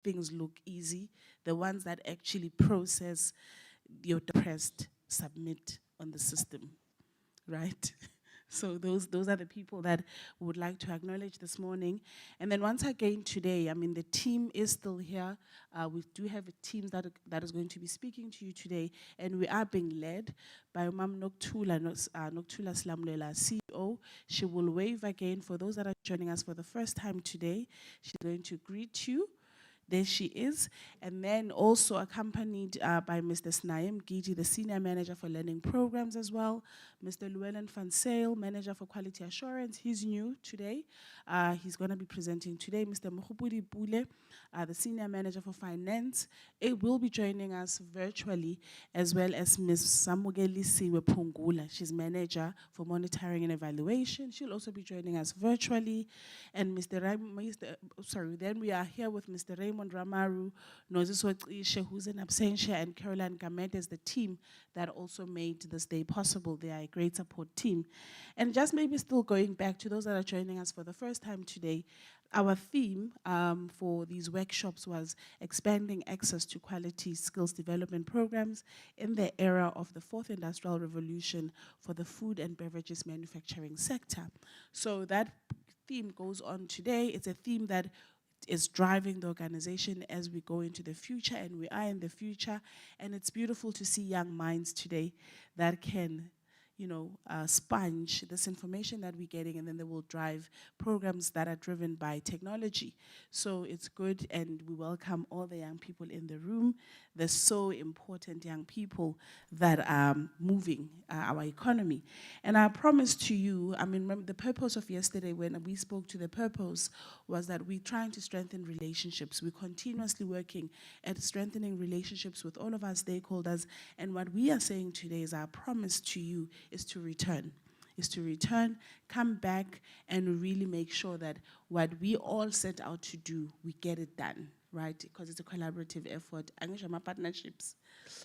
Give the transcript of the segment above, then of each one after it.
things look easy, the ones that actually process your depressed submit on the system, right? So those are the people that we would like to acknowledge this morning. And then once again today, I mean, the team is still here. We do have a team that is going to be speaking to you today, and we are being led by Mam Noktula Slamlela, CEO. She will wave again for those that are joining us for the first time today. She's going to greet you. There she is. And then also accompanied by Mr. Snaim Giji, the Senior Manager for Learning Programs as well. Mr. Llewellyn Van Sale, Manager for Quality Assurance. He's new today. He's going to be presenting today. Mr. Mohupudi Bule, the Senior Manager for Finance. It will be joining us virtually, as well as Ms. Samugeli Siwe Pungula. She's Manager for Monitoring and Evaluation. She'll also be joining us virtually. And then we are here with Mr. Raymond Ramaru, Noziswa Ishe, who's in absentia, and Caroline Gamet as the team that also made this day possible. They are a great support team. And just maybe still going back to those that are joining us for the first time today, our theme for these workshops was expanding access to quality skills development programs in the era of the fourth industrial revolution for the food and beverages manufacturing sector. So that theme goes on today. It's a theme that is driving the organization as we go into the future, and we are in the future. And it's beautiful to see young minds today that can, sponge this information that we're getting, and then they will drive programs that are driven by technology. So it's good, and we welcome all the young people in the room. They're so important young people that are moving our economy. And I promise to you, I mean, remember the purpose of yesterday when we spoke to the purpose was that we're trying to strengthen relationships. We're continuously working at strengthening relationships with all of our stakeholders. And what we are saying today is our promise to you is to return. Come back, and really make sure that what we all set out to do, we get it done, right? Because it's a collaborative effort. Partnerships.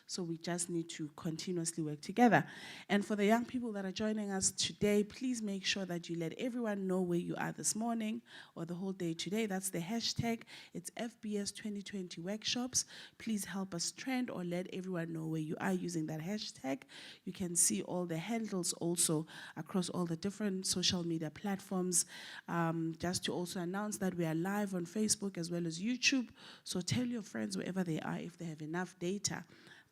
So we just need to continuously work together. And for the young people that are joining us today, please make sure that you let everyone know where you are this morning or the whole day today. That's the hashtag. It's FBS 2020 workshops. Please help us trend or let everyone know where you are using that hashtag. You can see all the handles also across all the different social media platforms. Just to also announce that we are live on Facebook as well as YouTube. So tell your friends wherever they are if they have enough data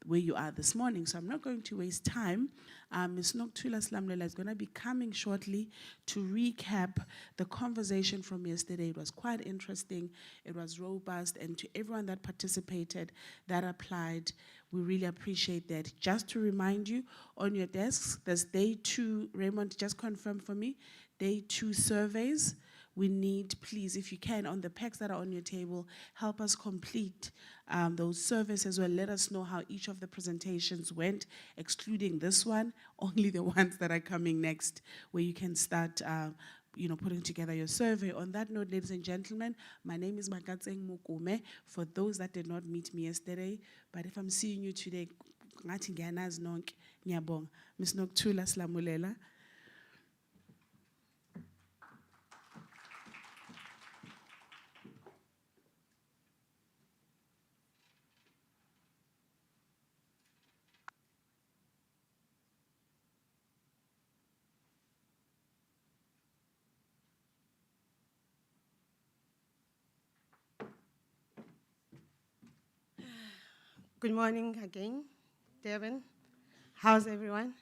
where you are this morning. So I'm not going to waste time. Ms. Noktula Slamlela is going to be coming shortly to recap the conversation from yesterday. It was quite interesting. It was robust. And to everyone that participated, that applied, we really appreciate that. Just to remind you, on your desks, there's day 2. Raymond, just confirm for me. Day 2 surveys. We need, please, if you can, on the packs that are on your table, help us complete those surveys as well. Let us know how each of the presentations went, excluding this one, only the ones that are coming next, where you can start putting together your survey. On that note, ladies and gentlemen, my name is Makatseng Mukume. For those that did not meet me yesterday, but if I'm seeing you today, Ms. Noktula Slamulela. Good morning again, Devin. How's everyone?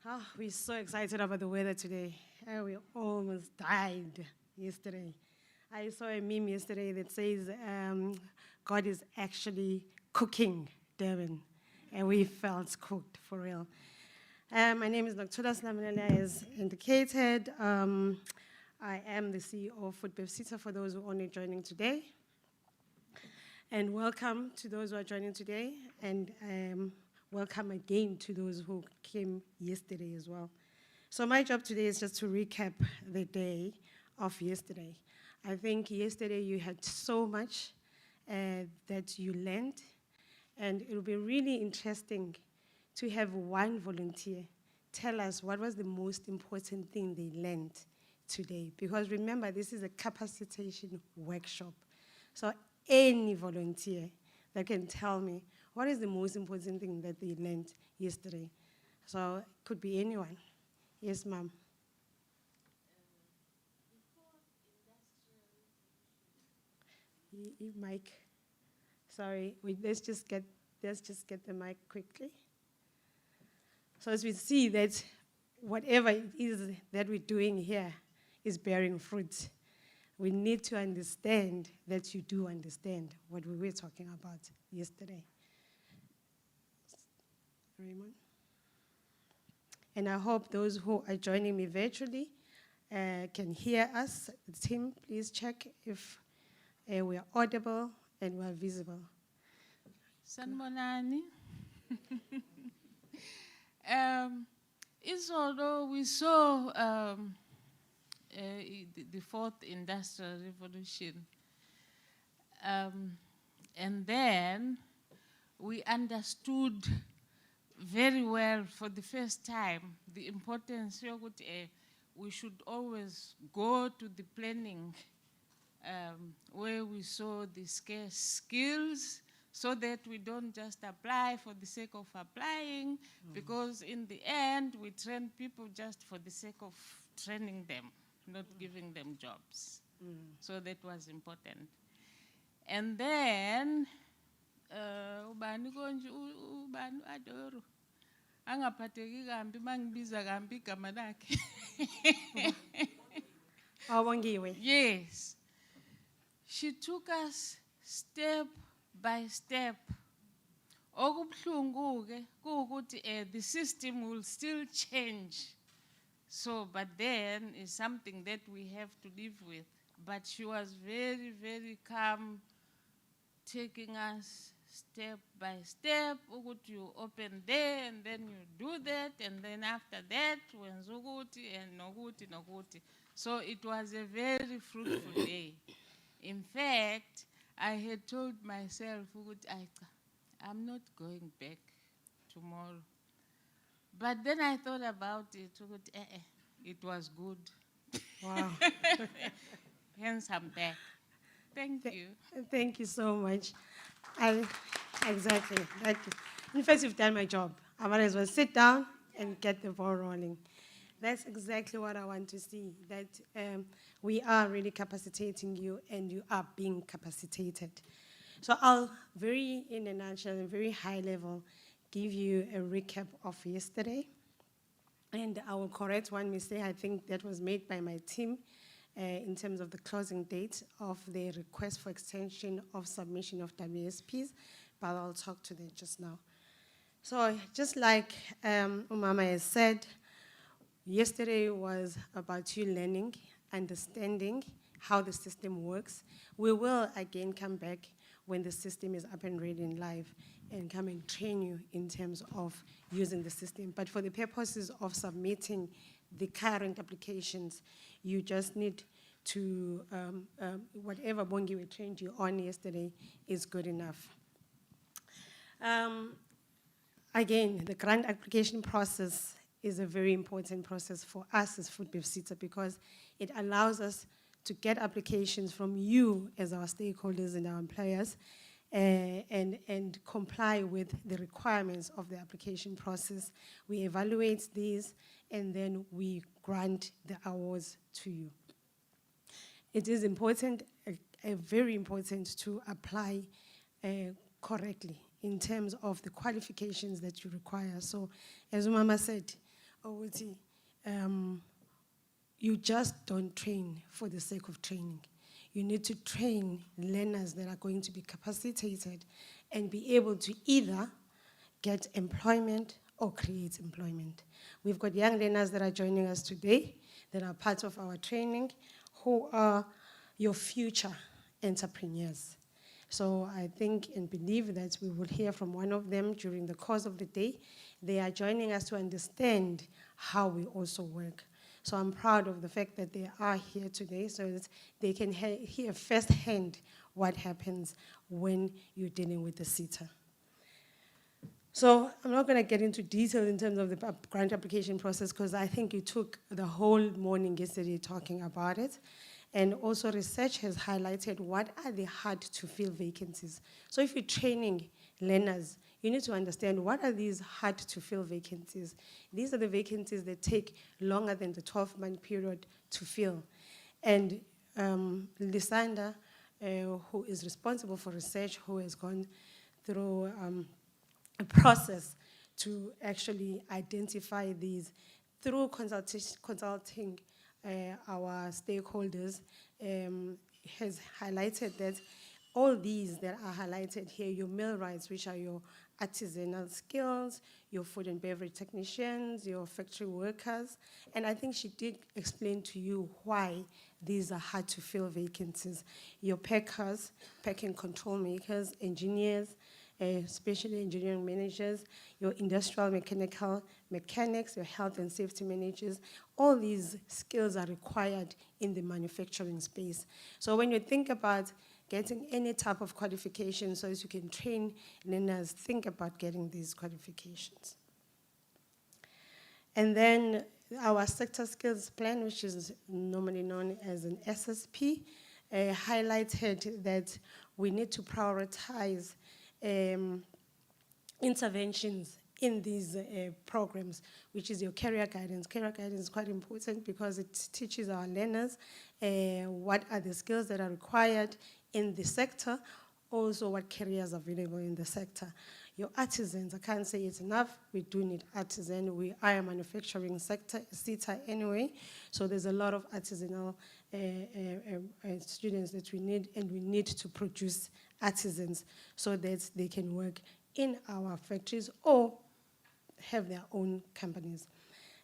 Oh, we're so excited about the weather today. We almost died yesterday. I saw a meme yesterday that says, God is actually cooking, Devin. And we felt cooked, for real. My name is Noktula Slamlela, as indicated. I am the CEO of Foodbev for those who are only joining today. And welcome to those who are joining today, and welcome again to those who came yesterday as well. So my job today is just to recap the day of yesterday. I think yesterday you had so much that you learned, and it will be really interesting to have one volunteer tell us what was the most important thing they learned today. Because remember, this is a capacitation workshop. So any volunteer that can tell me what is the most important thing that they learned yesterday. So it could be anyone. Yes, ma'am. Mic. Sorry, let's just get the mic quickly. So as we see that whatever it is that we're doing here is bearing fruit, we need to understand that you do understand what we were talking about yesterday. Raymond? And I hope those who are joining me virtually can hear us. Tim, please check if we are audible and we are visible. Sanibonani. Although we saw the fourth industrial revolution, and then we understood very well for the first time the importance of we should always go to the planning where we saw the scarce skills so that we don't just apply for the sake of applying, because in the end, we train people just for the sake of training them, not giving them jobs. So that was important. And then, ubani konje ubani Adoro angaphatheki kambi mangibiza kambi igama lakhe. Awongiwe. Yes. She took us step by step. Okubuhlungu ke kuukuthi the system will still change. So, but then it's something that we have to live with. But she was very, very calm, taking us step by step. You open there, and then you do that, and then after that, when Zuguti and Noguti. So it was a very fruitful day. In fact, I had told myself, I'm not going back tomorrow. But then I thought about it. It was good. Wow. Hence, I'm back. Thank you. Thank you so much. Exactly. In fact, you've done my job. I might as well sit down and get the ball rolling. That's exactly what I want to see, that we are really capacitating you and you are being capacitated. So I'll, very in a nutshell, and very high level, give you a recap of yesterday. And I will correct one mistake I think that was made by my team in terms of the closing date of the request for extension of submission of WSPs, but I'll talk to that just now. So just like Umama has said, yesterday was about you learning, understanding how the system works. We will again come back when the system is up and ready and live and come and train you in terms of using the system. But for the purposes of submitting the current applications, you just need to, whatever Bongi trained you on yesterday is good enough. Again, the grant application process is a very important process for us as Foodbev SETA because it allows us to get applications from you as our stakeholders and our employers and comply with the requirements of the application process. We evaluate these and then we grant the awards to you. It is important, very important to apply correctly in terms of the qualifications that you require. So as Umama said, you just don't train for the sake of training. You need to train learners that are going to be capacitated and be able to either get employment or create employment. We've got young learners that are joining us today that are part of our training who are your future entrepreneurs. So I think and believe that we will hear from one of them during the course of the day. They are joining us to understand how we also work. So I'm proud of the fact that they are here today so that they can hear firsthand what happens when you're dealing with the SETA. So I'm not going to get into detail in terms of the grant application process because I think you took the whole morning yesterday talking about it. And also research has highlighted what are the hard to fill vacancies. So if you're training learners, you need to understand what are these hard to fill vacancies. These are the vacancies that take longer than the 12-month period to fill. And Lysander, who is responsible for research, who has gone through a process to actually identify these through consulting our stakeholders, has highlighted that all these that are highlighted here, your millwrights, which are your artisanal skills, your food and beverage technicians, your factory workers, and I think she did explain to you why these are hard to fill vacancies. Your packers, packing control makers, engineers, especially engineering managers, your industrial mechanical mechanics, your health and safety managers, all these skills are required in the manufacturing space. So when you think about getting any type of qualification so as you can train learners, think about getting these qualifications. And then our sector skills plan, which is normally known as an SSP, highlighted that we need to prioritize interventions in these programs, which is your career guidance. Career guidance is quite important because it teaches our learners what are the skills that are required in the sector, also what careers are available in the sector. Your artisans, I can't say it's enough, we do need artisan. We are a manufacturing sector, SETA anyway, so there's a lot of artisanal students that we need, and we need to produce artisans so that they can work in our factories or have their own companies.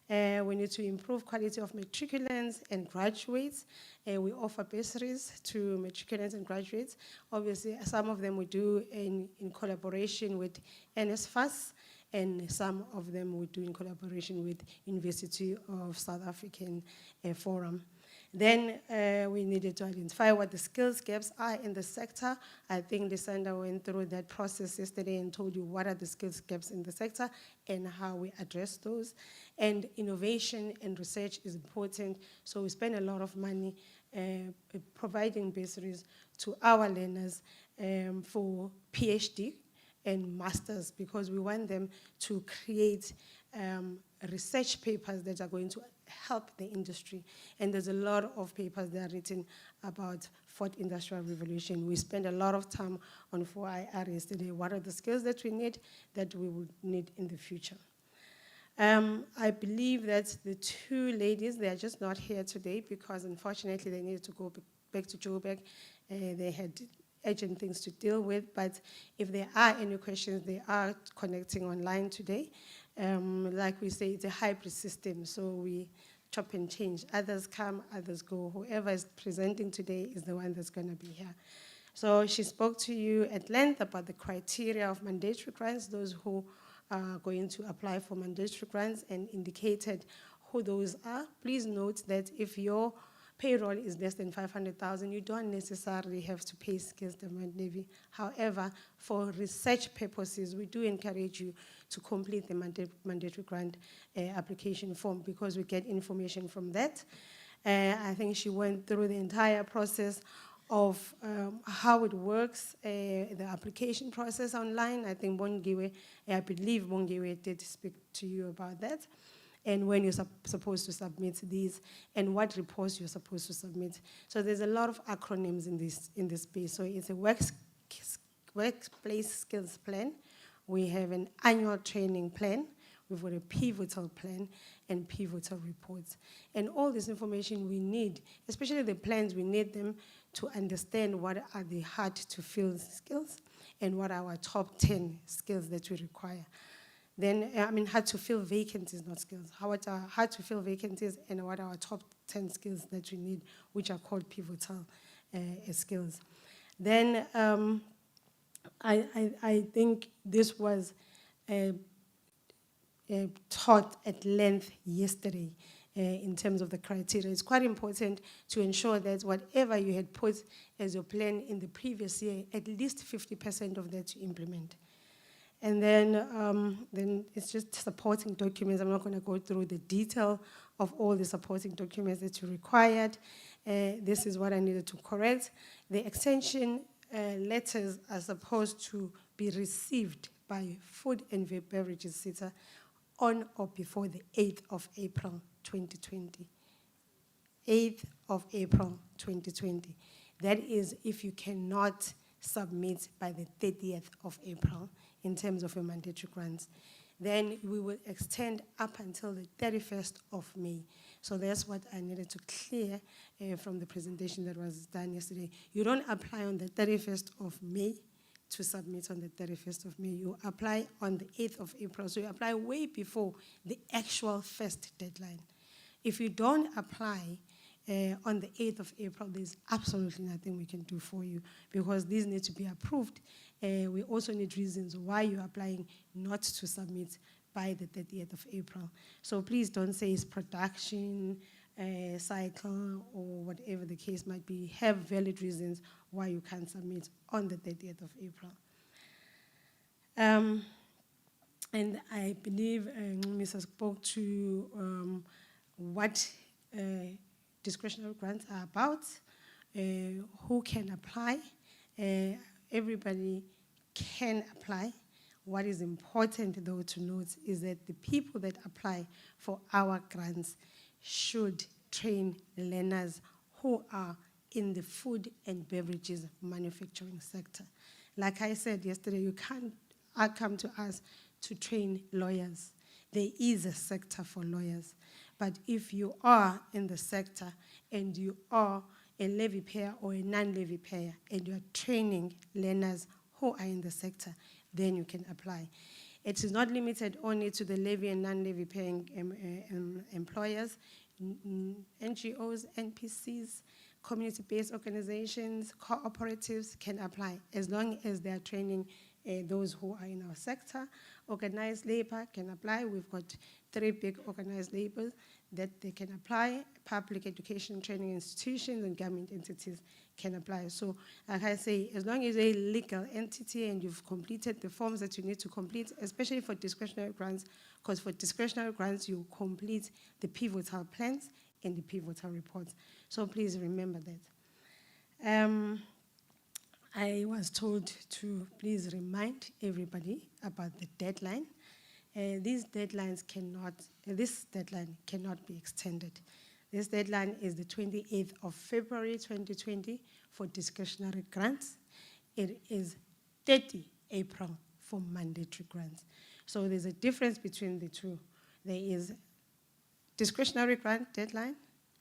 We need to improve quality of matriculants and graduates. We offer bursaries to matriculants and graduates. Obviously, some of them we do in collaboration with NSFAS, and some of them we do in collaboration with University of South African Forum. Then we needed to identify what the skills gaps are in the sector. I think Lysander went through that process yesterday and told you what are the skills gaps in the sector and how we address those. And innovation and research is important, so we spend a lot of money providing bursaries to our learners for PhD and masters, because we want them to create research papers that are going to help the industry. And there's a lot of papers that are written about fourth industrial revolution. We spend a lot of time on 4IR yesterday. What are the skills that we need, that we will need in the future? I believe that the two ladies, they are just not here today because unfortunately they needed to go back to Joburg. They had urgent things to deal with, but if there are any questions, they are connecting online today. Like we say, it's a hybrid system, so we chop and change. Others come, others go. Whoever is presenting today is the one that's going to be here. So she spoke to you at length about the criteria of mandatory grants, those who are going to apply for mandatory grants, and indicated who those are. Please note that if your payroll is less than 500,000, you don't necessarily have to pay skills development levy. However, for research purposes, we do encourage you to complete the mandatory grant application form because we get information from that. I think she went through the entire process of how it works, the application process online. I think Bongiwe, I believe Bongiwe did speak to you about that, and when you're supposed to submit these, and what reports you're supposed to submit. So there's a lot of acronyms in this space. So it's a workplace skills plan. We have an annual training plan. We've got a pivotal plan and pivotal reports. And all this information we need, especially the plans, we need them to understand what are the hard to fill skills and what are our top 10 skills that we require. Then, hard to fill vacancies, not skills. What are hard to fill vacancies and what are our top 10 skills that we need, which are called pivotal skills. Then, I think this was taught at length yesterday in terms of the criteria. It's quite important to ensure that whatever you had put as your plan in the previous year, at least 50% of that you implement. And then it's just supporting documents. I'm not going to go through the detail of all the supporting documents that you required. This is what I needed to correct. The extension letters are supposed to be received by Food and Beverages SETA on or before the 8th of April 2020. 8th of April 2020. That is if you cannot submit by the 30th of April in terms of your mandatory grants. Then we will extend up until the 31st of May. So that's what I needed to clear from the presentation that was done yesterday. You don't apply on the 31st of May to submit on the 31st of May. You apply on the 8th of April. So you apply way before the actual first deadline. If you don't apply on the 8th of April, there's absolutely nothing we can do for you because these need to be approved. We also need reasons why you're applying not to submit by the 30th of April. So please don't say it's production, cycle, or whatever the case might be. Have valid reasons why you can't submit on the 30th of April. And I believe Mrs. spoke to what discretionary grants are about, who can apply. Everybody can apply. What is important, though, to note is that the people that apply for our grants should train learners who are in the food and beverages manufacturing sector. Like I said yesterday, you can't come to us to train lawyers. There is a sector for lawyers. But if you are in the sector and you are a levy payer or a non-levy payer and you are training learners who are in the sector, then you can apply. It is not limited only to the levy and non-levy paying employers. NGOs, NPCs, community-based organizations, cooperatives can apply as long as they are training those who are in our sector. Organized labor can apply. We've got 3 big organized labor that they can apply. Public education training institutions and government entities can apply. So like I say, as long as you're a legal entity and you've completed the forms that you need to complete, especially for discretionary grants, because for discretionary grants, you complete the pivotal plans and the pivotal reports. So please remember that. I was told to please remind everybody about the deadline. This deadline cannot be extended. This deadline is the 28th of February 2020 for discretionary grants. It is 30 April for mandatory grants. So there's a difference between the two. There is discretionary grant deadline,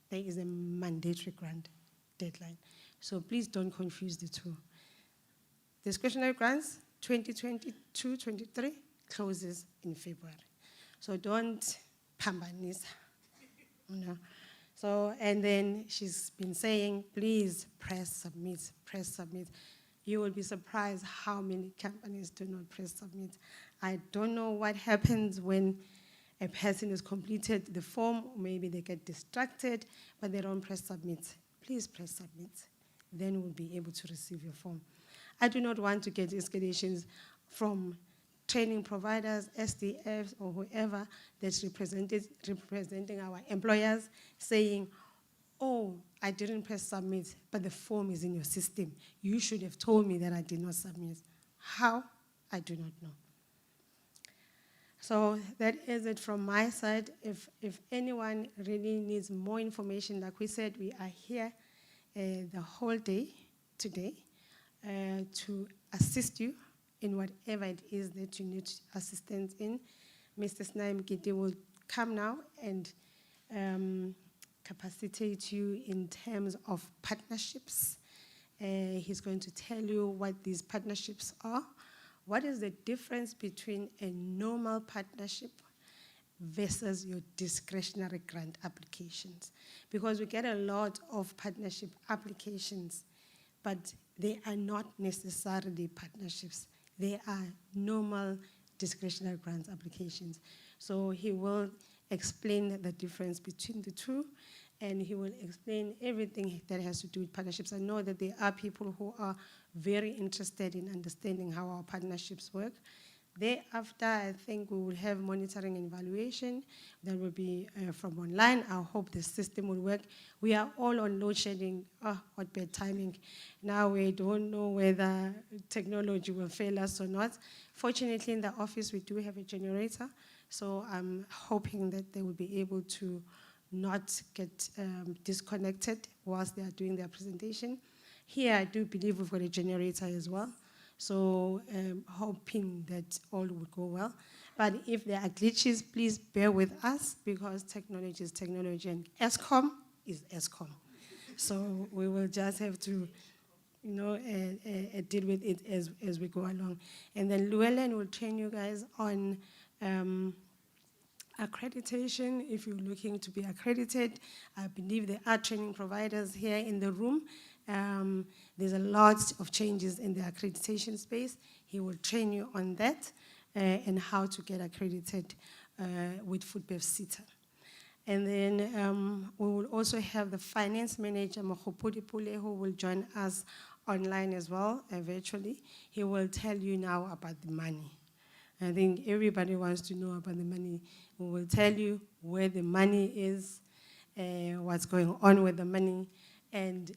there is a mandatory grant deadline. So please don't confuse the two. Discretionary grants 2022-23 closes in February. So don't pambanisa. No. So, and then she's been saying, please press submit, press submit. You will be surprised how many companies do not press submit. I don't know what happens when a person has completed the form, or maybe they get distracted, but they don't press submit. Please press submit. Then we'll be able to receive your form. I do not want to get escalations from training providers, SDFs, or whoever that's representing our employers saying, oh, I didn't press submit, but the form is in your system. You should have told me that I did not submit. How? I do not know. So that is it from my side. If anyone really needs more information, like we said, we are here the whole day today to assist you in whatever it is that you need assistance in. Mr. Snaim Gidi will come now and capacitate you in terms of partnerships. He's going to tell you what these partnerships are. What is the difference between a normal partnership versus your discretionary grant applications? Because we get a lot of partnership applications, but they are not necessarily partnerships. They are normal discretionary grant applications. So he will explain the difference between the two, and he will explain everything that has to do with partnerships. I know that there are people who are very interested in understanding how our partnerships work. Thereafter, I think we will have monitoring and evaluation that will be from online. I hope the system will work. We are all on load shedding. Oh, what bad timing. Now we don't know whether technology will fail us or not. Fortunately, in the office, we do have a generator. So I'm hoping that they will be able to not get disconnected whilst they are doing their presentation. Here, I do believe we've got a generator as well. So hoping that all would go well. But if there are glitches, please bear with us because technology is technology and ESCOM is ESCOM. So we will just have to, deal with it as we go along. And then Llewellyn will train you guys on accreditation. If you're looking to be accredited, I believe there are training providers here in the room. There's a lot of changes in the accreditation space. He will train you on that and how to get accredited with Foodbev SITA. And then we will also have the finance manager, Mokgopodi Pule, who will join us online as well, virtually. He will tell you now about the money. I think everybody wants to know about the money. We will tell you where the money is, what's going on with the money, and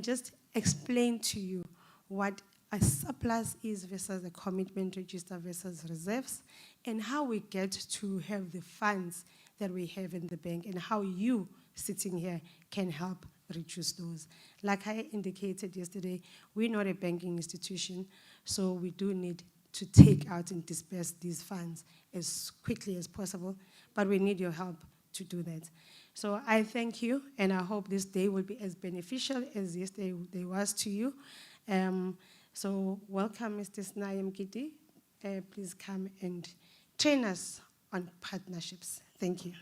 just explain to you what a surplus is versus a commitment register versus reserves, and how we get to have the funds that we have in the bank, and how you sitting here can help reduce those. Like I indicated yesterday, we're not a banking institution, so we do need to take out and disperse these funds as quickly as possible, but we need your help to do that. So I thank you, and I hope this day will be as beneficial as yesterday was to you. So welcome, Mr. Snayam Kiti. Please come and train us on partnerships. Thank you.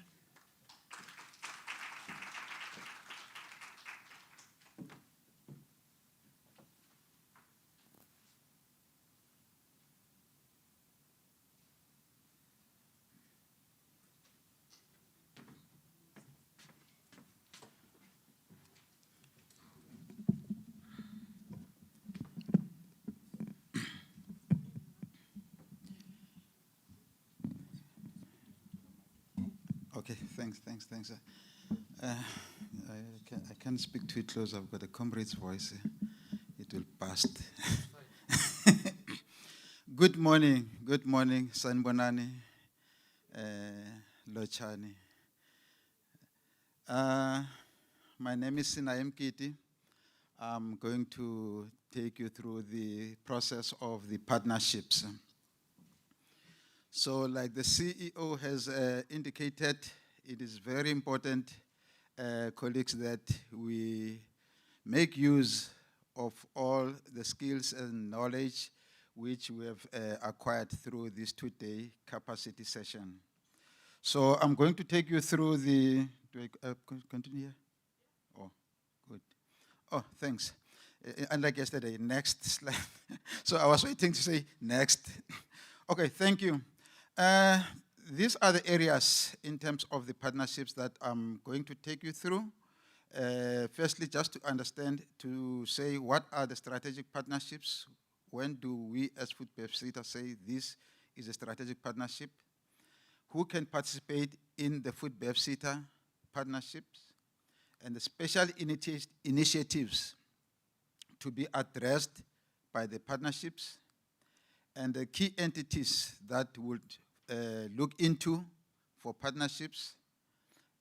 Okay, thanks. I can't speak too close. I've got a comrade's voice. It will burst. Good morning, Sanbonani, Lochani. My name is Sinayem Kiti. I'm going to take you through the process of the partnerships. So like the CEO has indicated, it is very important, colleagues, that we make use of all the skills and knowledge which we have acquired through this two-day capacity session. So I'm going to take you through the, do I continue here? Oh, good. Oh, thanks. Unlike yesterday, next slide. So I was waiting to say next. Okay, thank you. These are the areas in terms of the partnerships that I'm going to take you through. Firstly, just to understand, to say what are the strategic partnerships? When do we as Foodbev SITA say this is a strategic partnership? Who can participate in the Foodbev SITA partnerships? And the special initiatives to be addressed by the partnerships, and the key entities that would look into for partnerships,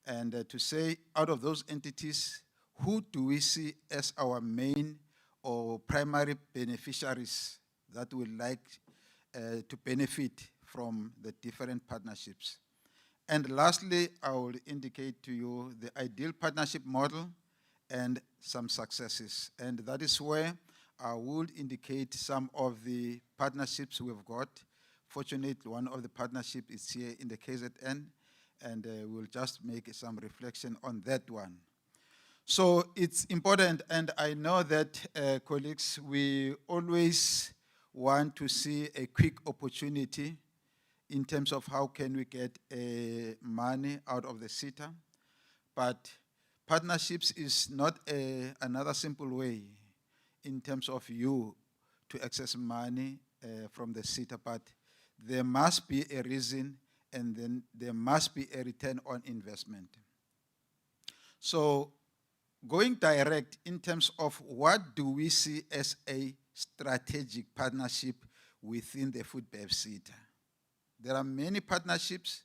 and to say out of those entities, who do we see as our main or primary beneficiaries that would like to benefit from the different partnerships. And lastly, I will indicate to you the ideal partnership model and some successes. And that is where I would indicate some of the partnerships we've got. Fortunately, one of the partnerships is here in the KZN, and we'll just make some reflection on that one. So it's important, and I know that, colleagues, we always want to see a quick opportunity in terms of how can we get money out of the SITA. But partnerships is not another simple way in terms of you to access money from the SITA, but there must be a reason, and then there must be a return on investment. So going direct in terms of what do we see as a strategic partnership within the Foodbev sector. There are many partnerships.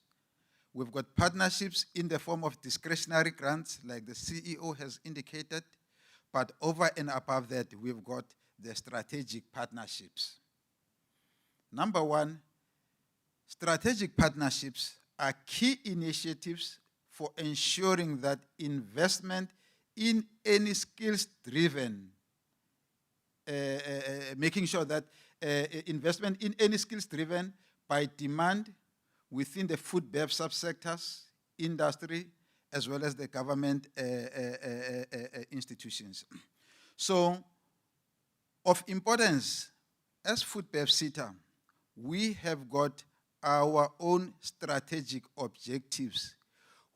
We've got partnerships in the form of discretionary grants, like the CEO has indicated, but over and above that, we've got the strategic partnerships. Number one, strategic partnerships are key initiatives for ensuring that investment in any skills-driven, making sure that investment in any skills-driven by demand within the Foodbev subsectors, industry, as well as the government institutions. So, of importance, as Foodbev SETA, we have got our own strategic objectives,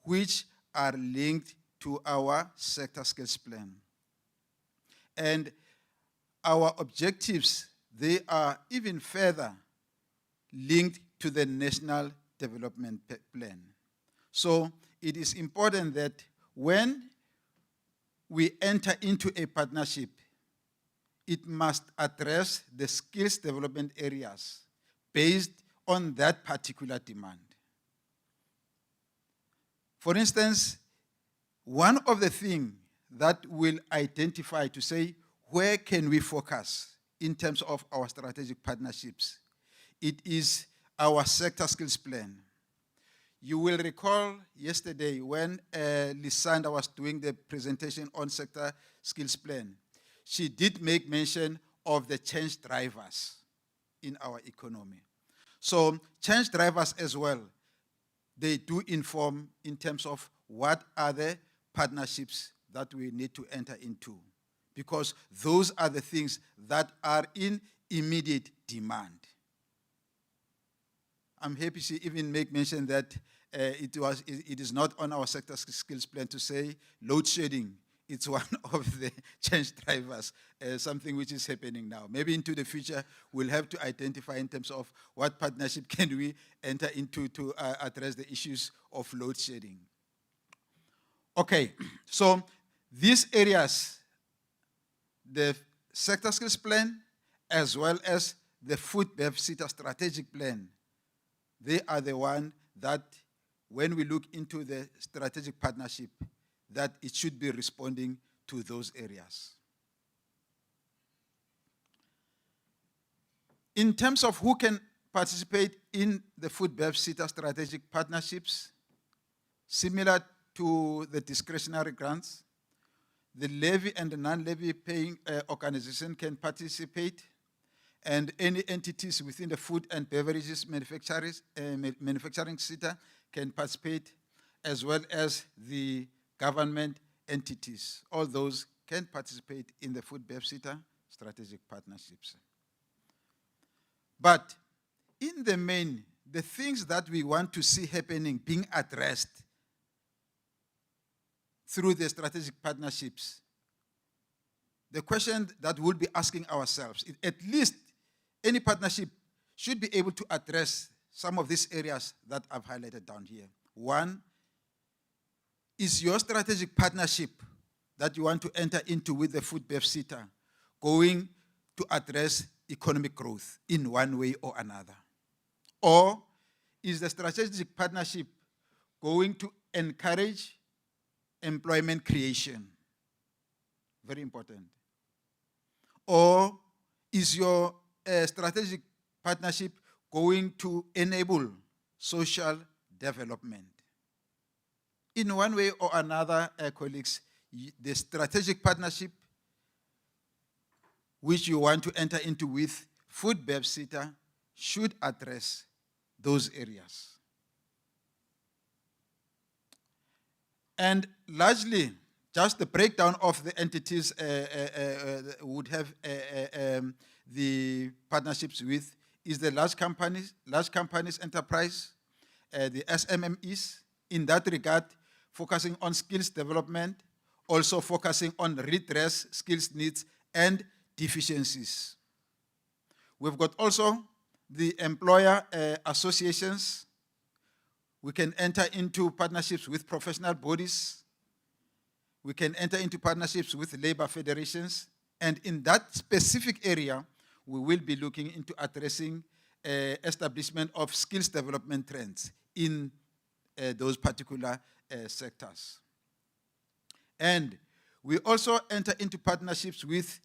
which are linked to our sector skills plan. And our objectives, they are even further linked to the National Development Plan. So it is important that when we enter into a partnership, it must address the skills development areas based on that particular demand. For instance, one of the things that will identify to say where can we focus in terms of our strategic partnerships, it is our sector skills plan. You will recall yesterday when Lysandra was doing the presentation on sector skills plan, she did make mention of the change drivers in our economy. So change drivers as well, they do inform in terms of what are the partnerships that we need to enter into, because those are the things that are in immediate demand. I'm happy to even make mention that it is not on our sector skills plan to say load shedding. It's one of the change drivers, something which is happening now. Maybe into the future, we'll have to identify in terms of what partnership can we enter into to address the issues of load shedding. Okay, so these areas, the sector skills plan, as well as the Foodbev SETA strategic plan, they are the one that when we look into the strategic partnership, that it should be responding to those areas. In terms of who can participate in the Foodbev SETA strategic partnerships, similar to the discretionary grants, the levy and the non-levy paying organization can participate, and any entities within the food and beverages manufacturing sector can participate, as well as the government entities. All those can participate in the Foodbev SETA strategic partnerships. But in the main, the things that we want to see happening, being addressed through the strategic partnerships, the question that we'll be asking ourselves, at least any partnership should be able to address some of these areas that I've highlighted down here. One, is your strategic partnership that you want to enter into with the Foodbev SETA going to address economic growth in one way or another? Or is the strategic partnership going to encourage employment creation? Very important. Or is your strategic partnership going to enable social development? In one way or another, colleagues, the strategic partnership which you want to enter into with Foodbev SETA should address those areas. And largely, just the breakdown of the entities would have the partnerships with is the large companies enterprise, the SMMEs. In that regard, focusing on skills development, also focusing on redress skills needs and deficiencies. We've got also the employer associations. We can enter into partnerships with professional bodies. We can enter into partnerships with labor federations. And in that specific area, we will be looking into addressing establishment of skills development trends in those particular sectors. And we also enter into partnerships with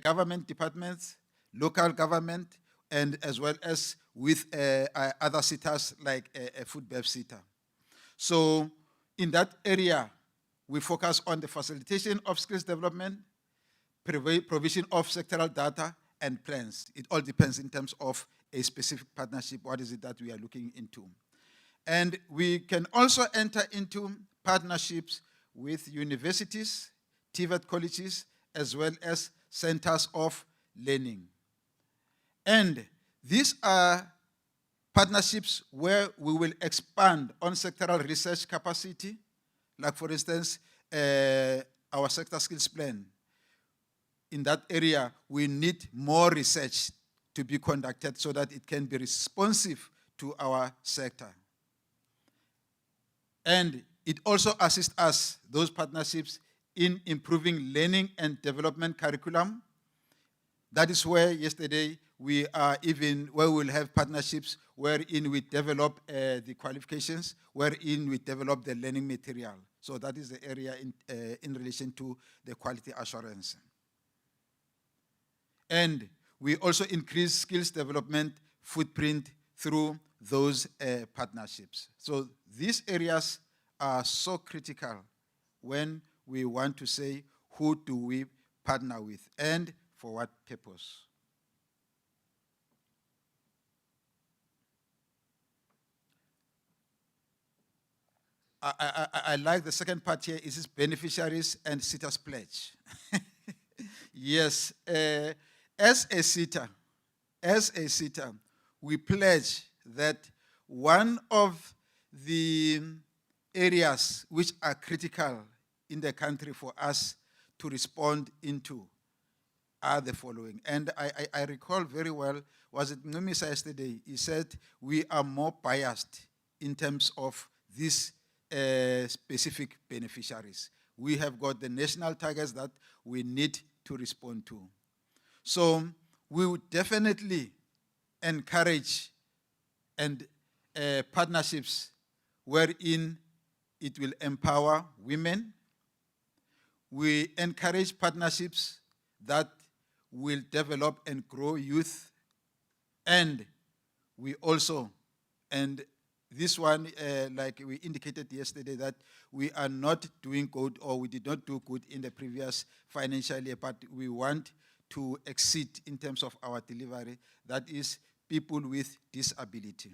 government departments, local government, and as well as with other SETAs like a Foodbev SETA. So in that area, we focus on the facilitation of skills development, provision of sectoral data, and plans. It all depends in terms of a specific partnership, what is it that we are looking into. And we can also enter into partnerships with universities, TVET colleges, as well as centers of learning. And these are partnerships where we will expand on sectoral research capacity, like for instance, our sector skills plan. In that area, we need more research to be conducted so that it can be responsive to our sector. And it also assists us, those partnerships, in improving learning and development curriculum. That is where yesterday we are where we'll have partnerships wherein we develop the qualifications, wherein we develop the learning material. So that is the area in relation to the quality assurance. And we also increase skills development footprint through those partnerships. So these areas are so critical when we want to say who do we partner with and for what purpose. I like the second part here, is beneficiaries and SETA's pledge. Yes, as a SETA, we pledge that one of the areas which are critical in the country for us to respond into are the following. And I recall very well, was it Numisa yesterday? He said, we are more biased in terms of these specific beneficiaries. We have got the national targets that we need to respond to. So we would definitely encourage and partnerships wherein it will empower women. We encourage partnerships that will develop and grow youth. And we also, and this one, like we indicated yesterday, that we are not doing good, or we did not do good in the previous financial year, but we want to exceed in terms of our delivery, that is people with disability.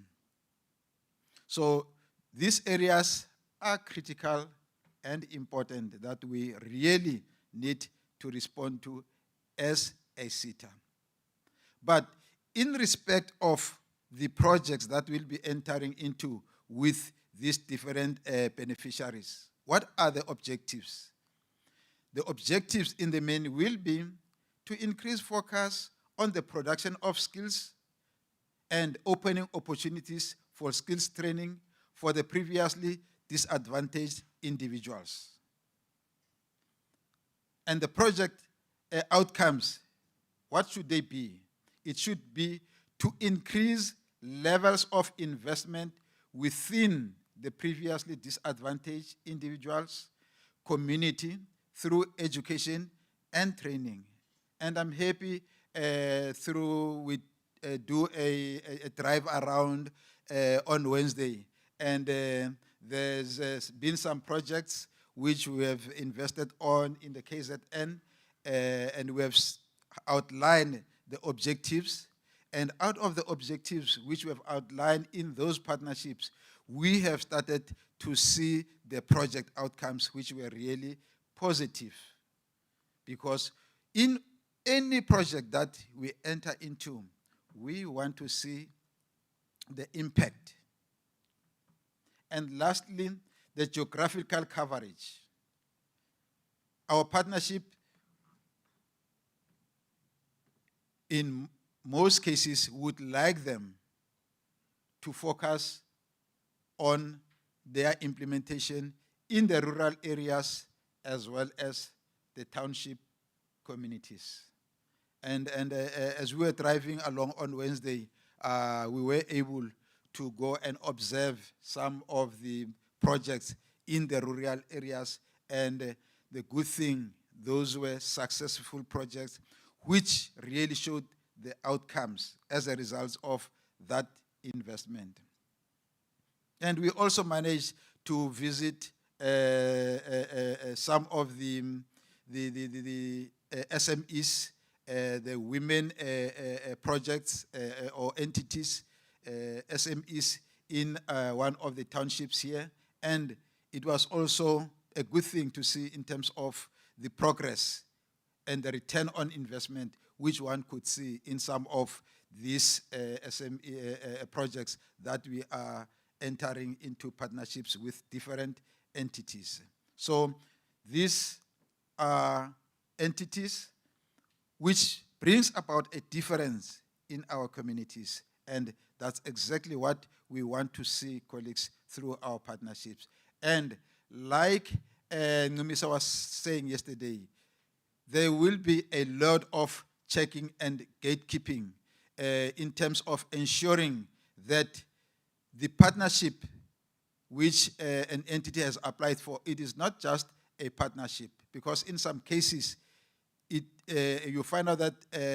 So these areas are critical and important that we really need to respond to as a SETA. But in respect of the projects that we'll be entering into with these different beneficiaries, what are the objectives? The objectives in the main will be to increase focus on the production of skills and opening opportunities for skills training for the previously disadvantaged individuals. And the project outcomes, what should they be? It should be to increase levels of investment within the previously disadvantaged individuals, community, through education and training. And I'm happy we do a drive around on Wednesday. And there's been some projects which we have invested on in the KZN, and we have outlined the objectives. And out of the objectives which we have outlined in those partnerships, we have started to see the project outcomes which were really positive. Because in any project that we enter into, we want to see the impact. And lastly, the geographical coverage. Our partnership in most cases, would like them to focus on their implementation in the rural areas as well as the township communities. And as we were driving along on Wednesday, we were able to go and observe some of the projects in the rural areas. And the good thing, those were successful projects which really showed the outcomes as a result of that investment. And we also managed to visit some of the SMEs, the women projects or entities, SMEs in one of the townships here. And it was also a good thing to see in terms of the progress and the return on investment, which one could see in some of these SME projects that we are entering into partnerships with different entities. So these are entities which brings about a difference in our communities. And that's exactly what we want to see, colleagues, through our partnerships. And like Numisa was saying yesterday, there will be a lot of checking and gatekeeping in terms of ensuring that the partnership which an entity has applied for, it is not just a partnership, because in some cases, you find out that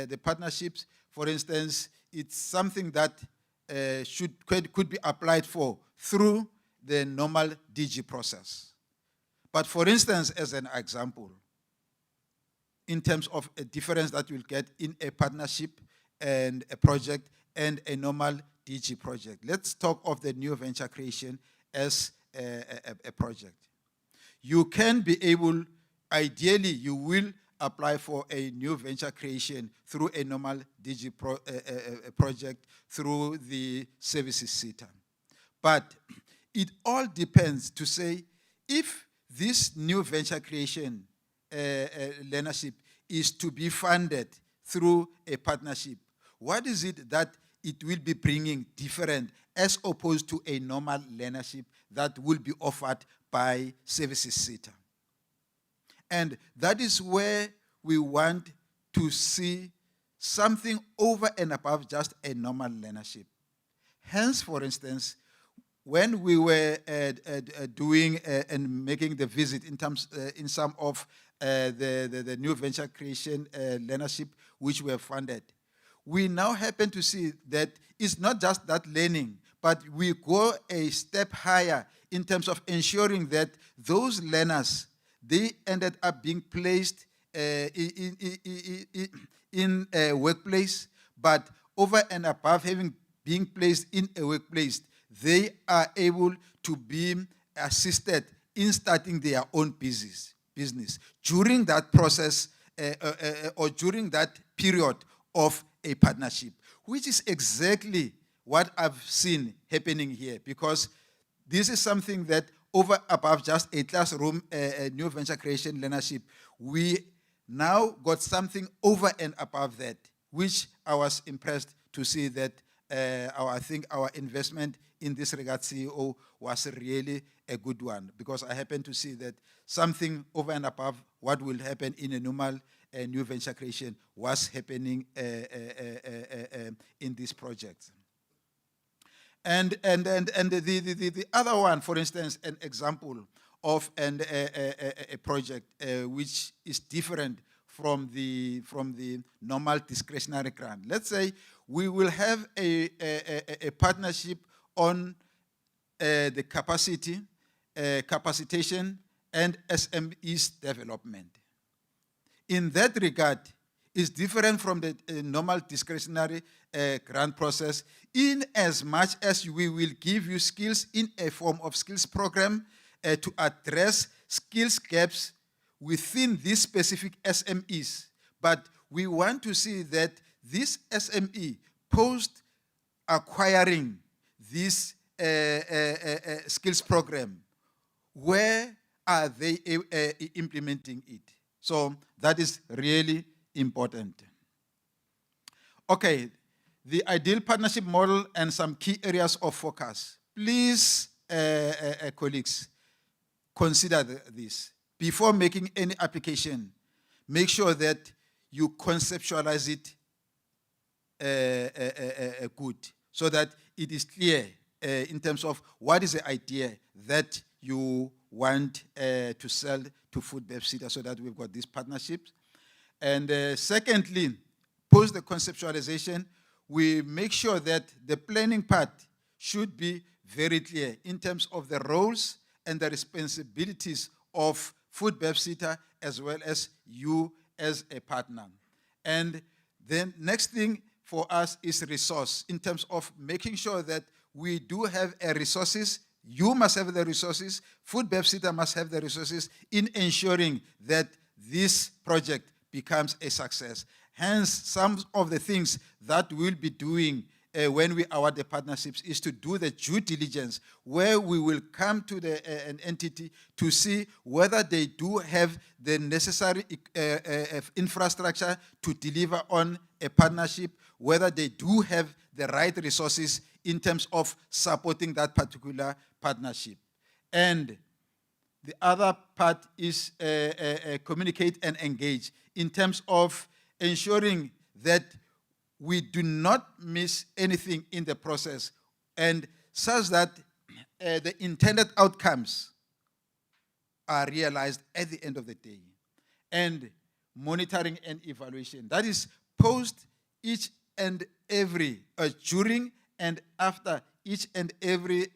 the partnerships, for instance, it's something that could be applied for through the normal DG process. But for instance, as an example, in terms of a difference that you'll get in a partnership and a project and a normal DG project. Let's talk of the new venture creation as a project. You can be able, ideally, you will apply for a new venture creation through a normal DG project through the services sector. But it all depends to say if this new venture creation learnership is to be funded through a partnership, what is it that it will be bringing different as opposed to a normal learnership that will be offered by services sector? And that is where we want to see something over and above just a normal learnership. Hence, for instance, when we were doing and making the visit in terms in some of the new venture creation learnership which were funded, we now happen to see that it's not just that learning, but we go a step higher in terms of ensuring that those learners, they ended up being placed in a workplace, but over and above being placed in a workplace, they are able to be assisted in starting their own business during that process or during that period of a partnership, which is exactly what I've seen happening here, because this is something that over above just a classroom, a new venture creation learnership, we now got something over and above that, which I was impressed to see that I think our investment in this regard, CEO, was really a good one, because I happen to see that something over and above what will happen in a normal new venture creation was happening in this project. And the other one, for instance, an example of a project which is different from the normal discretionary grant. Let's say we will have a partnership on the capacitation and SMEs development. In that regard, it's different from the normal discretionary grant process, in as much as we will give you skills in a form of skills program to address skills gaps within these specific SMEs. But we want to see that this SME, post acquiring this skills program, where are they implementing it? So that is really important. Okay, the ideal partnership model and some key areas of focus. Please, colleagues, consider this. Before making any application, make sure that you conceptualize it good, so that it is clear in terms of what is the idea that you want to sell to Foodbev Sita, so that we've got these partnerships. And secondly, post the conceptualization, we make sure that the planning part should be very clear in terms of the roles and the responsibilities of Foodbev Sita as well as you as a partner. And then next thing for us is resource, in terms of making sure that we do have resources. You must have the resources, Foodbev Sita must have the resources in ensuring that this project becomes a success. Hence, some of the things that we'll be doing when we award the partnerships is to do the due diligence, where we will come to an entity to see whether they do have the necessary infrastructure to deliver on a partnership, whether they do have the right resources in terms of supporting that particular partnership. And the other part is communicate and engage in terms of ensuring that we do not miss anything in the process, and such that the intended outcomes are realized at the end of the day. And monitoring and evaluation. That is post each and every, during and after each and every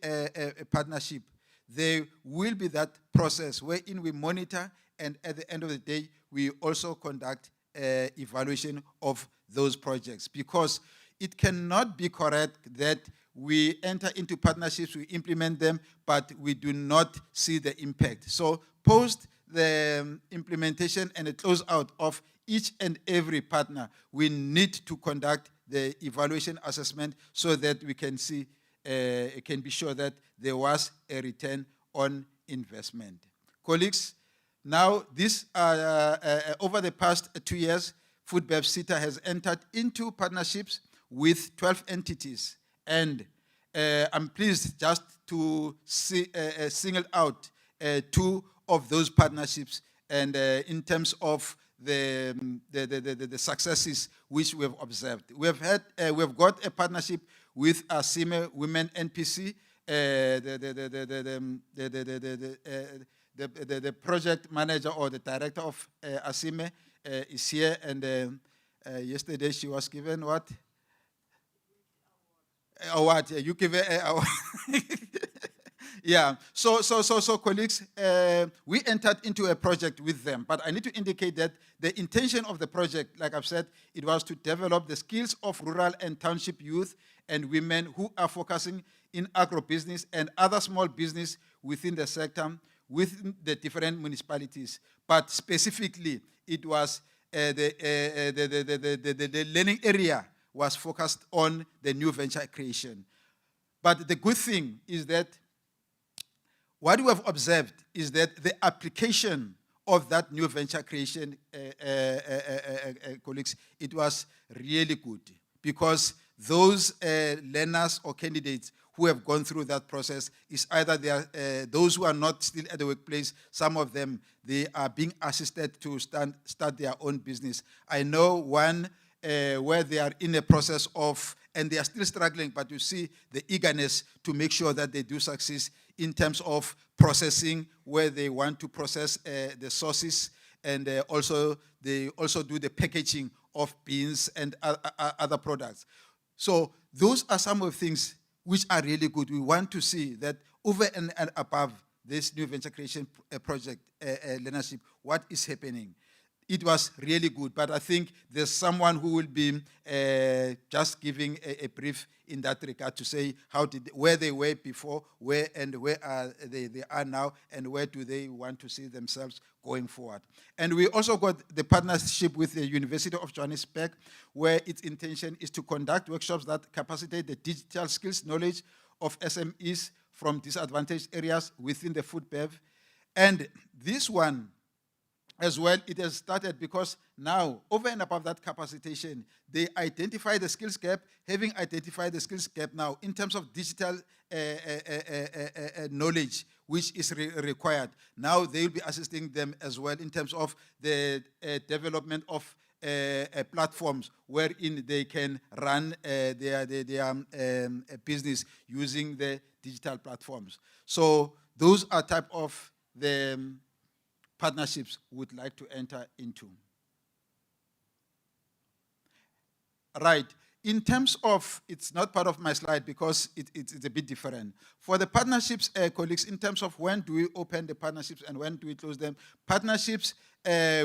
partnership, there will be that process wherein we monitor, and at the end of the day, we also conduct evaluation of those projects, because it cannot be correct that we enter into partnerships, we implement them, but we do not see the impact. So post the implementation and the closeout of each and every partner, we need to conduct the evaluation assessment so that we can see, can be sure that there was a return on investment. Colleagues, now this over the past 2 years, Foodbev Sita has entered into partnerships with 12 entities, and I'm pleased just to single out 2 of those partnerships, and in terms of the successes which we have observed. We have got a partnership with ASIME Women NPC, the project manager or the director of ASIME is here, and yesterday she was given what? Award. You give an award. Yeah. So colleagues, we entered into a project with them, but I need to indicate that the intention of the project, like I've said, it was to develop the skills of rural and township youth and women who are focusing in agribusiness and other small business within the sector, within the different municipalities. But specifically, it was the learning area was focused on the new venture creation. But the good thing is that what we have observed is that the application of that new venture creation, colleagues, it was really good, because those learners or candidates who have gone through that process is either they are those who are not still at the workplace. Some of them, they are being assisted to start their own business. I know one where they are in a process of, and they are still struggling, but you see the eagerness to make sure that they do succeed in terms of processing, where they want to process the sauces, and also they also do the packaging of beans and other products. So those are some of the things which are really good. We want to see that over and above this new venture creation project leadership, what is happening. It was really good, but I think there's someone who will be just giving a brief in that regard to say where they were before, where are they are now, and where do they want to see themselves going forward. And we also got the partnership with the University of Johannesburg, where its intention is to conduct workshops that capacitate the digital skills knowledge of SMEs from disadvantaged areas within the Foodbev. And this one, as well, it has started because now, over and above that capacitation, they identify the skills gap. Having identified the skills gap now, in terms of digital knowledge, which is required, now they will be assisting them as well in terms of the development of platforms wherein they can run their business using the digital platforms. So those are type of the partnerships would like to enter into. Right. In terms of, it's not part of my slide because it's a bit different. For the partnerships, colleagues, in terms of when do we open the partnerships and when do we close them, partnerships,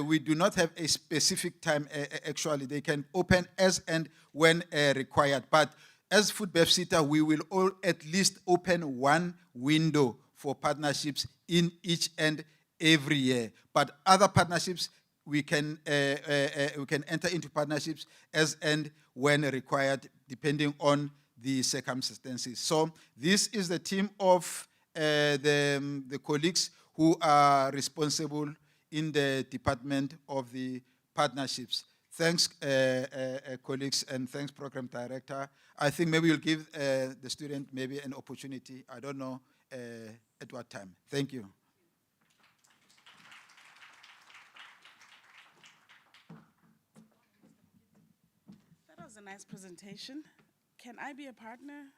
we do not have a specific time, actually. They can open as and when required. But as Foodbev SETA, we will all at least open one window for partnerships in each and every year. But other partnerships, we can enter into partnerships as and when required, depending on the circumstances. So this is the team of the colleagues who are responsible in the Department of the Partnerships. Thanks, colleagues, and thanks, Program Director. I think maybe you'll give the student maybe an opportunity. I don't know at what time. Thank you. That was a nice presentation. Can I be a partner?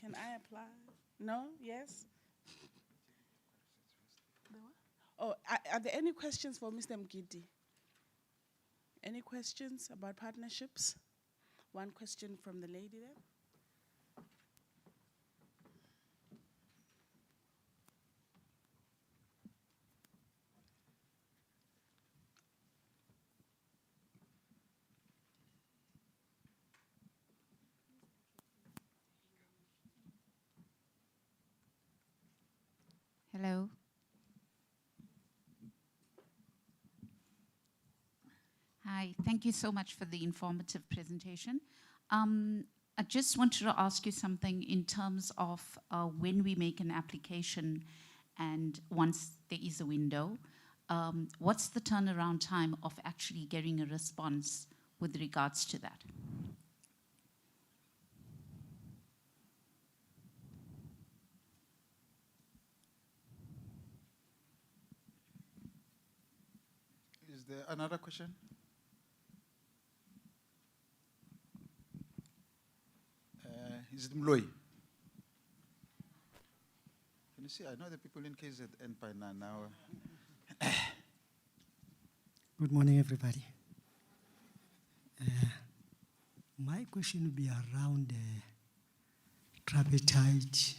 Can I apply? No? Yes? Oh, are there any questions for Mr. Mgidi? Any questions about partnerships? One question from the lady there. Hello. Hi, thank you so much for the informative presentation. I just wanted to ask you something in terms of when we make an application and once there is a window, what's the turnaround time of actually getting a response with regards to that? Is there another question? Is it Mloy? Can you see? I know the people in KZN by now. Good morning, everybody. My question will be around the tripartite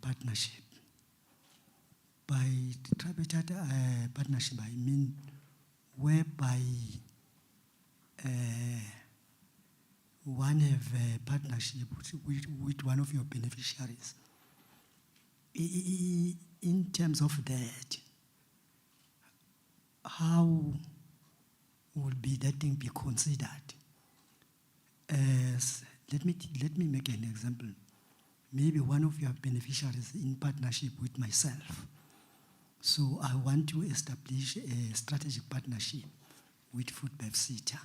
partnership. By the tripartite partnership, I mean whereby one have a partnership with one of your beneficiaries. In terms of that, how would be that thing be considered? As let me make an example. Maybe one of your beneficiaries in partnership with myself. So I want to establish a strategic partnership with Foodbev SETA.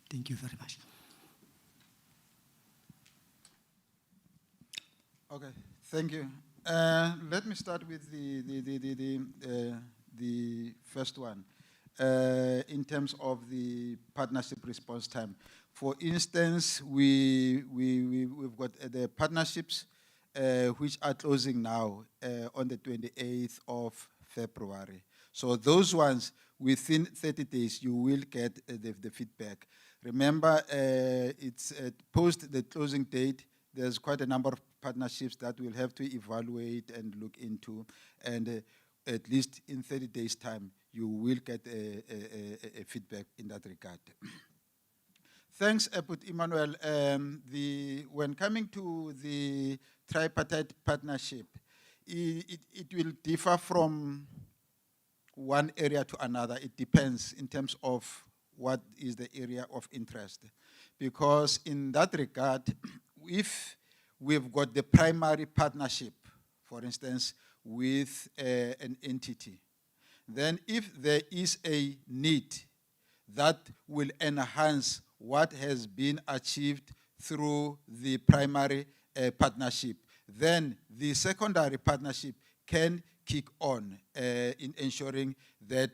Thank you very much. Okay, thank you. Let me start with the first one. In terms of the partnership response time. For instance, we've got the partnerships which are closing now on the 28th of February. So those ones, within 30 days, you will get the feedback. Remember, it's post the closing date, there's quite a number of partnerships that we'll have to evaluate and look into, and at least in 30 days' time, you will get a feedback in that regard. Thanks, Eput Emmanuel. When coming to the tripartite partnership, it will differ from one area to another. It depends in terms of what is the area of interest. Because in that regard, if we've got the primary partnership, for instance, with an entity, then if there is a need that will enhance what has been achieved through the primary partnership, then the secondary partnership can kick on in ensuring that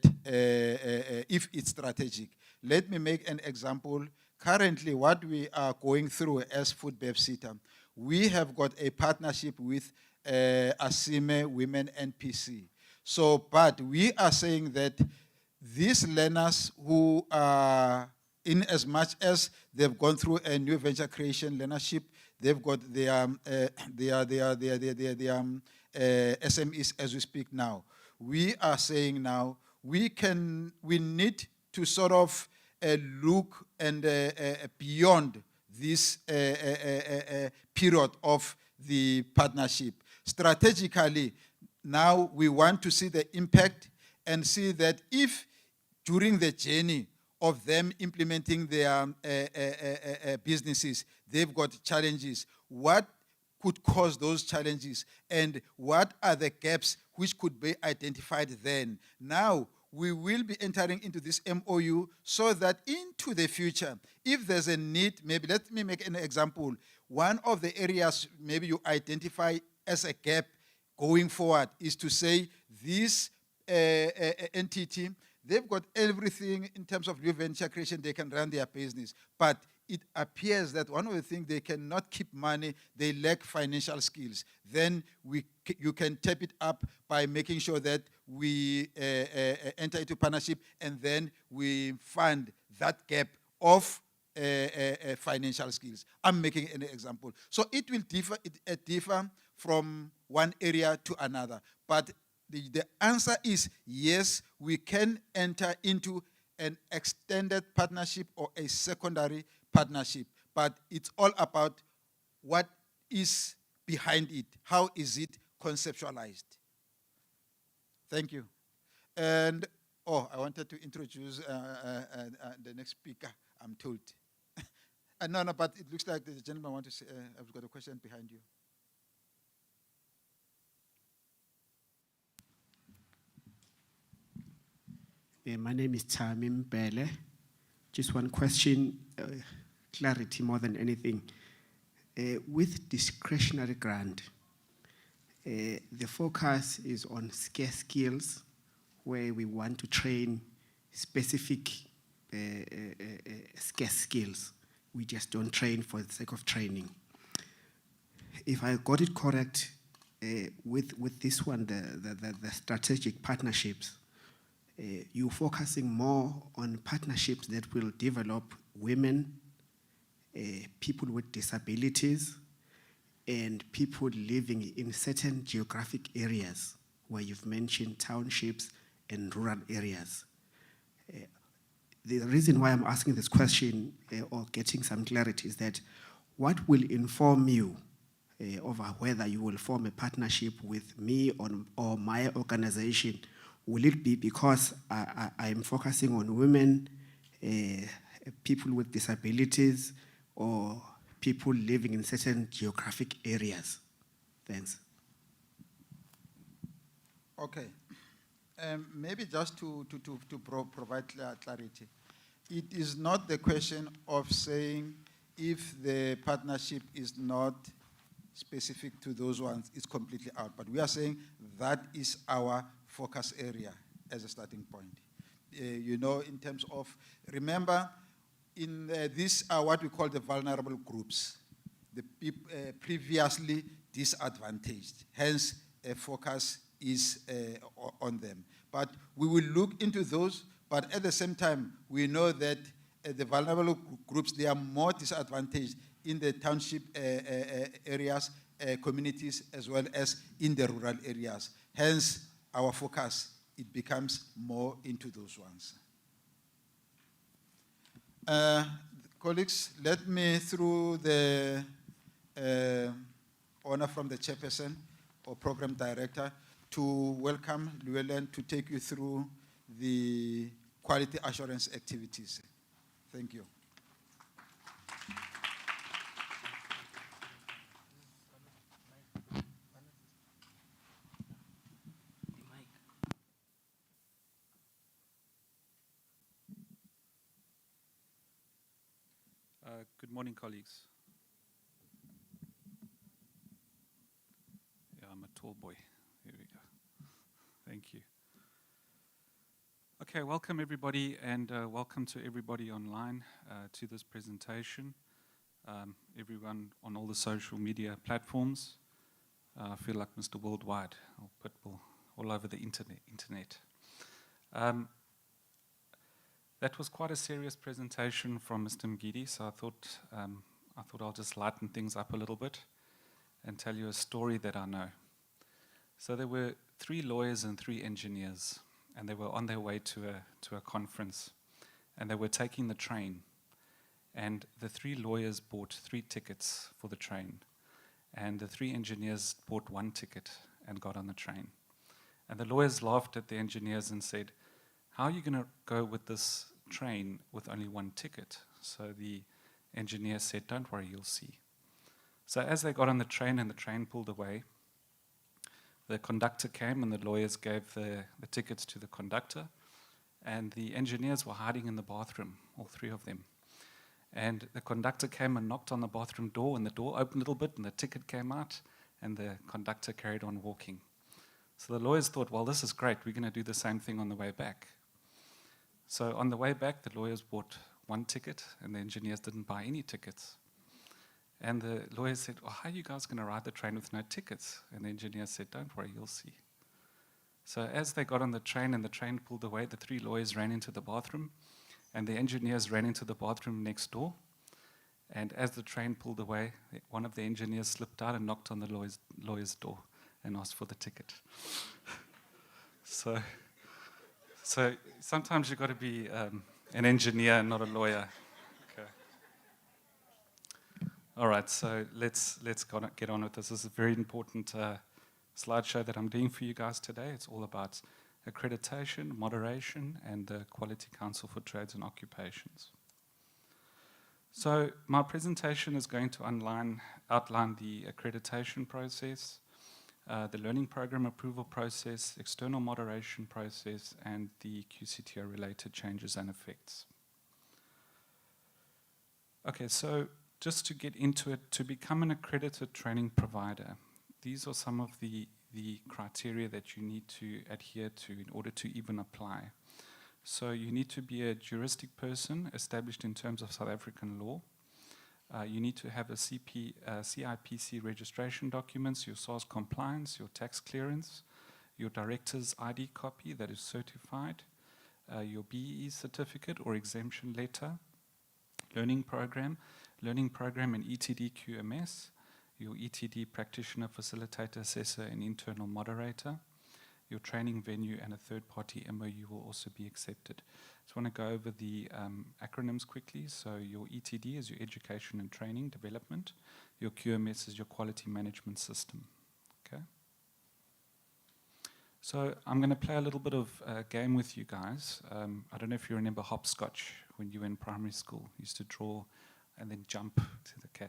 if it's strategic. Let me make an example. Currently, what we are going through as Foodbev SITA, we have got a partnership with Asime Women NPC. So, but we are saying that these learners who are, in as much as they've gone through a new venture creation learnership, they've got their SMEs as we speak now. We are saying now we need to sort of look and beyond this period of the partnership. Strategically, now we want to see the impact and see that if during the journey of them implementing their businesses, they've got challenges, what could cause those challenges and what are the gaps which could be identified then. Now, we will be entering into this MOU so that into the future, if there's a need, maybe let me make an example. One of the areas maybe you identify as a gap going forward is to say this entity, they've got everything in terms of new venture creation, they can run their business. But it appears that one of the things, they cannot keep money, they lack financial skills. Then you can tap it up by making sure that we enter into partnership and then we fund that gap of financial skills. I'm making an example. So it will differ from one area to another. But the answer is yes, we can enter into an extended partnership or a secondary partnership. But it's all about what is behind it. How is it conceptualized? Thank you. And, I wanted to introduce the next speaker, I'm told. No, but it looks like the gentleman wants to say, I've got a question behind you. My name is Tamim Bele. Just one question, clarity more than anything. With discretionary grant, the focus is on scarce skills where we want to train specific scarce skills. We just don't train for the sake of training. If I got it correct, with this one, the strategic partnerships, you're focusing more on partnerships that will develop women, people with disabilities, and people living in certain geographic areas where you've mentioned townships and rural areas. The reason why I'm asking this question or getting some clarity is that what will inform you over whether you will form a partnership with me or my organization? Will it be because I'm focusing on women, people with disabilities, or people living in certain geographic areas? Thanks. Okay. Maybe just to provide clarity. It is not the question of saying if the partnership is not specific to those ones, it's completely out. But we are saying that is our focus area as a starting point. In terms of, remember, in these are what we call the vulnerable groups, the previously disadvantaged. Hence, a focus is on them. But we will look into those, but at the same time, we know that the vulnerable groups, they are more disadvantaged in the township areas, communities, as well as in the rural areas. Hence, our focus, it becomes more into those ones. Colleagues, let me, through the honor from the chairperson or program director, to welcome Llewellyn to take you through the quality assurance activities. Thank you. morning, colleagues. Yeah, I'm a tall boy. Here we go. Thank you. Okay, welcome everybody, and welcome to everybody online to this presentation. Everyone on all the social media platforms. I feel like Mr. Worldwide, or Pitbull, all over the internet. That was quite a serious presentation from Mr. Mgidi, so I thought I'll just lighten things up a little bit and tell you a story that I know. So there were 3 lawyers and 3 engineers, and they were on their way to a conference, and they were taking the train. And the 3 lawyers bought 3 tickets for the train, and the 3 engineers bought 1 ticket and got on the train. And the lawyers laughed at the engineers and said, "How are you going to go with this train with only 1 ticket?" So the engineer said, "Don't worry, you'll see." So as they got on the train and the train pulled away, the conductor came and the lawyers gave the tickets to the conductor, and the engineers were hiding in the bathroom, all 3 of them. And the conductor came and knocked on the bathroom door, and the door opened a little bit, and the ticket came out, and the conductor carried on walking. So the lawyers thought, well, this is great. We're going to do the same thing on the way back. So on the way back, the lawyers bought 1 ticket, and the engineers didn't buy any tickets. And the lawyers said, well, how are you guys going to ride the train with no tickets? And the engineers said, don't worry, you'll see. So as they got on the train and the train pulled away, the 3 lawyers ran into the bathroom, and the engineers ran into the bathroom next door. And as the train pulled away, one of the engineers slipped out and knocked on the lawyer's door and asked for the ticket. So sometimes you've got to be an engineer and not a lawyer. Okay. All right, so let's get on with this. This is a very important slideshow that I'm doing for you guys today. It's all about accreditation, moderation, and the Quality Council for Trades and Occupations. So my presentation is going to outline the accreditation process, the learning program approval process, external moderation process, and the QCTO-related changes and effects. Okay, so just to get into it, to become an accredited training provider, these are some of the criteria that you need to adhere to in order to even apply. So you need to be a juristic person established in terms of South African law. You need to have a CIPC registration documents, your SARS compliance, your tax clearance, your director's ID copy that is certified, your BEE certificate or exemption letter, learning program and ETD QMS, your ETD practitioner, facilitator, assessor, and internal moderator. Your training venue and a third-party MOU will also be accepted. Just want to go over the acronyms quickly. So your ETD is your Education and Training Development. Your QMS is your Quality Management System. Okay. So I'm going to play a little bit of a game with you guys. I don't know if you remember hopscotch when you were in primary school. You used to draw and then jump to the K.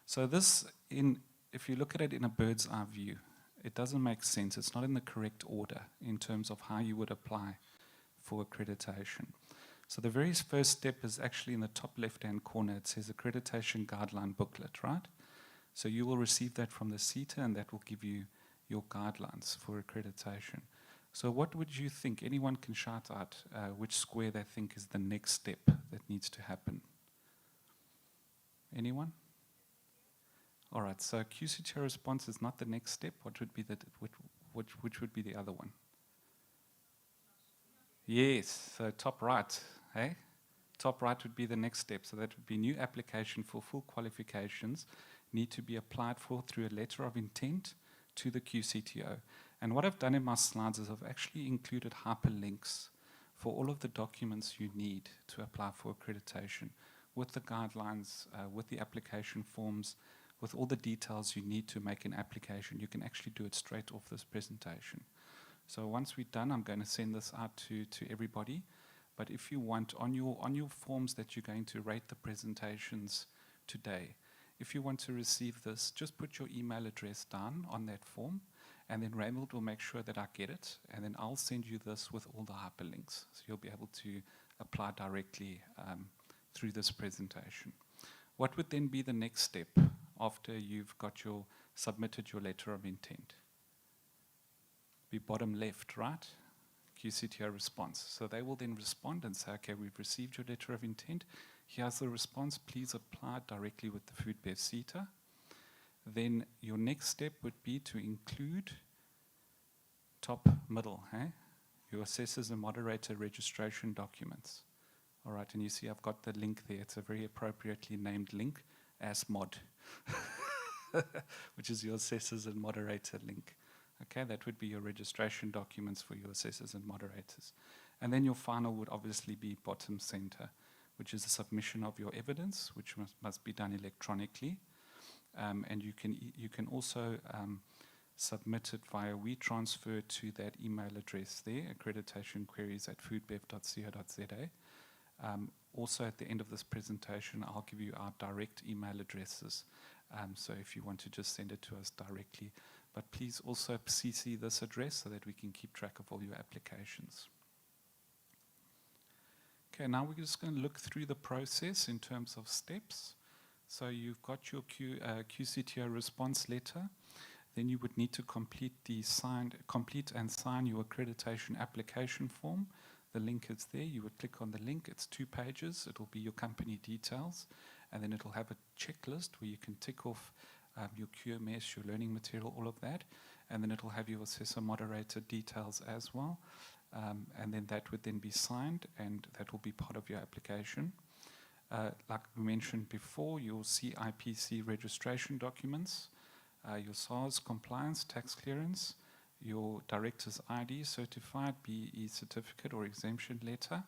So this, if you look at it in a bird's eye view, it doesn't make sense. It's not in the correct order in terms of how you would apply for accreditation. So the very first step is actually in the top left-hand corner. It says Accreditation Guideline Booklet, right? So you will receive that from the CETA, and that will give you your guidelines for accreditation. So what would you think? Anyone can shout out which square they think is the next step that needs to happen. Anyone? All right, so QCTO response is not the next step. What would be which would be the other one? Yes, so top right, hey? Top right would be the next step. So that would be new application for full qualifications need to be applied for through a letter of intent to the QCTO. And what I've done in my slides is I've actually included hyperlinks for all of the documents you need to apply for accreditation, with the guidelines, with the application forms, with all the details you need to make an application. You can actually do it straight off this presentation. So once we're done, I'm going to send this out to everybody. But if you want, on your forms that you're going to rate the presentations today, if you want to receive this, just put your email address down on that form, and then Raymond will make sure that I get it, and then I'll send you this with all the hyperlinks. So you'll be able to apply directly through this presentation. What would then be the next step after you've got submitted your letter of intent? Be bottom left, right? QCTO response. So they will then respond and say, okay, we've received your letter of intent. Here's the response. Please apply directly with the Foodbev CETA. Then your next step would be to include top middle, your assessors and moderator registration documents. All right, and you see I've got the link there. It's a very appropriately named link, ASMOD, which is your assessors and moderator link. Okay, that would be your registration documents for your assessors and moderators. And then your final would obviously be bottom center, which is the submission of your evidence, which must be done electronically. And you can also submit it via WeTransfer to that email address there, accreditationqueries@foodbev.co.za. Also, at the end of this presentation, I'll give you our direct email addresses. So if you want to just send it to us directly. But please also CC this address so that we can keep track of all your applications. Okay, now we're just going to look through the process in terms of steps. So you've got your QCTO response letter. Then you would need to complete and sign your accreditation application form. The link is there. You would click on the link. It's 2 pages. It will be your company details. And then it will have a checklist where you can tick off your QMS, your learning material, all of that. And then it will have your assessor moderator details as well. And then that would then be signed, and that will be part of your application. Like we mentioned before, your CIPC registration documents, your SARS compliance, tax clearance, your director's ID, certified BE certificate or exemption letter.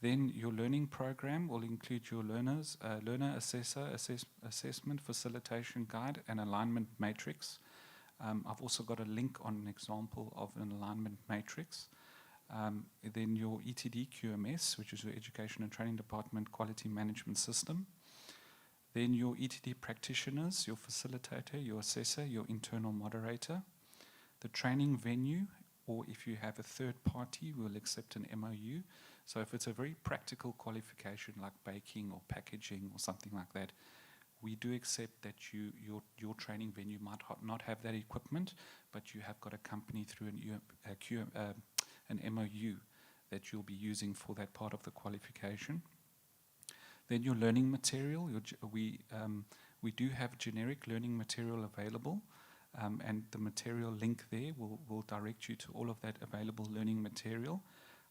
Then your learning program will include your learner assessor assessment facilitation guide and alignment matrix. I've also got a link on an example of an alignment matrix. Then your ETD QMS, which is your Education and Training Department Quality Management System. Then your ETD practitioners, your facilitator, your assessor, your internal moderator. The training venue, or if you have a third party, we'll accept an MOU. So if it's a very practical qualification like baking or packaging or something like that, we do accept that your training venue might not have that equipment, but you have got a company through an MOU that you'll be using for that part of the qualification. Then your learning material, we do have generic learning material available, and the material link there will direct you to all of that available learning material.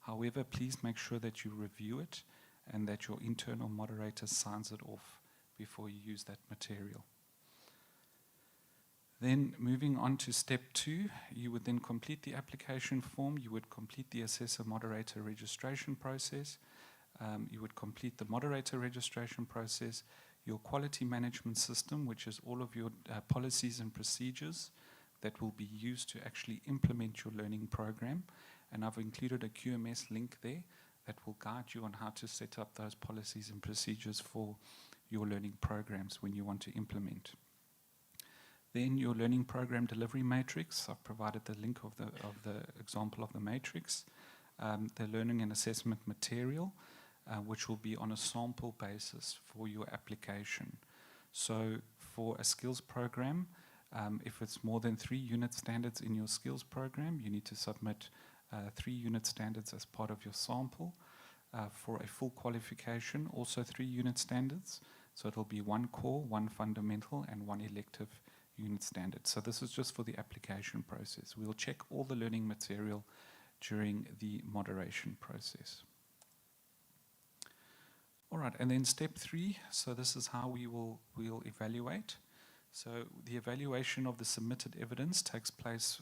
However, please make sure that you review it and that your internal moderator signs it off before you use that material. Then moving on to step 2, you would then complete the application form, you would complete the assessor moderator registration process, you would complete the moderator registration process, your quality management system, which is all of your policies and procedures that will be used to actually implement your learning program. And I've included a QMS link there that will guide you on how to set up those policies and procedures for your learning programs when you want to implement. Then your learning program delivery matrix. I've provided the link of the example of the matrix. The learning and assessment material, which will be on a sample basis for your application. So for a skills program, if it's more than 3 unit standards in your skills program, you need to submit 3 unit standards as part of your sample. For a full qualification, also 3 unit standards. So it'll be 1 core, 1 fundamental, and 1 elective unit standard. So this is just for the application process. We'll check all the learning material during the moderation process. All right, and then step 3, so this is how we'll evaluate. So the evaluation of the submitted evidence takes place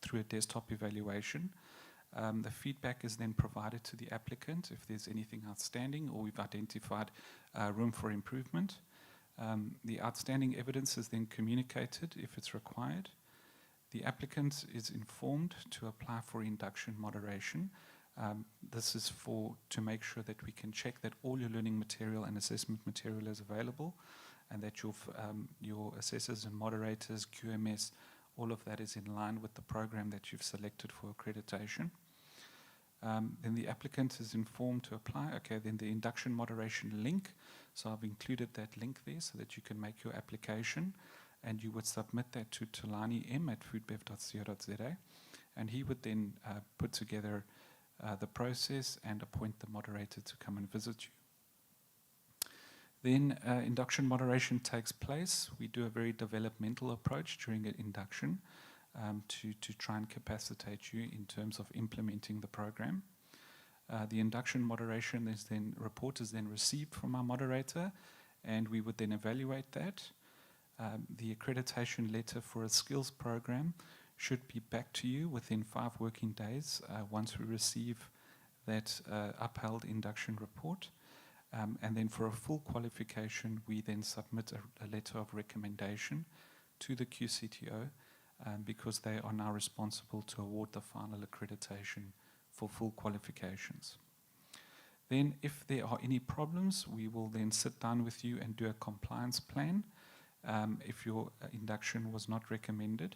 through a desktop evaluation. The feedback is then provided to the applicant if there's anything outstanding or we've identified room for improvement. The outstanding evidence is then communicated if it's required. The applicant is informed to apply for induction moderation. This is to make sure that we can check that all your learning material and assessment material is available and that your assessors and moderators, QMS, all of that is in line with the program that you've selected for accreditation. Then the applicant is informed to apply. Okay, then the induction moderation link. So I've included that link there so that you can make your application, and you would submit that to Tulani M at foodbev.co.za, and he would then put together the process and appoint the moderator to come and visit you. Then induction moderation takes place. We do a very developmental approach during an induction to try and capacitate you in terms of implementing the program. The induction moderation report is then received from our moderator, and we would then evaluate that. The accreditation letter for a skills program should be back to you within 5 working days once we receive that upheld induction report. And then for a full qualification, we then submit a letter of recommendation to the QCTO because they are now responsible to award the final accreditation for full qualifications. Then if there are any problems, we will then sit down with you and do a compliance plan if your induction was not recommended,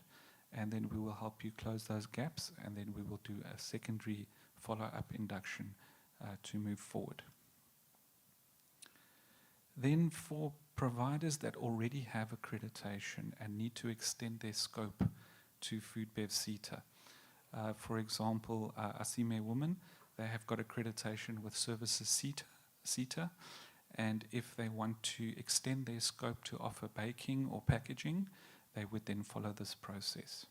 and then we will help you close those gaps, and then we will do a secondary follow-up induction to move forward. Then for providers that already have accreditation and need to extend their scope to Foodbev CETA, for example, Asime Women, they have got accreditation with Services CETA, and if they want to extend their scope to offer baking or packaging, they would then follow this process.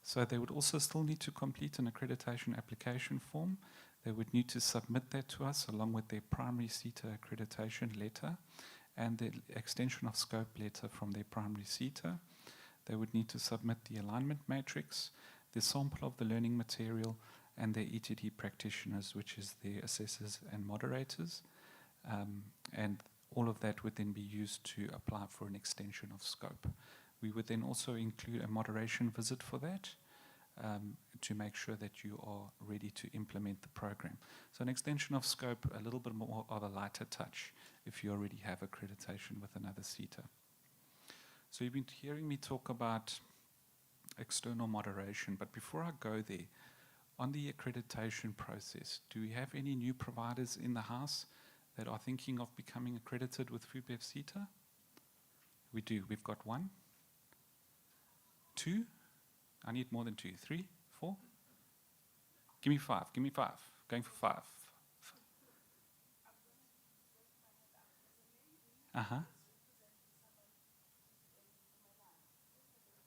So they would also still need to complete an accreditation application form. They would need to submit that to us along with their primary CETA accreditation letter and the extension of scope letter from their primary CETA. They would need to submit the alignment matrix, the sample of the learning material, and their ETD practitioners, which is their assessors and moderators. And all of that would then be used to apply for an extension of scope. We would then also include a moderation visit for that to make sure that you are ready to implement the program. So an extension of scope, a little bit more of a lighter touch if you already have accreditation with another CETA. So you've been hearing me talk about external moderation, but before I go there, on the accreditation process, do we have any new providers in the house that are thinking of becoming accredited with Foodbev CETA? We do. We've got 1, 2. I need more than 2. 3, 4. Give me 5. Give me 5. Going for 5. Uh-huh.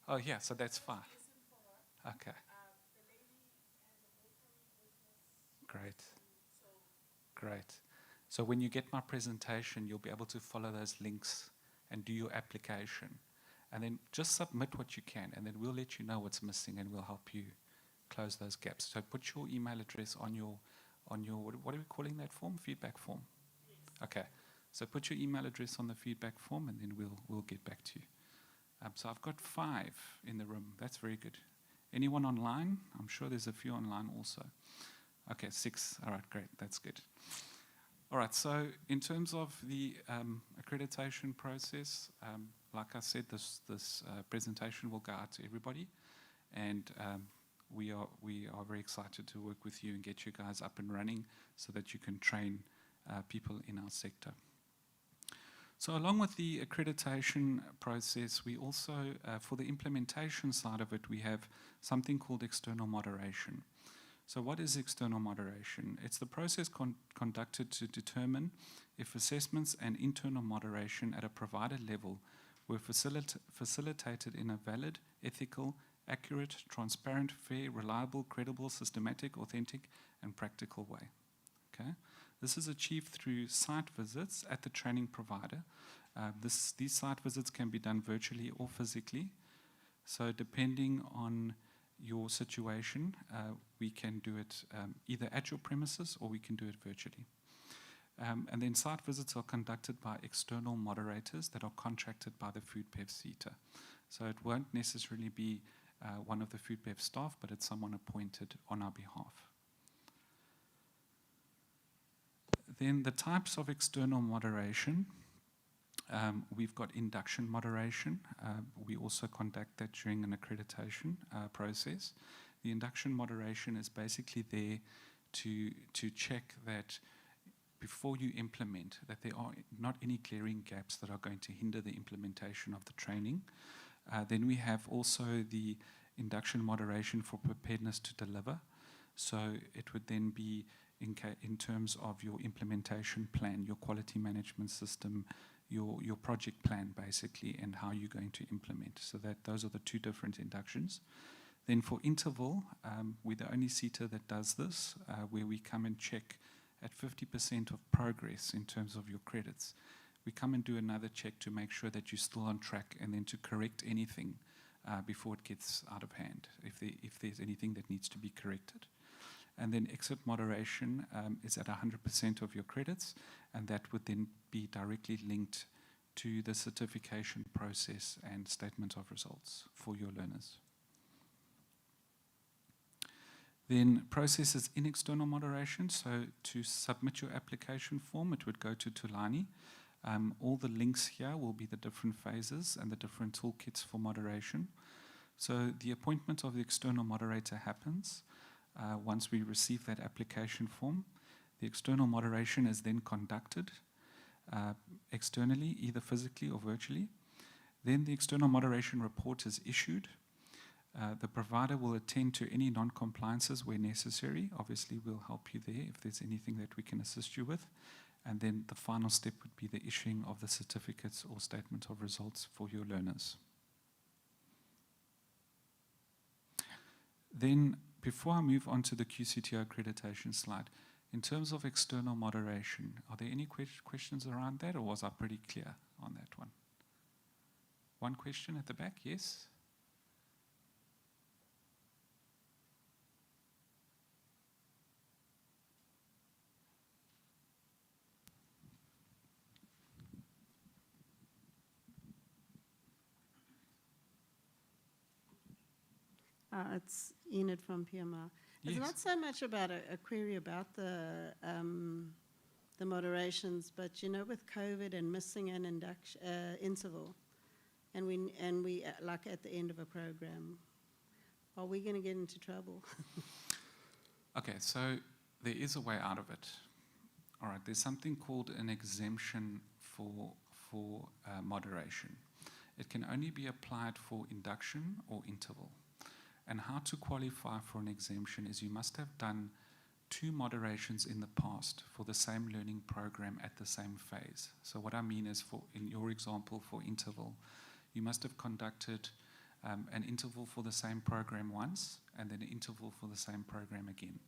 Oh, yeah, so that's 5. Okay. Great. Great. So when you get my presentation, you'll be able to follow those links and do your application. And then just submit what you can, and then we'll let you know what's missing, and we'll help you close those gaps. So put your email address on your what are we calling that form? Feedback form. Yes. Okay. So put your email address on the feedback form, and then we'll get back to you. So I've got 5 in the room. That's very good. Anyone online? I'm sure there's a few online also. Okay, 6. All right, great. That's good. All right, so in terms of the accreditation process, like I said, this presentation will go out to everybody, and we are very excited to work with you and get you guys up and running so that you can train people in our sector. So along with the accreditation process, we also, for the implementation side of it, we have something called external moderation. So what is external moderation? It's the process conducted to determine if assessments and internal moderation at a provider level were facilitated in a valid, ethical, accurate, transparent, fair, reliable, credible, systematic, authentic, and practical way. Okay? This is achieved through site visits at the training provider. These site visits can be done virtually or physically. So depending on your situation, we can do it either at your premises or we can do it virtually. And then site visits are conducted by external moderators that are contracted by the Foodbev CETA. So it won't necessarily be one of the Foodbev staff, but it's someone appointed on our behalf. Then the types of external moderation. We've got induction moderation. We also conduct that during an accreditation process. The induction moderation is basically there to check that before you implement, that there are not any glaring gaps that are going to hinder the implementation of the training. Then we have also the induction moderation for preparedness to deliver. So it would then be in terms of your implementation plan, your quality management system, your project plan basically, and how you're going to implement. So that those are the two different inductions. Then for interval, we're the only CETA that does this, where we come and check at 50% of progress in terms of your credits. We come and do another check to make sure that you're still on track, and then to correct anything before it gets out of hand, if there's anything that needs to be corrected. And then exit moderation is at 100% of your credits, and that would then be directly linked to the certification process and statement of results for your learners. Then processes in external moderation. So to submit your application form, it would go to Tulani. All the links here will be the different phases and the different toolkits for moderation. So the appointment of the external moderator happens once we receive that application form. The external moderation is then conducted externally, either physically or virtually. Then the external moderation report is issued. The provider will attend to any non-compliances where necessary. Obviously, we'll help you there if there's anything that we can assist you with. And then the final step would be the issuing of the certificates or statement of results for your learners. Then, before I move on to the QCTO accreditation slide, in terms of external moderation, are there any questions around that, or was I pretty clear on that one? One question at the back, yes? It's Enid from PMR. It's Yes. not so much about a query about the moderations, but you know, with COVID and missing an induction interval, and we like at the end of a program, are we going to get into trouble? Okay, so there is a way out of it. All right, there's something called an exemption for moderation. It can only be applied for induction or interval. And how to qualify for an exemption is you must have done 2 moderations in the past for the same learning program at the same phase. So what I mean is, in your example for interval, you must have conducted an interval for the same program once, and then an interval for the same program again,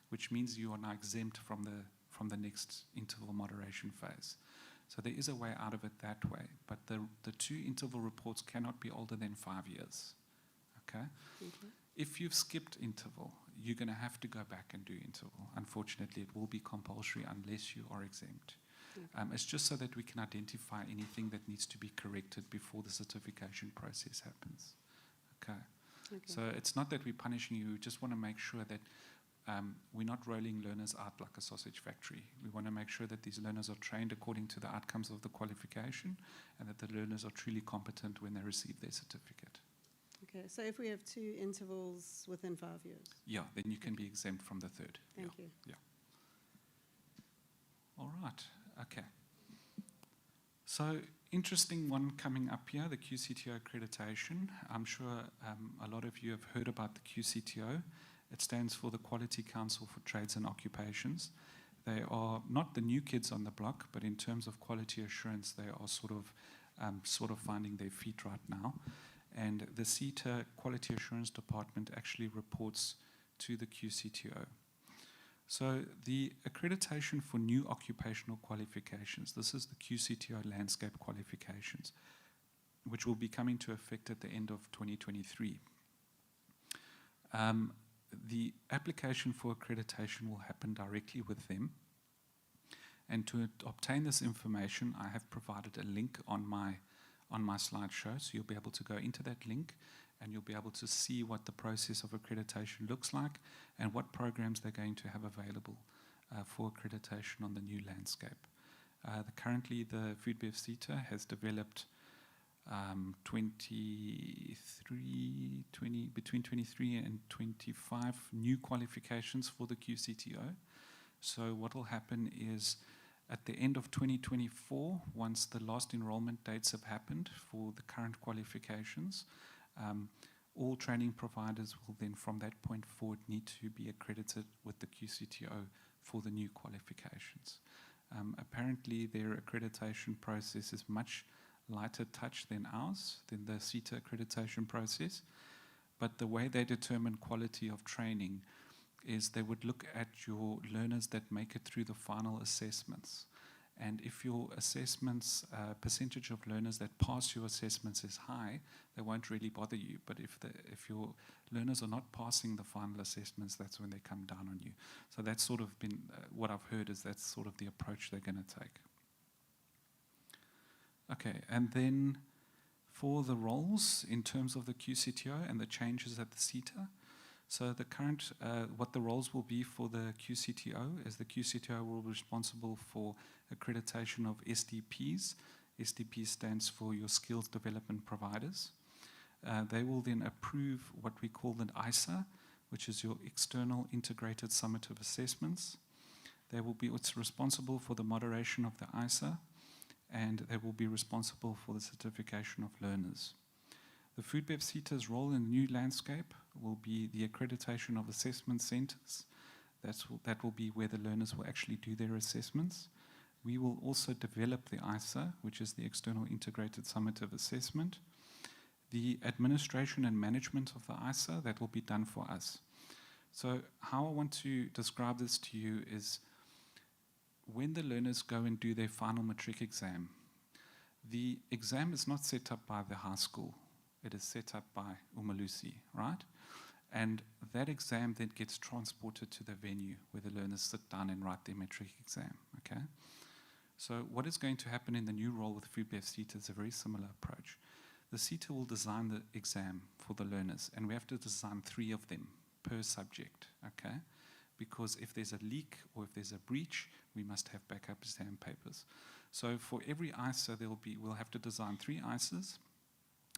which means you are now exempt from the next interval moderation phase. So there is a way out of it that way, but the 2 interval reports cannot be older than 5 years. Okay? If you've skipped interval, you're going to have to go back and do interval. Unfortunately, it will be compulsory unless you are exempt. It's just so that we can identify anything that needs to be corrected before the certification process happens. Okay? So it's not that we're punishing you. We just want to make sure that we're not rolling learners out like a sausage factory. We want to make sure that these learners are trained according to the outcomes of the qualification, and that the learners are truly competent when they receive their certificate. Okay, so if we have 2 intervals within 5 years? Yeah, then you can be exempt from the 3rd. Thank you. Yeah. All right, okay. So, interesting one coming up here, the QCTO accreditation. I'm sure a lot of you have heard about the QCTO. It stands for the Quality Council for Trades and Occupations. They are not the new kids on the block, but in terms of quality assurance, they are sort of finding their feet right now. And the CETA Quality Assurance Department actually reports to the QCTO. So the accreditation for new occupational qualifications, this is the QCTO landscape qualifications, which will be coming to effect at the end of 2023. The application for accreditation will happen directly with them. And to obtain this information, I have provided a link on my slideshow, so you'll be able to go into that link and you'll be able to see what the process of accreditation looks like and what programs they're going to have available for accreditation on the new landscape. Currently, the Foodbev CETA has developed between 23 and 25 new qualifications for the QCTO. So what will happen is at the end of 2024, once the last enrollment dates have happened for the current qualifications, all training providers will then from that point forward need to be accredited with the QCTO for the new qualifications. Apparently their accreditation process is much lighter touch than ours, than the CETA accreditation process. But the way they determine quality of training is they would look at your learners that make it through the final assessments. And if your assessments, percentage of learners that pass your assessments is high, they won't really bother you. But if your learners are not passing the final assessments, that's when they come down on you. So that's sort of been, what I've heard is that's sort of the approach they're going to take. Okay, and then for the roles in terms of the QCTO and the changes at the CETA, so the current, what the roles will be for the QCTO is the QCTO will be responsible for accreditation of SDPs. SDP stands for your skills development providers. They will then approve what we call an ISA, which is your external integrated summative assessments. They will be responsible for the moderation of the ISA, and they will be responsible for the certification of learners. The Foodbev CETA's role in the new landscape will be the accreditation of assessment centers. That will be where the learners will actually do their assessments. We will also develop the ISA, which is the external integrated summative assessment. The administration and management of the ISA, that will be done for us. So how I want to describe this to you is when the learners go and do their final matric exam, the exam is not set up by the high school. It is set up by Umalusi, right? And that exam then gets transported to the venue where the learners sit down and write their matric exam, okay? So what is going to happen in the new role with Foodbev CETA is a very similar approach. The CETA will design the exam for the learners, and we have to design 3 of them per subject, okay? Because if there's a leak or if there's a breach, we must have backup exam papers. So for every ISA, we'll have to design 3 ISAs,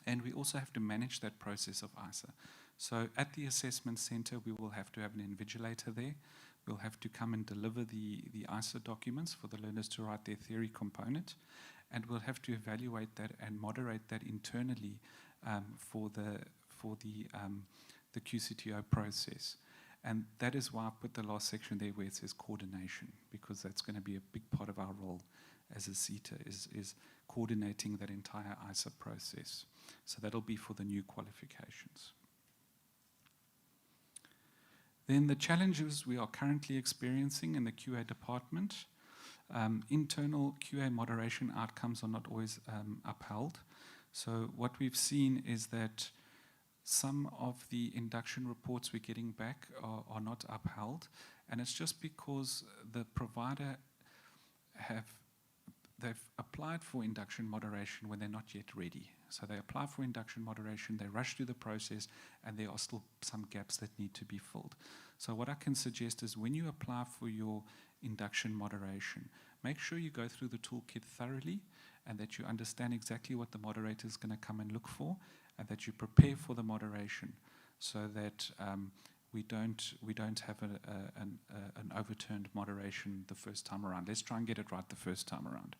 and we also have to manage that process of ISA. So at the assessment center, we will have to have an invigilator there. We'll have to come and deliver the ISA documents for the learners to write their theory component, and we'll have to evaluate that and moderate that internally for the QCTO process. And that is why I put the last section there where it says coordination, because that's going to be a big part of our role as a CETA, is coordinating that entire ISA process. So that'll be for the new qualifications. Then the challenges we are currently experiencing in the QA department. Internal QA moderation outcomes are not always upheld. So what we've seen is that some of the induction reports we're getting back are not upheld, and it's just because the provider they've applied for induction moderation when they're not yet ready. So they apply for induction moderation, they rush through the process, and there are still some gaps that need to be filled. So what I can suggest is when you apply for your induction moderation, make sure you go through the toolkit thoroughly and that you understand exactly what the moderator is going to come and look for, and that you prepare for the moderation so that we don't have an overturned moderation the first time around. Let's try and get it right the first time around.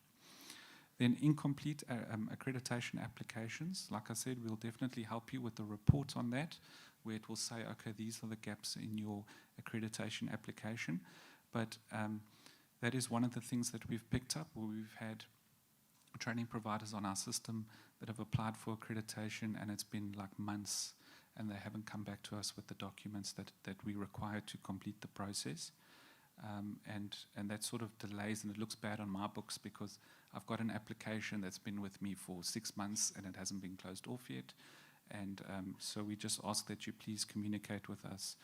Then incomplete accreditation applications. Like I said, we'll definitely help you with the report on that, where it will say, okay, these are the gaps in your accreditation application. But that is one of the things that we've picked up, where we've had training providers on our system that have applied for accreditation, and it's been like months, and they haven't come back to us with the documents that we require to complete the process. And that sort of delays, and it looks bad on my books because I've got an application that's been with me for 6 months and it hasn't been closed off yet. And so we just ask that you please communicate with us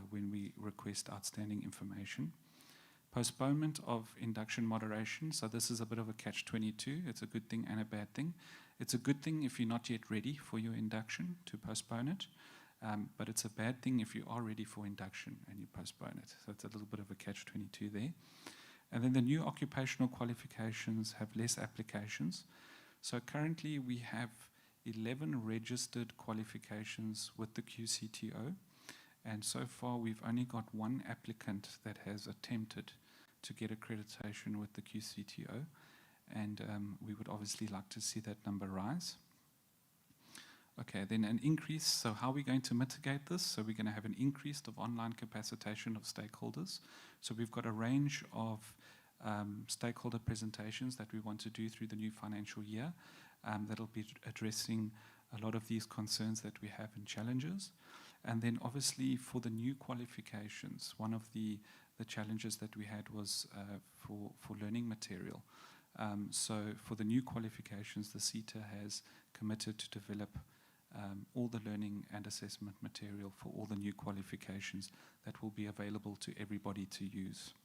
when we request outstanding information. Postponement of induction moderation. So this is a bit of a catch-22. It's a good thing and a bad thing. It's a good thing if you're not yet ready for your induction to postpone it. But it's a bad thing if you are ready for induction and you postpone it. So it's a little bit of a catch-22 there. And then the new occupational qualifications have less applications. So currently we have 11 registered qualifications with the QCTO, and so far we've only got one applicant that has attempted to get accreditation with the QCTO, and we would obviously like to see that number rise. Okay, then an increase. So how are we going to mitigate this? So we're going to have an increase of online capacitation of stakeholders. So we've got a range of stakeholder presentations that we want to do through the new financial year that'll be addressing a lot of these concerns that we have and challenges. And then obviously for the new qualifications, one of the challenges that we had was for learning material. So for the new qualifications, the CETA has committed to develop all the learning and assessment material for all the new qualifications that will be available to everybody to use.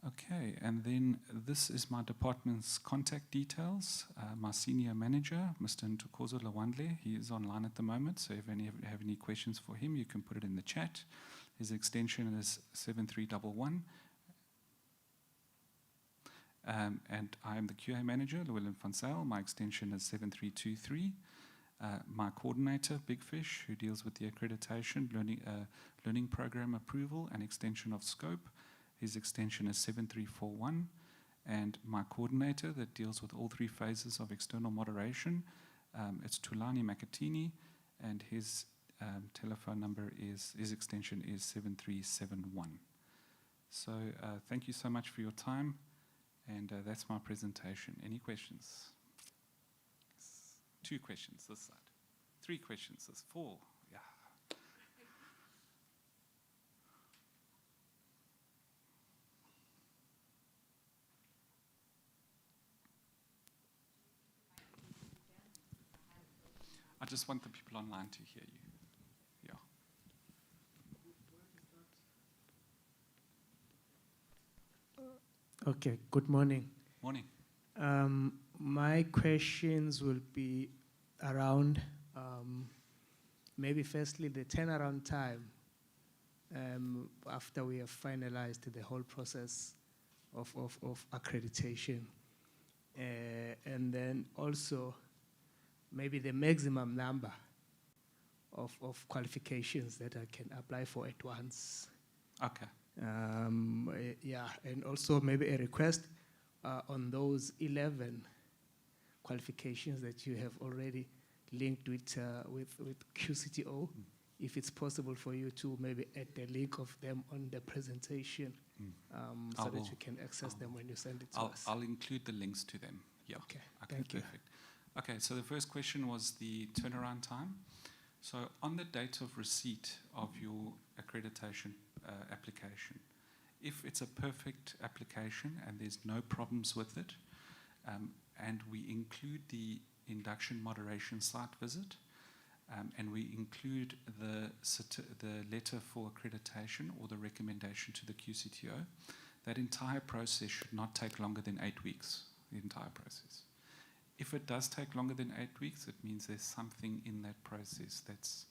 Okay, and then this is my department's contact details. My senior manager, Mr. Ntokozo Lawandle, he is online at the moment, so if you have any questions for him, you can put it in the chat. His extension is 7311. And I am the QA manager, Llewellyn van Zyl. My extension is 7323. My coordinator, Big Fish, who deals with the accreditation, learning program approval and extension of scope. His extension is 7341. And my coordinator that deals with all three phases of external moderation, it's Tulani Makatini, and his telephone number his extension is 7371. So thank you so much for your time. And that's my presentation. Any questions? 2 questions this side. 3 questions, this 4. Yeah. I just want the people online to hear you. Yeah. Okay, good morning. Morning. My questions will be around maybe firstly the turnaround time after we have finalized the whole process of accreditation. And then also maybe the maximum number of qualifications that I can apply for at once. Okay. Yeah, and also maybe a request on those 11 qualifications that you have already linked with QCTO, if it's possible for you to maybe add the link of them on the presentation so that you can access them when you send it to us. I'll include the links to them. Yeah. Okay, thank you. Perfect. Okay, so the first question was the turnaround time. So on the date of receipt of your accreditation application, if it's a perfect application and there's no problems with it, and we include the induction moderation site visit, and we include the letter for accreditation or the recommendation to the QCTO, that entire process should not take longer than 8 weeks, the entire process. If it does take longer than 8 weeks, it means there's something in that process that's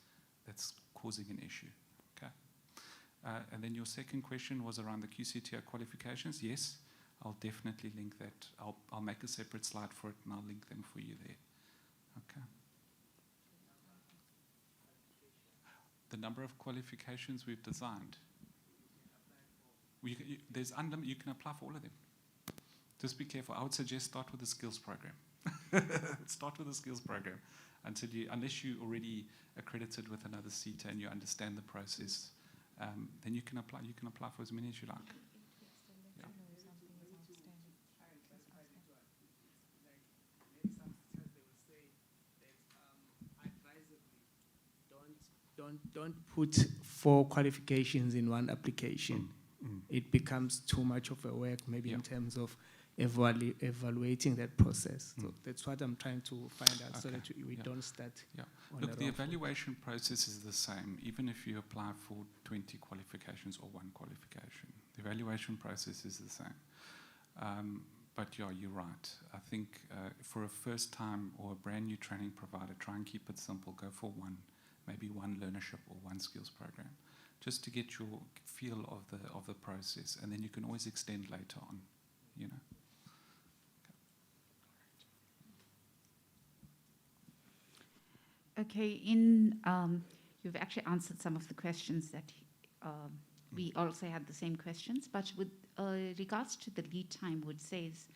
causing an issue. Okay. And then your second question was around the QCTO qualifications. Yes, I'll definitely link that. I'll make a separate slide for it and I'll link them for you there. Okay. The number of qualifications we've designed. You can apply for all of them. Just be careful. I would suggest start with the skills program. Start with the skills program unless you're already accredited with another CETA and you understand the process. Then you can apply. You can apply for as many as you like. Yeah. Don't put 4 qualifications in one application. It becomes too much of a work, maybe in terms of evaluating that process. So that's what I'm trying to find out, so that we don't start. Yeah. Look, the evaluation process is the same, even if you apply for 20 qualifications or 1 qualification. The evaluation process is the same. But yeah, you're right. I think for a first time or a brand new training provider, try and keep it simple. Go for maybe one learnership or 1 skills program, just to get your feel of the process, and then you can always extend later on. You know. Okay. Okay, you've actually answered some of the questions that we also had the same questions, but with regards to the lead time, which says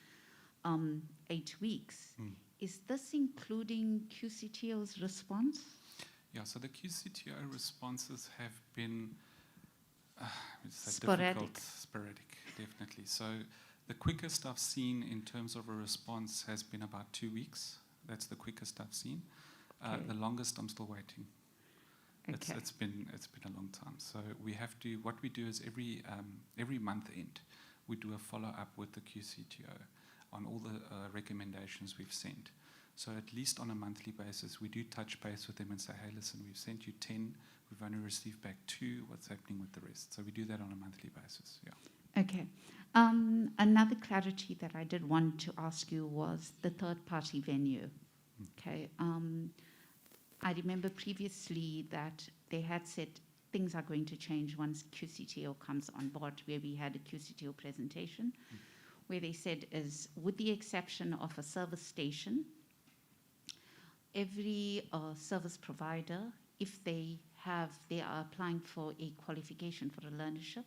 8 weeks, is this including QCTO's response? Yeah, so the QCTO responses have been Sporadic. Sporadic, definitely. So the quickest I've seen in terms of a response has been about 2 weeks. That's the quickest I've seen. Okay. The longest I'm still waiting. Okay. It's been a long time. So we have to. What we do is every month end, we do a follow up with the QCTO on all the recommendations we've sent. So at least on a monthly basis, we do touch base with them and say, hey, listen, we've sent you 10, we've only received back 2, what's happening with the rest? So we do that on a monthly basis, yeah. Okay. Another clarity that I did want to ask you was the third-party venue. Okay. I remember previously that they had said things are going to change once QCTO comes on board, where we had a QCTO presentation, where they said is, with the exception of a service station, every service provider, if they are applying for a qualification for a learnership,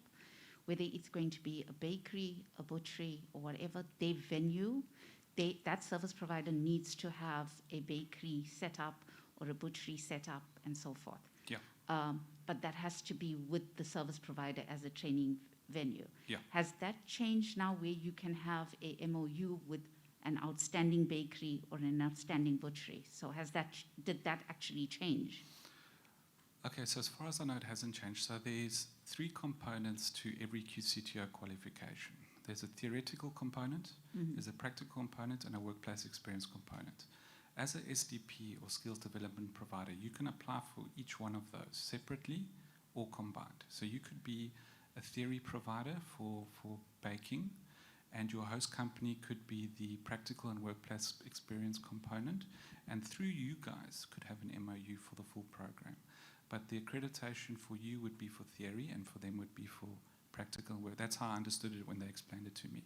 whether it's going to be a bakery, a butchery, or whatever, their venue, that service provider needs to have a bakery set up or a butchery set up and so forth. Yeah. But that has to be with the service provider as a training venue. Yeah. Has that changed now where you can have a MOU with an outstanding bakery or an outstanding butchery? So did that actually change? Okay, so as far as I know, it hasn't changed. So there's 3 components to every QCTO qualification. There's a theoretical component, there's a practical component, and a workplace experience component. As a SDP or skills development provider, you can apply for each one of those separately or combined. So you could be a theory provider for baking, and your host company could be the practical and workplace experience component, and through you guys could have an MOU for the full program. But the accreditation for you would be for theory, and for them would be for practical work. That's how I understood it when they explained it to me.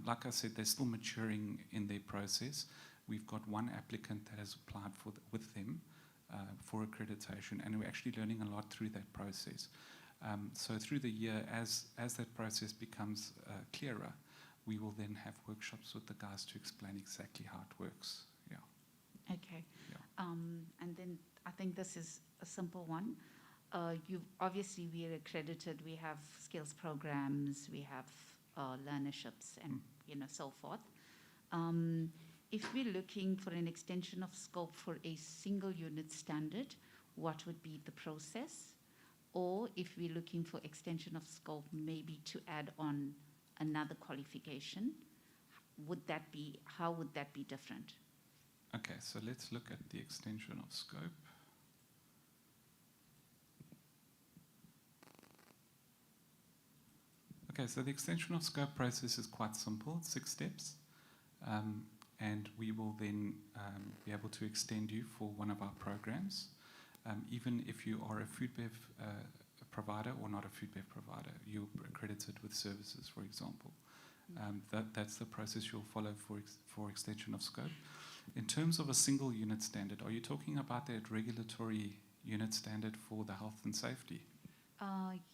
Like I said, they're still maturing in their process. We've got one applicant that has applied with them for accreditation, and we're actually learning a lot through that process. So through the year, as that process becomes clearer, we will then have workshops with the guys to explain exactly how it works. Yeah. Okay. Yeah. And then I think this is a simple one. Obviously, we are accredited. We have skills programs. We have learnerships, and so forth. If we're looking for an extension of scope for a single unit standard, what would be the process? Or if we're looking for extension of scope, maybe to add on another qualification, how would that be different? Okay, so let's look at the extension of scope. Okay, so the extension of scope process is quite simple, 6 steps. And we will then be able to extend you for one of our programs. Even if you are a Foodbev provider or not a Foodbev provider, you're accredited with services, for example. That's the process you'll follow for extension of scope. In terms of a single unit standard, are you talking about that regulatory unit standard for the health and safety?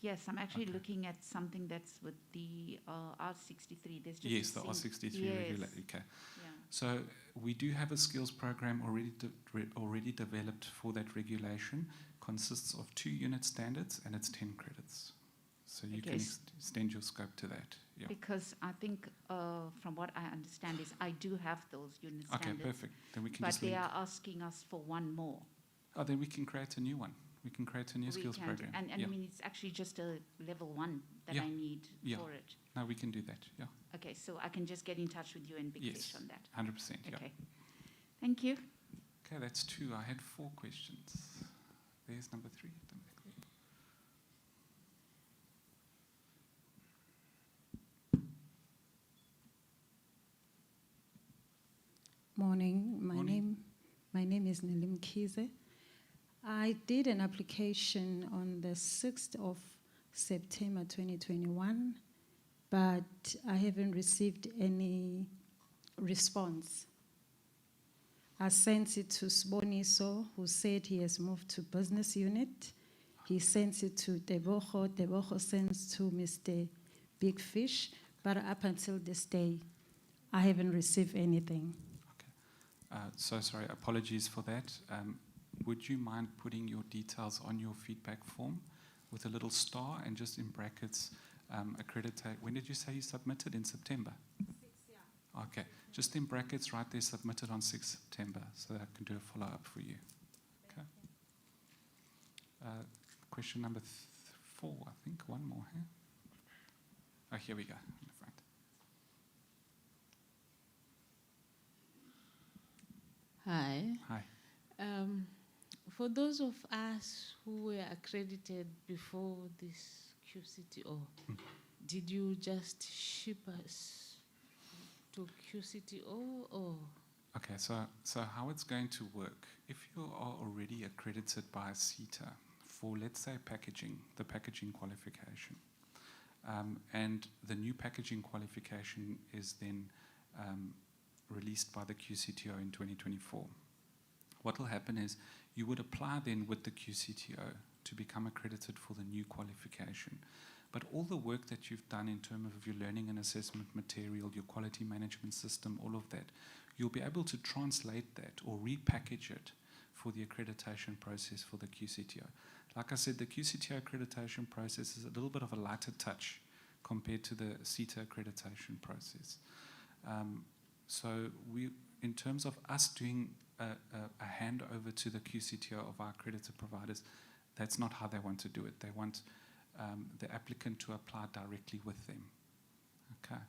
Yes, I'm actually looking at something that's with the R63. There's just yes, the R63 regulator. Okay. Yeah. So we do have a skills program already developed for that regulation. Consists of 2 unit standards, and it's 10 credits. So you can extend your scope to that. Yeah. Because I think, from what I understand, is I do have those unit standards. Okay, perfect. Then we can but just they link. are asking us for one more. Oh, then we can create a new one. We can create a new skills program. And yeah. I mean, it's actually just a level 1 that Yeah. I need Yeah. for it. No, we can do that. Yeah. Okay, so I can just get in touch with you and Big Fish on that. 100%. Yeah. Okay. Thank you. Okay, that's 2. I had 4 questions. There's number 3. Morning. Morning. My name is Nelim Kize. I did an application on the 6th of September 2021, but I haven't received any response. I sent it to Sboniso, who said he has moved to business unit. He sends it to Deboho. Deboho sends to Mr. Big Fish. But up until this day, I haven't received anything. So sorry, apologies for that. Would you mind putting your details on your feedback form with a little star and just in brackets, accreditate? When did you say you submitted? In September? 6, yeah. Okay, just in brackets right there, submitted on 6 September, so that I can do a follow-up for you. Okay. Question number 4, I think. One more here. Oh, here we go, in the front. Hi. Hi. For those of us who were accredited before this QCTO, did you just ship us to QCTO or? Okay, so how it's going to work, if you are already accredited by CETA for, let's say, packaging, the packaging qualification, and the new packaging qualification is then released by the QCTO in 2024, what will happen is you would apply then with the QCTO to become accredited for the new qualification. But all the work that you've done in terms of your learning and assessment material, your quality management system, all of that, you'll be able to translate that or repackage it for the accreditation process for the QCTO. Like I said, the QCTO accreditation process is a little bit of a lighter touch compared to the CETA accreditation process. So we, in terms of us doing a handover to the QCTO of our accredited providers, that's not how they want to do it. They want the applicant to apply directly with them. Okay.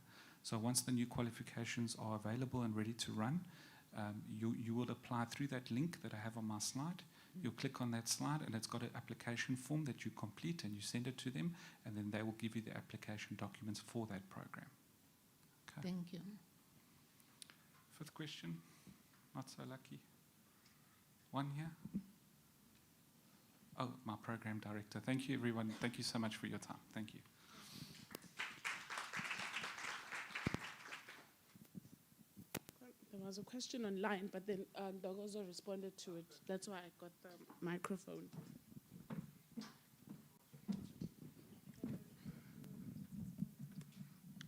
So once the new qualifications are available and ready to run, you will apply through that link that I have on my slide. You'll click on that slide and it's got an application form that you complete and you send it to them, and then they will give you the application documents for that program. Okay. Thank you. 5th question, not so lucky. One here. Oh, my program director. Thank you, everyone. Thank you so much for your time. Thank you. There was a question online, but then Dogozo responded to it. That's why I got the microphone.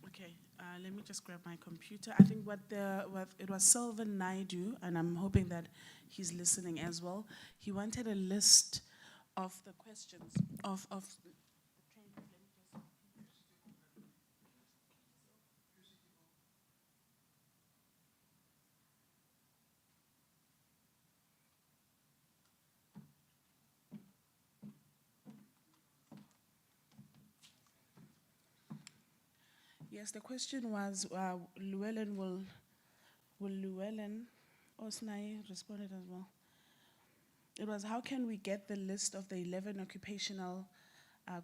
Okay, let me just grab my computer. I think what it was Sylvan Naidu, and I'm hoping that he's listening as well. He wanted a list of the questions of Yes, the question was, Llewellyn will Llewellyn Osnai responded as well. It was, how can we get the list of the 11 occupational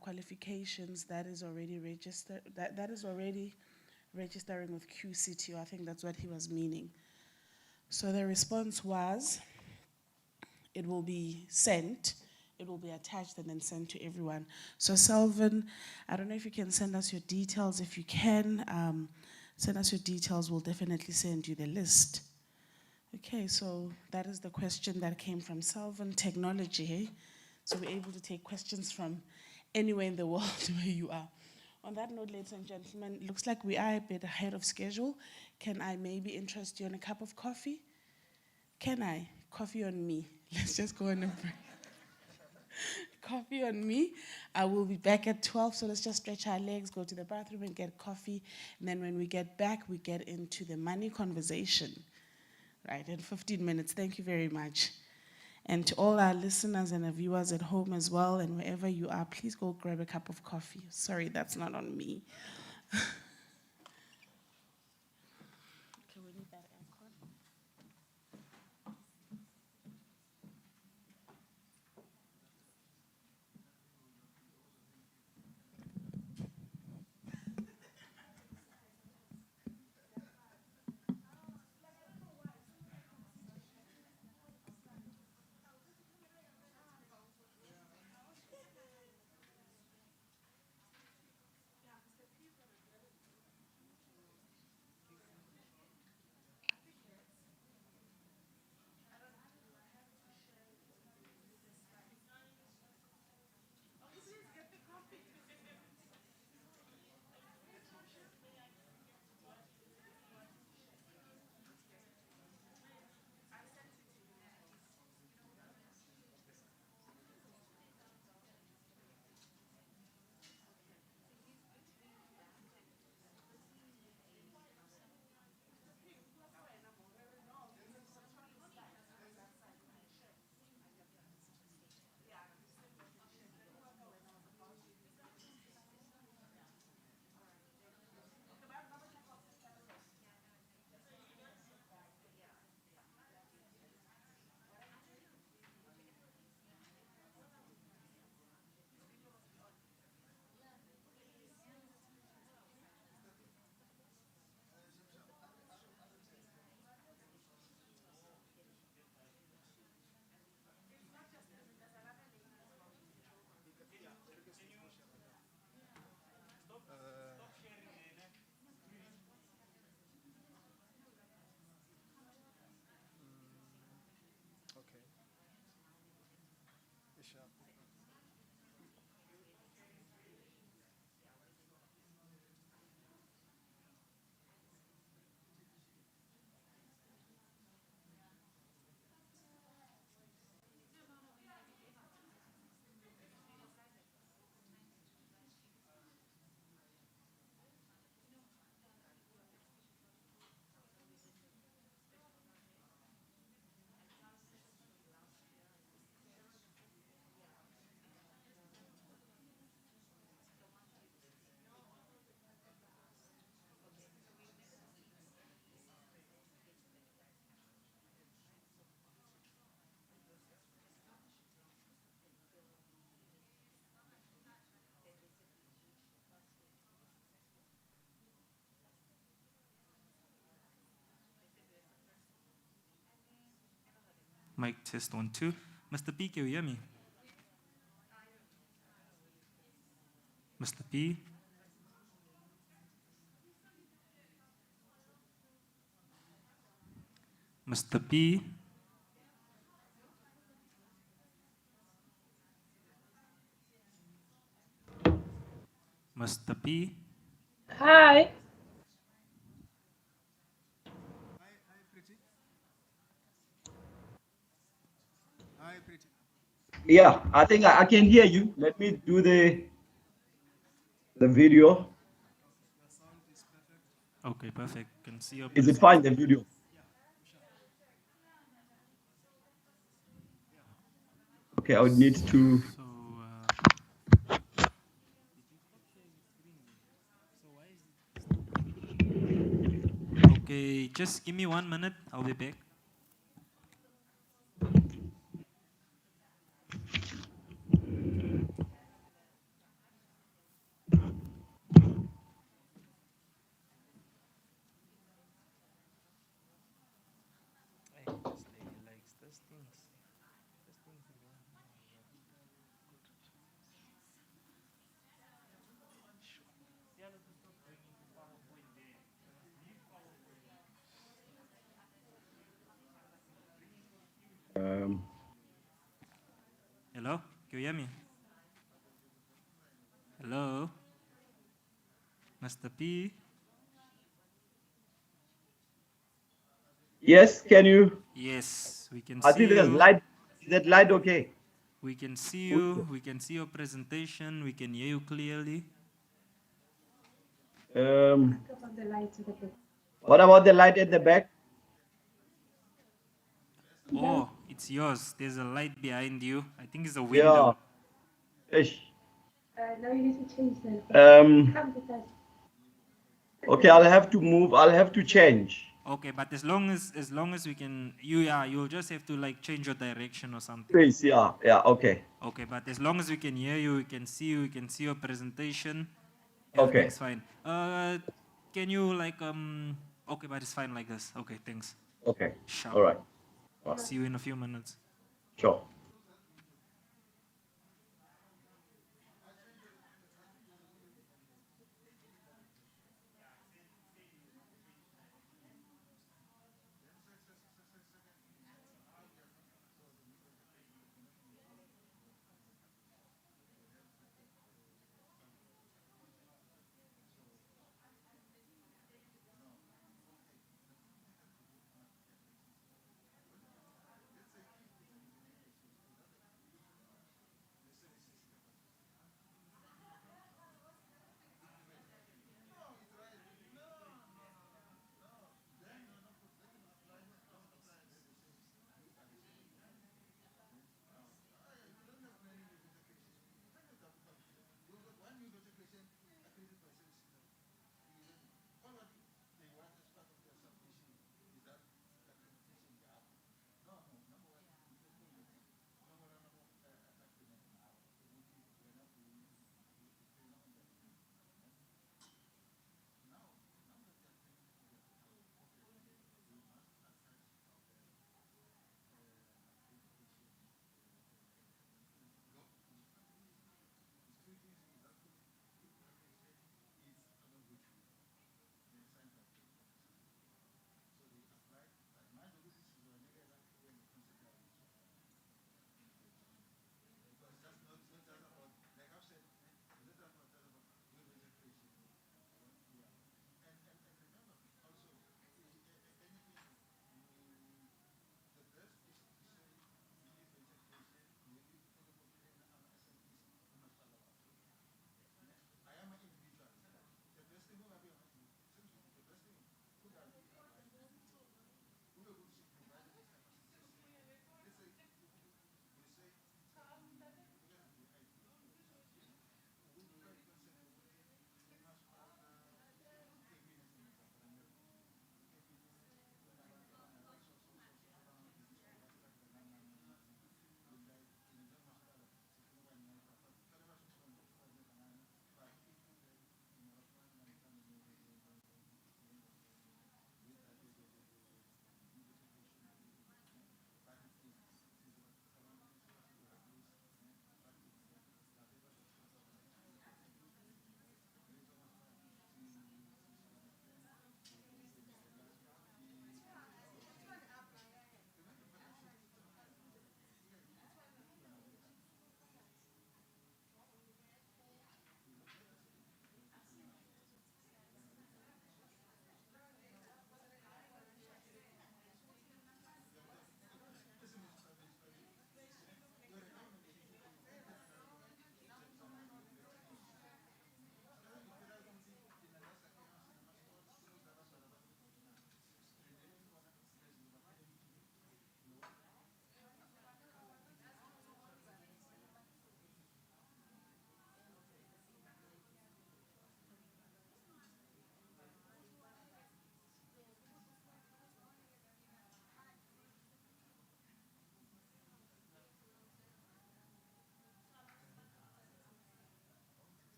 qualifications that is already registered, that is already registering with QCTO? I think that's what he was meaning. So the response was, it will be sent, it will be attached and then sent to everyone. So Selvin, I don't know if you can send us your details. If you can, send us your details, we'll definitely send you the list. Okay, so that is the question that came from Selvin, technology. Eh? So we're able to take questions from anywhere in the world where you are. On that note, ladies and gentlemen, it looks like we are a bit ahead of schedule. Can I maybe interest you in a cup of coffee? Can I? Coffee on me. Let's just go on a break. Coffee on me. I will be back at 12, so let's just stretch our legs, go to the bathroom and get coffee. And then when we get back, we get into the money conversation. Right, in 15 minutes. Thank you very much. And to all our listeners and our viewers at home as well, and wherever you are, please go grab a cup of coffee. Sorry, that's not on me. Mic test 1, 2. Mr. P, can you hear me? Mr. P? Mr. P? Mr. P? Hi. Yeah, I think I can hear you. Let me do the video. Okay, perfect. Can see your Is it present. fine, the video? Okay, I would need to. So, okay, just give me 1 minute. I'll be back. Hello? Can you hear me? Hello? Mr. P? Yes, can you? Yes, we can I see think there's you. light. Is that light okay? We can see you. We can see your presentation. We can hear you clearly. What about the light at the back? Oh, it's yours. There's a light behind you. I think it's a window. Yeah. Ish. No, you need to change then. Okay, I'll have to move. I'll have to change. Okay, but as long as we can, you'll just have to like change your direction or something. Please, yeah, okay. Okay, but as long as we can hear you, we can see you, we can see your presentation. Okay. Everything's fine. Can you like Okay, but it's fine like this. Okay, thanks. Okay. Sure. All right. See you in a few minutes. Sure.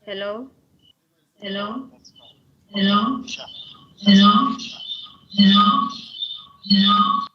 Hello? Hello? Hello? Hello? Hello? Hello?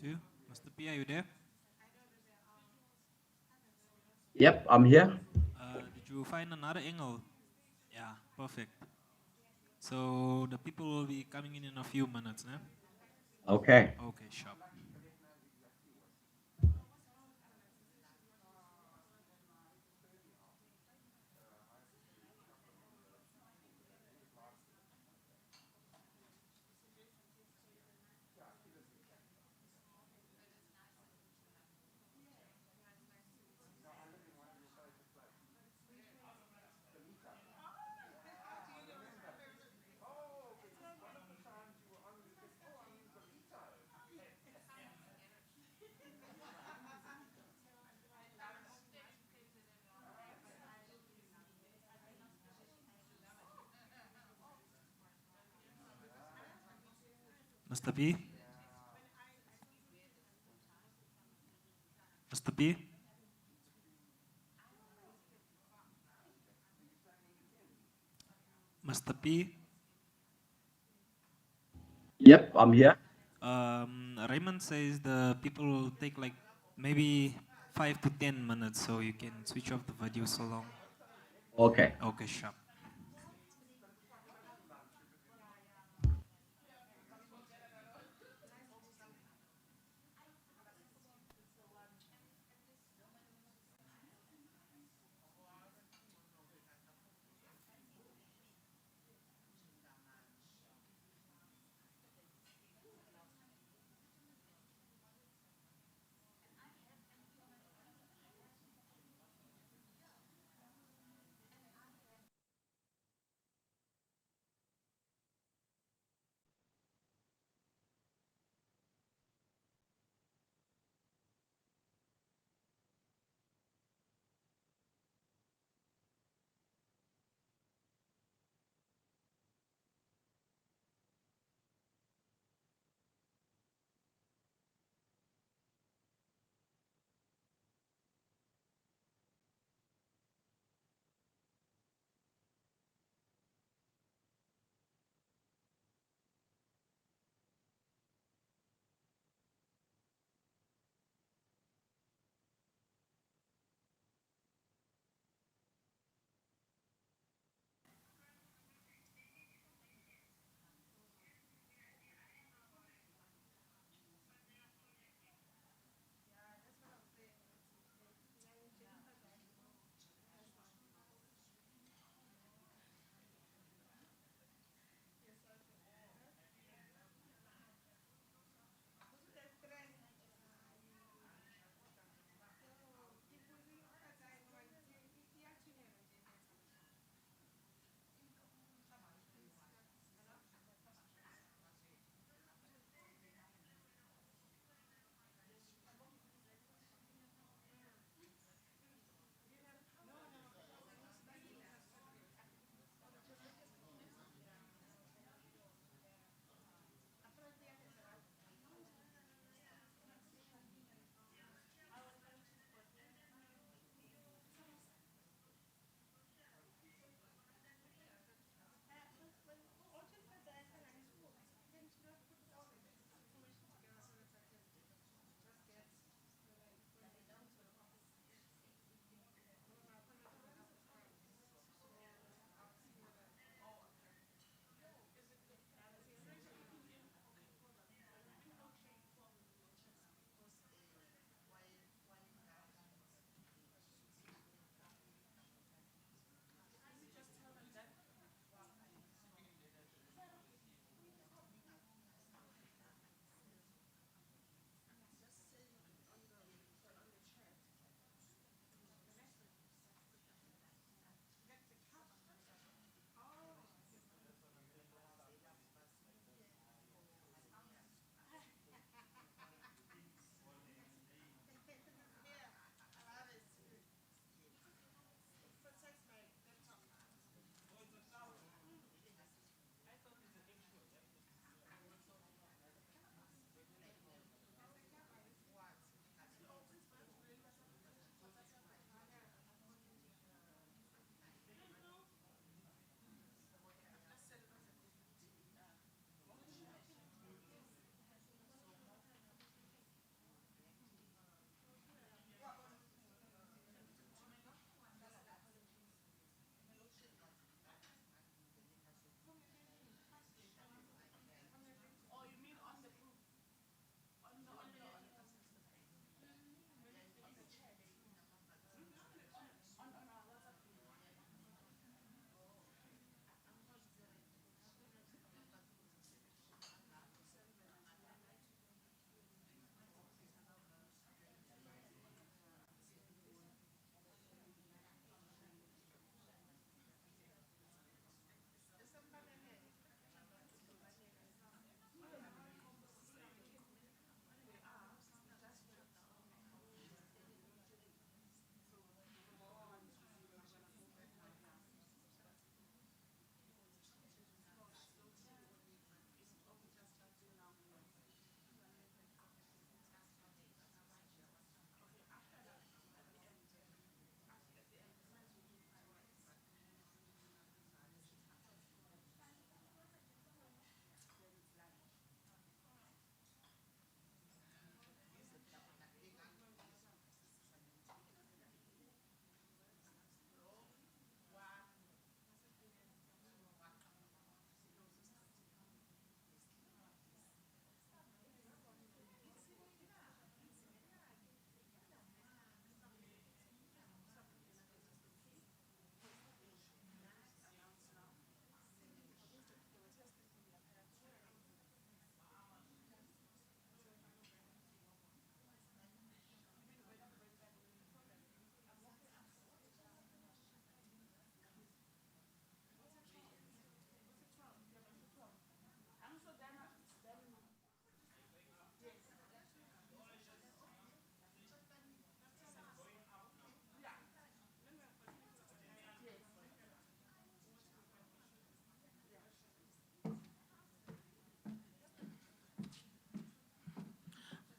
2. Mr. P, are you there? Yep, I'm here. Did you find another angle? Yeah, perfect. So the people will be coming in a few minutes, né? Okay. Okay, sharp. Mr. P? Mr. P? Mr. P? Yep, I'm here. Raymond says the people will take like maybe 5 to 10 minutes, so you can switch off the video so long. Okay. Okay, sharp.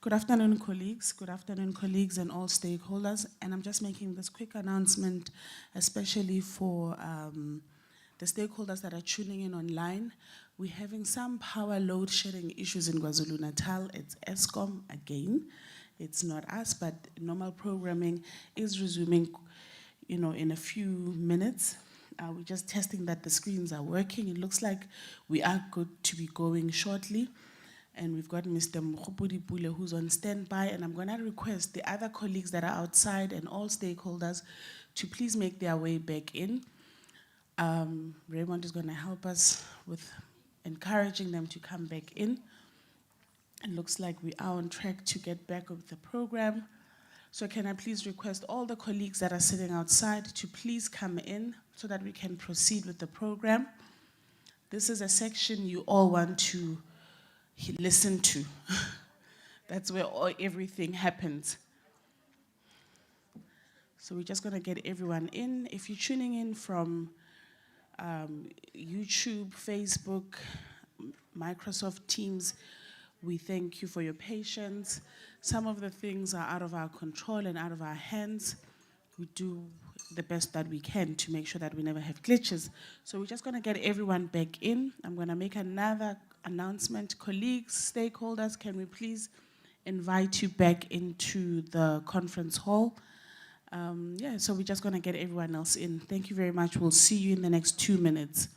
Good afternoon, colleagues. Good afternoon, colleagues and all stakeholders. And I'm just making this quick announcement, especially for the stakeholders that are tuning in online. We're having some power load shedding issues in KwaZulu-Natal. It's ESCOM again. It's not us, but normal programming is resuming, in a few minutes. We're just testing that the screens are working. It looks like we are good to be going shortly. And we've got Mr. Mkhupudi Pule who's on standby, and I'm gonna request the other colleagues that are outside and all stakeholders to please make their way back in. Raymond is gonna help us with encouraging them to come back in. It looks like we are on track to get back with the program. So can I please request all the colleagues that are sitting outside to please come in so that we can proceed with the program. This is a section you all want to listen to. That's where everything happens. So we're just gonna get everyone in. If you're tuning in from YouTube, Facebook, Microsoft Teams, we thank you for your patience. Some of the things are out of our control and out of our hands. We do the best that we can to make sure that we never have glitches. So we're just gonna get everyone back in. I'm gonna make another announcement. Colleagues, stakeholders, can we please invite you back into the conference hall? So we're just gonna get everyone else in. Thank you very much. We'll see you in the next 2 minutes.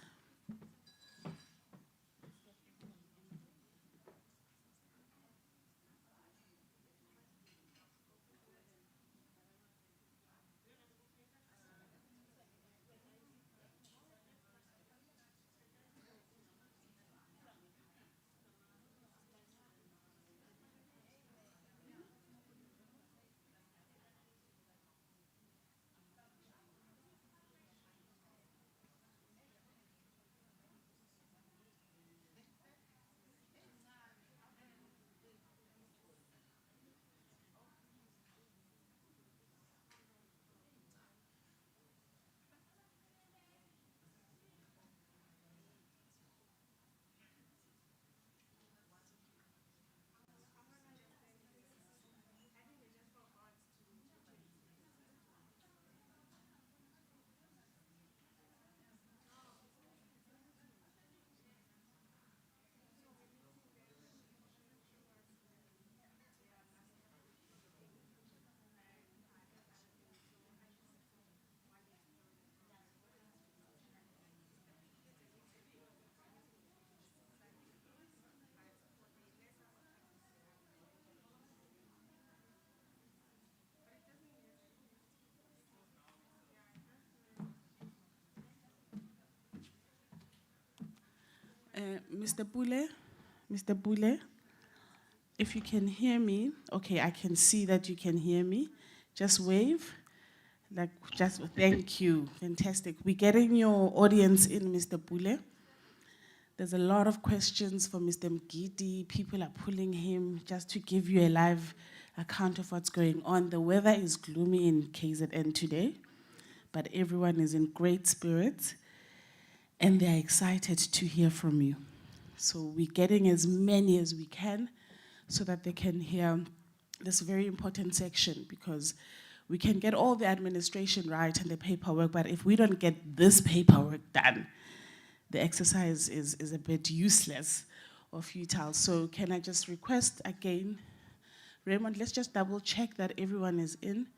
Mr. Pule, if you can hear me, okay, I can see that you can hear me. Just wave, thank you, fantastic. We're getting your audience in, Mr. Pule. There's a lot of questions for Mr. Mgidi. People are pulling him just to give you a live account of what's going on. The weather is gloomy in KZN today, but everyone is in great spirits and they're excited to hear from you. So we're getting as many as we can so that they can hear this very important section, because we can get all the administration right and the paperwork, but if we don't get this paperwork done, the exercise is a bit useless or futile. So can I just request again, Raymond, let's just double check that everyone is in,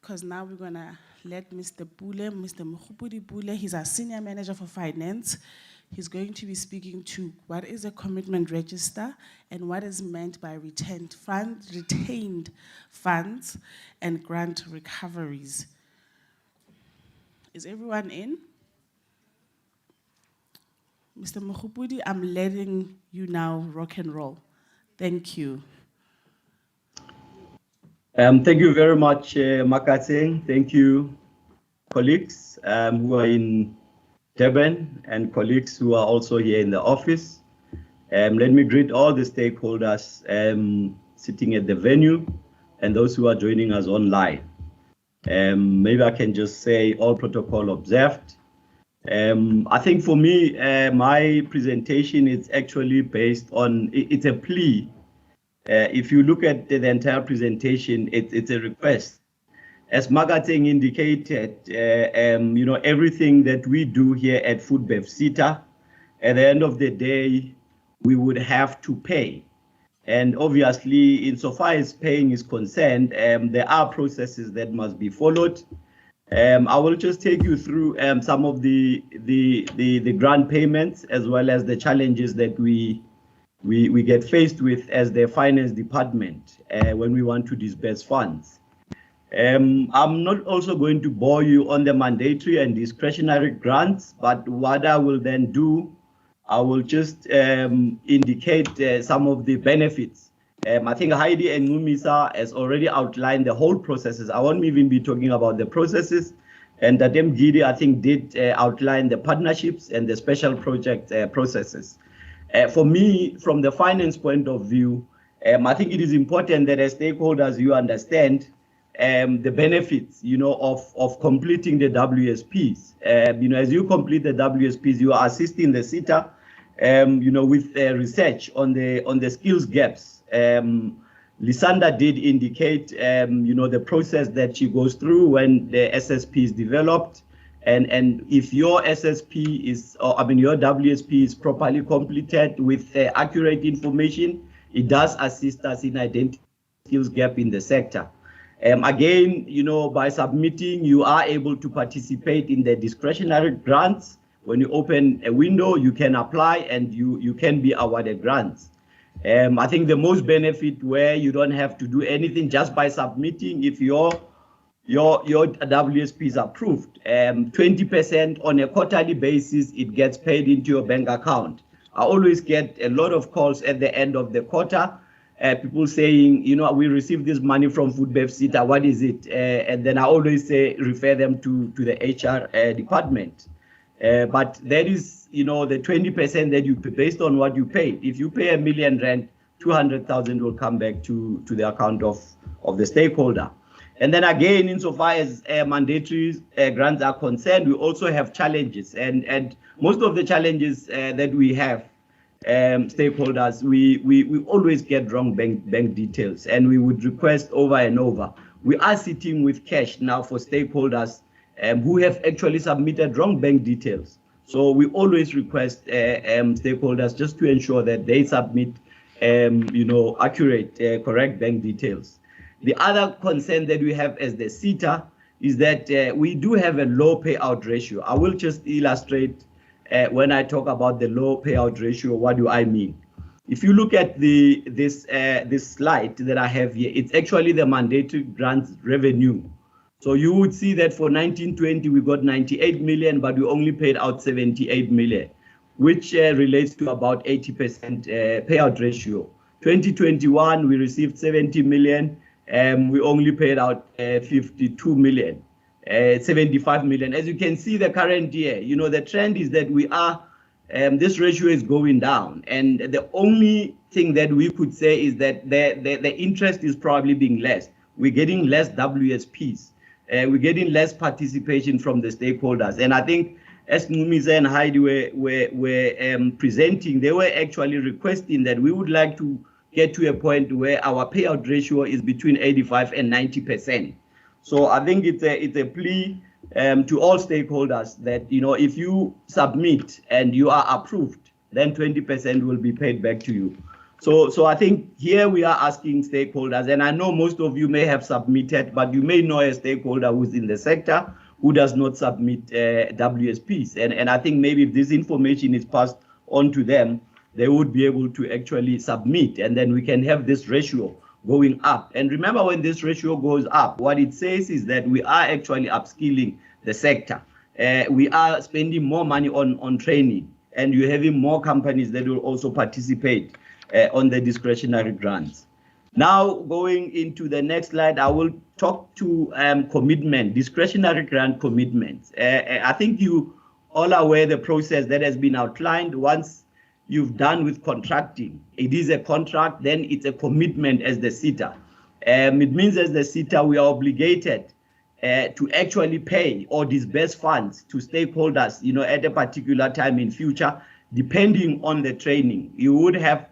because now we're gonna let Mr. Pule, Mr. Mkhupudi Pule, he's our Senior Manager for Finance. He's going to be speaking to what is a commitment register and what is meant by retained funds and grant recoveries. Is everyone in? Mr. Mkhupudi, I'm letting you now rock and roll. Thank you. Thank you very much, Makateng. Thank you, colleagues who are in Durban and colleagues who are also here in the office. Let me greet all the stakeholders sitting at the venue and those who are joining us online. Maybe I can just say all protocol observed. I think for me, my presentation is actually based on, it's a plea. If you look at the entire presentation, it's a request. As Magateng indicated, everything that we do here at Foodbev SITA, at the end of the day, we would have to pay. And obviously, insofar as paying is concerned, there are processes that must be followed. I will just take you through some of the grant payments as well as the challenges that we get faced with as the finance department when we want to disburse funds. I'm not also going to bore you on the mandatory and discretionary grants, but what I will then do, I will just indicate some of the benefits. I think Heidi and Numisa has already outlined the whole processes. I won't even be talking about the processes. And Dadem Gidi, I think, did outline the partnerships and the special project processes. For me, from the finance point of view, I think it is important that as stakeholders, you understand the benefits, of completing the WSPs. As you complete the WSPs, you are assisting the SITA, with research on the skills gaps. Lysanda did indicate, the process that she goes through when the SSP is developed, and if your SSP is, your WSP is properly completed with accurate information, it does assist us in identifying skills gap in the sector. Again, by submitting, you are able to participate in the discretionary grants. When you open a window, you can apply and you can be awarded grants. I think the most benefit where you don't have to do anything just by submitting, if your WSP is approved, 20% on a quarterly basis, it gets paid into your bank account. I always get a lot of calls at the end of the quarter, people saying, we received this money from Foodbev SITA, what is it? And then I always say, refer them to the HR department. But that is, the 20% that you pay based on what you paid. If you pay R1 million, 200,000 will come back to the account of the stakeholder. And then again, insofar as mandatory grants are concerned, we also have challenges. And most of the challenges that we have, stakeholders, we always get wrong bank details, and we would request over and over. We are sitting with cash now for stakeholders who have actually submitted wrong bank details. So we always request stakeholders just to ensure that they submit, accurate, correct bank details. The other concern that we have as the SITA is that we do have a low payout ratio. I will just illustrate when I talk about the low payout ratio, what do I mean? If you look at this slide that I have here, it's actually the mandatory grants revenue. So you would see that for 1920, we got 98 million, but we only paid out 78 million, which relates to about 80% payout ratio. 2021, we received 70 million, we only paid out 52 million. 75 million. As you can see, the current year, the trend is that we are, this ratio is going down. And the only thing that we could say is that the interest is probably being less. We're getting less WSPs. We're getting less participation from the stakeholders. And I think as Numisa and Heidi were presenting, they were actually requesting that we would like to get to a point where our payout ratio is between 85 and 90%. So I think it's a plea to all stakeholders that, if you submit and you are approved, then 20% will be paid back to you. So I think here we are asking stakeholders, and I know most of you may have submitted, but you may know a stakeholder who's in the sector who does not submit WSPs. And I think maybe if this information is passed on to them, they would be able to actually submit, and then we can have this ratio going up. And remember, when this ratio goes up, what it says is that we are actually upskilling the sector. We are spending more money on training, and you're having more companies that will also participate on the discretionary grants. Now, going into the next slide, I will talk to commitment, discretionary grant commitments. I think you all are aware the process that has been outlined. Once you've done with contracting, it is a contract, then it's a commitment as the SITA. It means as the SITA, we are obligated to actually pay or disburse funds to stakeholders, at a particular time in future, depending on the training. You would have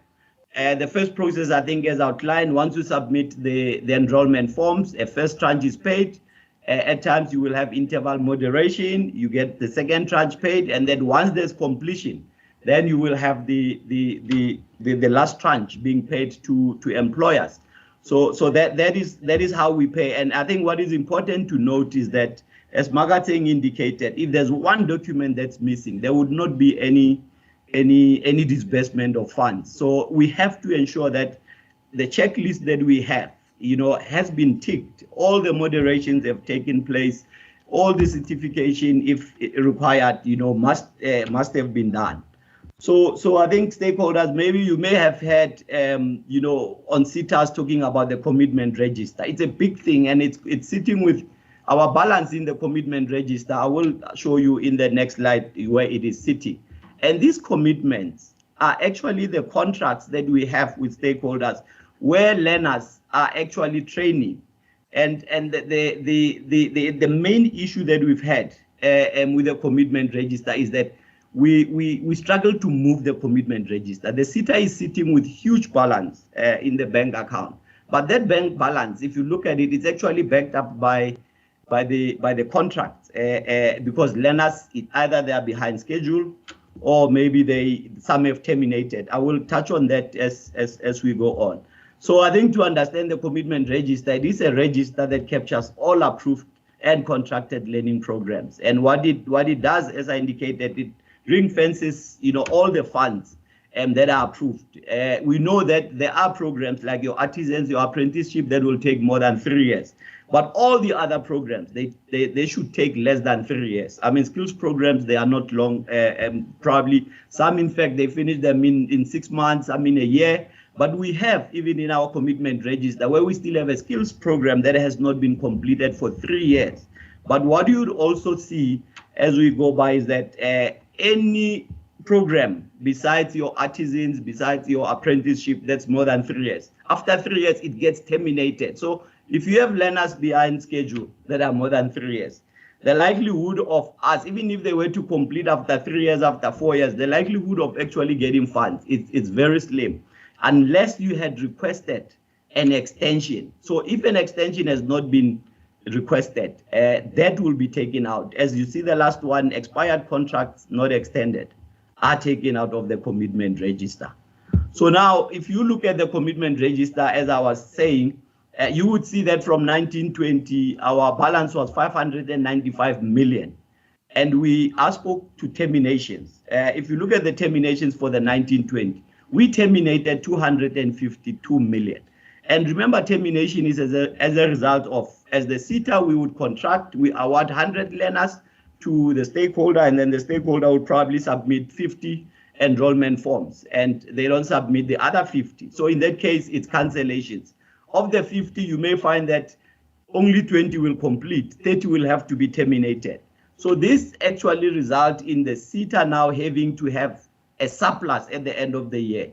the first process, I think, as outlined. Once you submit the enrollment forms, a first tranche is paid. At times, you will have interval moderation. You get the second tranche paid, and then once there's completion, then you will have the last tranche being paid to employers. So that is how we pay. And I think what is important to note is that, as Magateng indicated, if there's one document that's missing, there would not be any disbursement of funds. So we have to ensure that the checklist that we have, has been ticked. All the moderations have taken place. All the certification, if required, must have been done. So I think stakeholders, maybe you may have heard, on CITAS talking about the commitment register. It's a big thing, and it's sitting with our balance in the commitment register. I will show you in the next slide where it is sitting. And these commitments are actually the contracts that we have with stakeholders, where learners are actually training. And the main issue that we've had with the commitment register is that we struggle to move the commitment register. The SITA is sitting with huge balance in the bank account, but that bank balance, if you look at it, it's actually backed up by the contracts because learners, either they are behind schedule or maybe some have terminated. I will touch on that as we go on. So I think to understand the commitment register, it is a register that captures all approved and contracted learning programs. And what it does, as I indicated, it ring fences, all the funds that are approved. We know that there are programs like your artisans, your apprenticeship that will take more than 3 years. But all the other programs, they should take less than 3 years. I mean, skills programs, they are not long, probably. Some, in fact, they finish them in 6 months, a year. But we have, even in our commitment register, where we still have a skills program that has not been completed for 3 years. But what you would also see as we go by is that any program besides your artisans, besides your apprenticeship, that's more than 3 years. After 3 years, it gets terminated. So if you have learners behind schedule that are more than 3 years, the likelihood of us, even if they were to complete after 3 years, after 4 years, the likelihood of actually getting funds, it's very slim, unless you had requested an extension. So if an extension has not been requested, that will be taken out. As you see, the last one, expired contracts not extended, are taken out of the commitment register. So now, if you look at the commitment register, as I was saying, you would see that from 1920, our balance was 595 million. And we spoke to terminations. If you look at the terminations for the 1920, we terminated 252 million. And remember, termination is as a result of, as the SITA, we would contract, we award 100 learners to the stakeholder, and then the stakeholder would probably submit 50 enrollment forms, and they don't submit the other 50. So in that case, it's cancellations. Of the 50, you may find that only 20 will complete, 30 will have to be terminated. So this actually results in the SITA now having to have a surplus at the end of the year.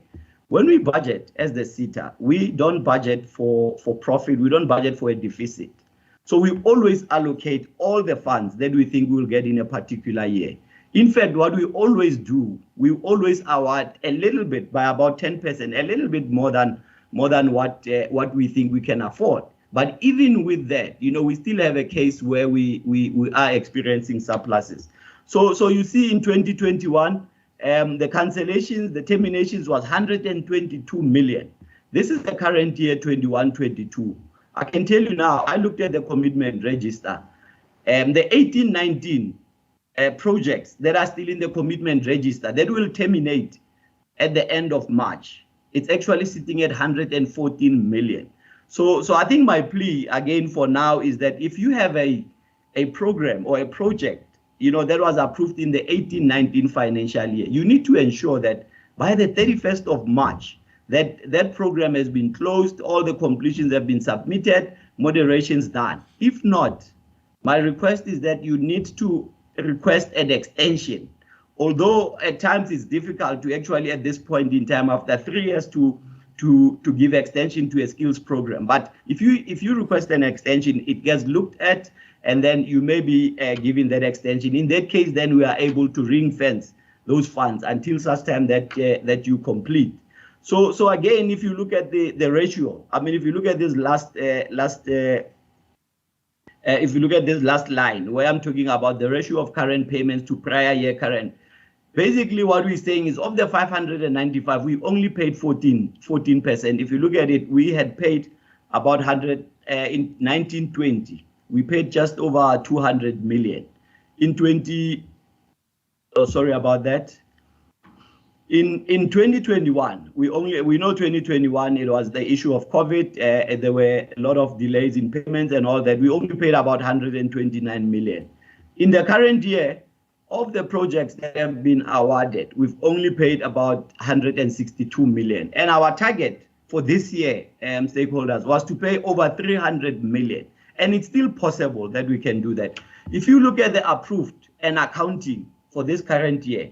When we budget as the SITA, we don't budget for profit, we don't budget for a deficit. So we always allocate all the funds that we think we'll get in a particular year. In fact, what we always do, we always award a little bit, by about 10%, a little bit more than what we think we can afford. But even with that, we still have a case where we are experiencing surpluses. So you see in 2021, the cancellations, the terminations was 122 million. This is the current year, 21-22. I can tell you now, I looked at the commitment register. The 18-19 projects that are still in the commitment register, that will terminate at the end of March. It's actually sitting at 114 million. So I think my plea, again, for now, is that if you have a program or a project, that was approved in the 18-19 financial year, you need to ensure that by the 31st of March, that program has been closed, all the completions have been submitted, moderations done. If not, my request is that you need to request an extension. Although at times it's difficult to actually, at this point in time, after 3 years, to to give extension to a skills program. But if you request an extension, it gets looked at, and then you may be given that extension. In that case, then we are able to ring fence those funds until such time that that you complete. So again, if you look at the ratio, I mean, if you look at this if you look at this last line where I'm talking about the ratio of current payments to prior year current, basically what we're saying is of the 595, we only paid 14%. If you look at it, we had paid about 100 in 1920. We paid just over 200 million. In 2021, we know 2021, it was the issue of COVID. There were a lot of delays in payments and all that. We only paid about 129 million. In the current year, of the projects that have been awarded, we've only paid about 162 million. And our target for this year, stakeholders, was to pay over 300 million. And it's still possible that we can do that. If you look at the approved and accounting for this current year,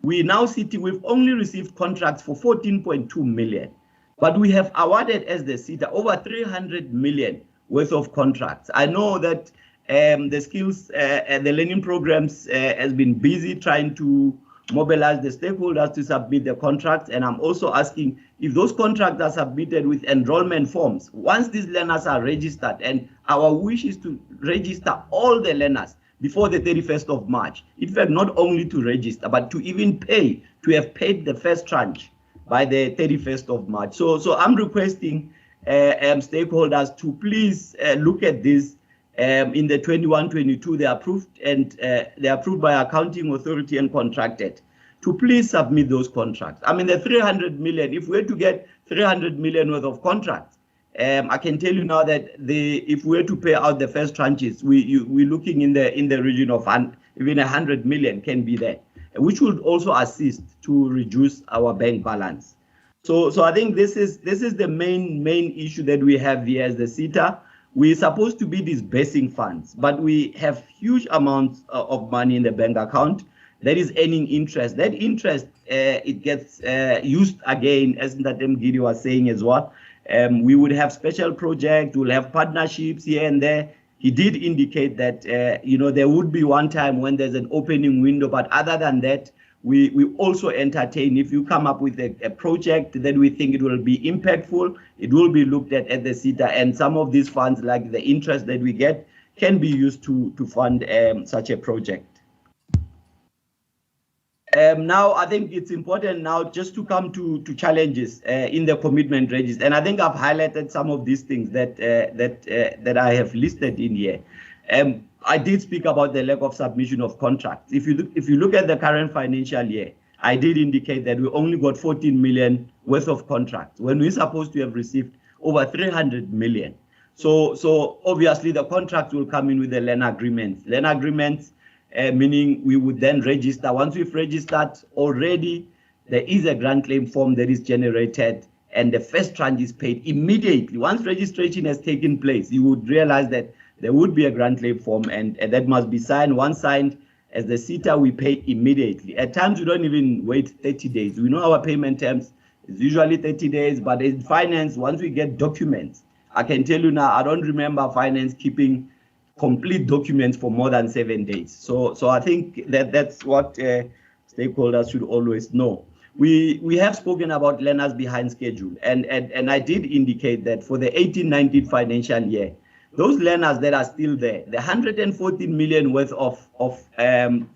we now we've only received contracts for 14.2 million, but we have awarded as the SETA over 300 million worth of contracts. I know that the skills, the learning programs has been busy trying to mobilize the stakeholders to submit the contracts, and I'm also asking if those contracts are submitted with enrollment forms. Once these learners are registered, and our wish is to register all the learners before the 31st of March. In fact, not only to register, but to even pay, to have paid the first tranche by the 31st of March. So I'm requesting stakeholders to please look at this. In the 21-22, they approved, and they approved by accounting authority and contracted, to please submit those contracts. I mean, the 300 million, if we were to get 300 million worth of contracts, I can tell you now that if we were to pay out the first tranches, we're looking in the region of even 100 million can be there, which would also assist to reduce our bank balance. So I think this is the main issue that we have here as the SETA. We're supposed to be disbursing funds, but we have huge amounts of money in the bank account that is earning interest. That interest, it gets used again, as Ndatem Gidi was saying as well. We would have special projects, we'll have partnerships here and there. He did indicate that there would be one time when there's an opening window, but other than that, we also entertain. If you come up with a project that we think it will be impactful, it will be looked at the SETA, and some of these funds, like the interest that we get, can be used to fund such a project. Now, I think it's important now just to come to challenges in the commitment register, and I think I've highlighted some of these things that I have listed in here. I did speak about the lack of submission of contracts. If you look at the current financial year, I did indicate that we only got 14 million worth of contracts when we're supposed to have received over 300 million. So obviously the contracts will come in with the learner agreements. Learner agreements, meaning we would then register. Once we've registered already, there is a grant claim form that is generated, and the first tranche is paid immediately. Once registration has taken place, you would realize that there would be a grant claim form, and that must be signed. Once signed, as the SETA, we pay immediately. At times, we don't even wait 30 days. We know our payment terms is usually 30 days, but in finance, once we get documents, I can tell you now, I don't remember finance keeping complete documents for more than 7 days. So I think that's what stakeholders should always know. We have spoken about learners behind schedule, and I did indicate that for the 18-19 financial year, those learners that are still there, the 114 million worth of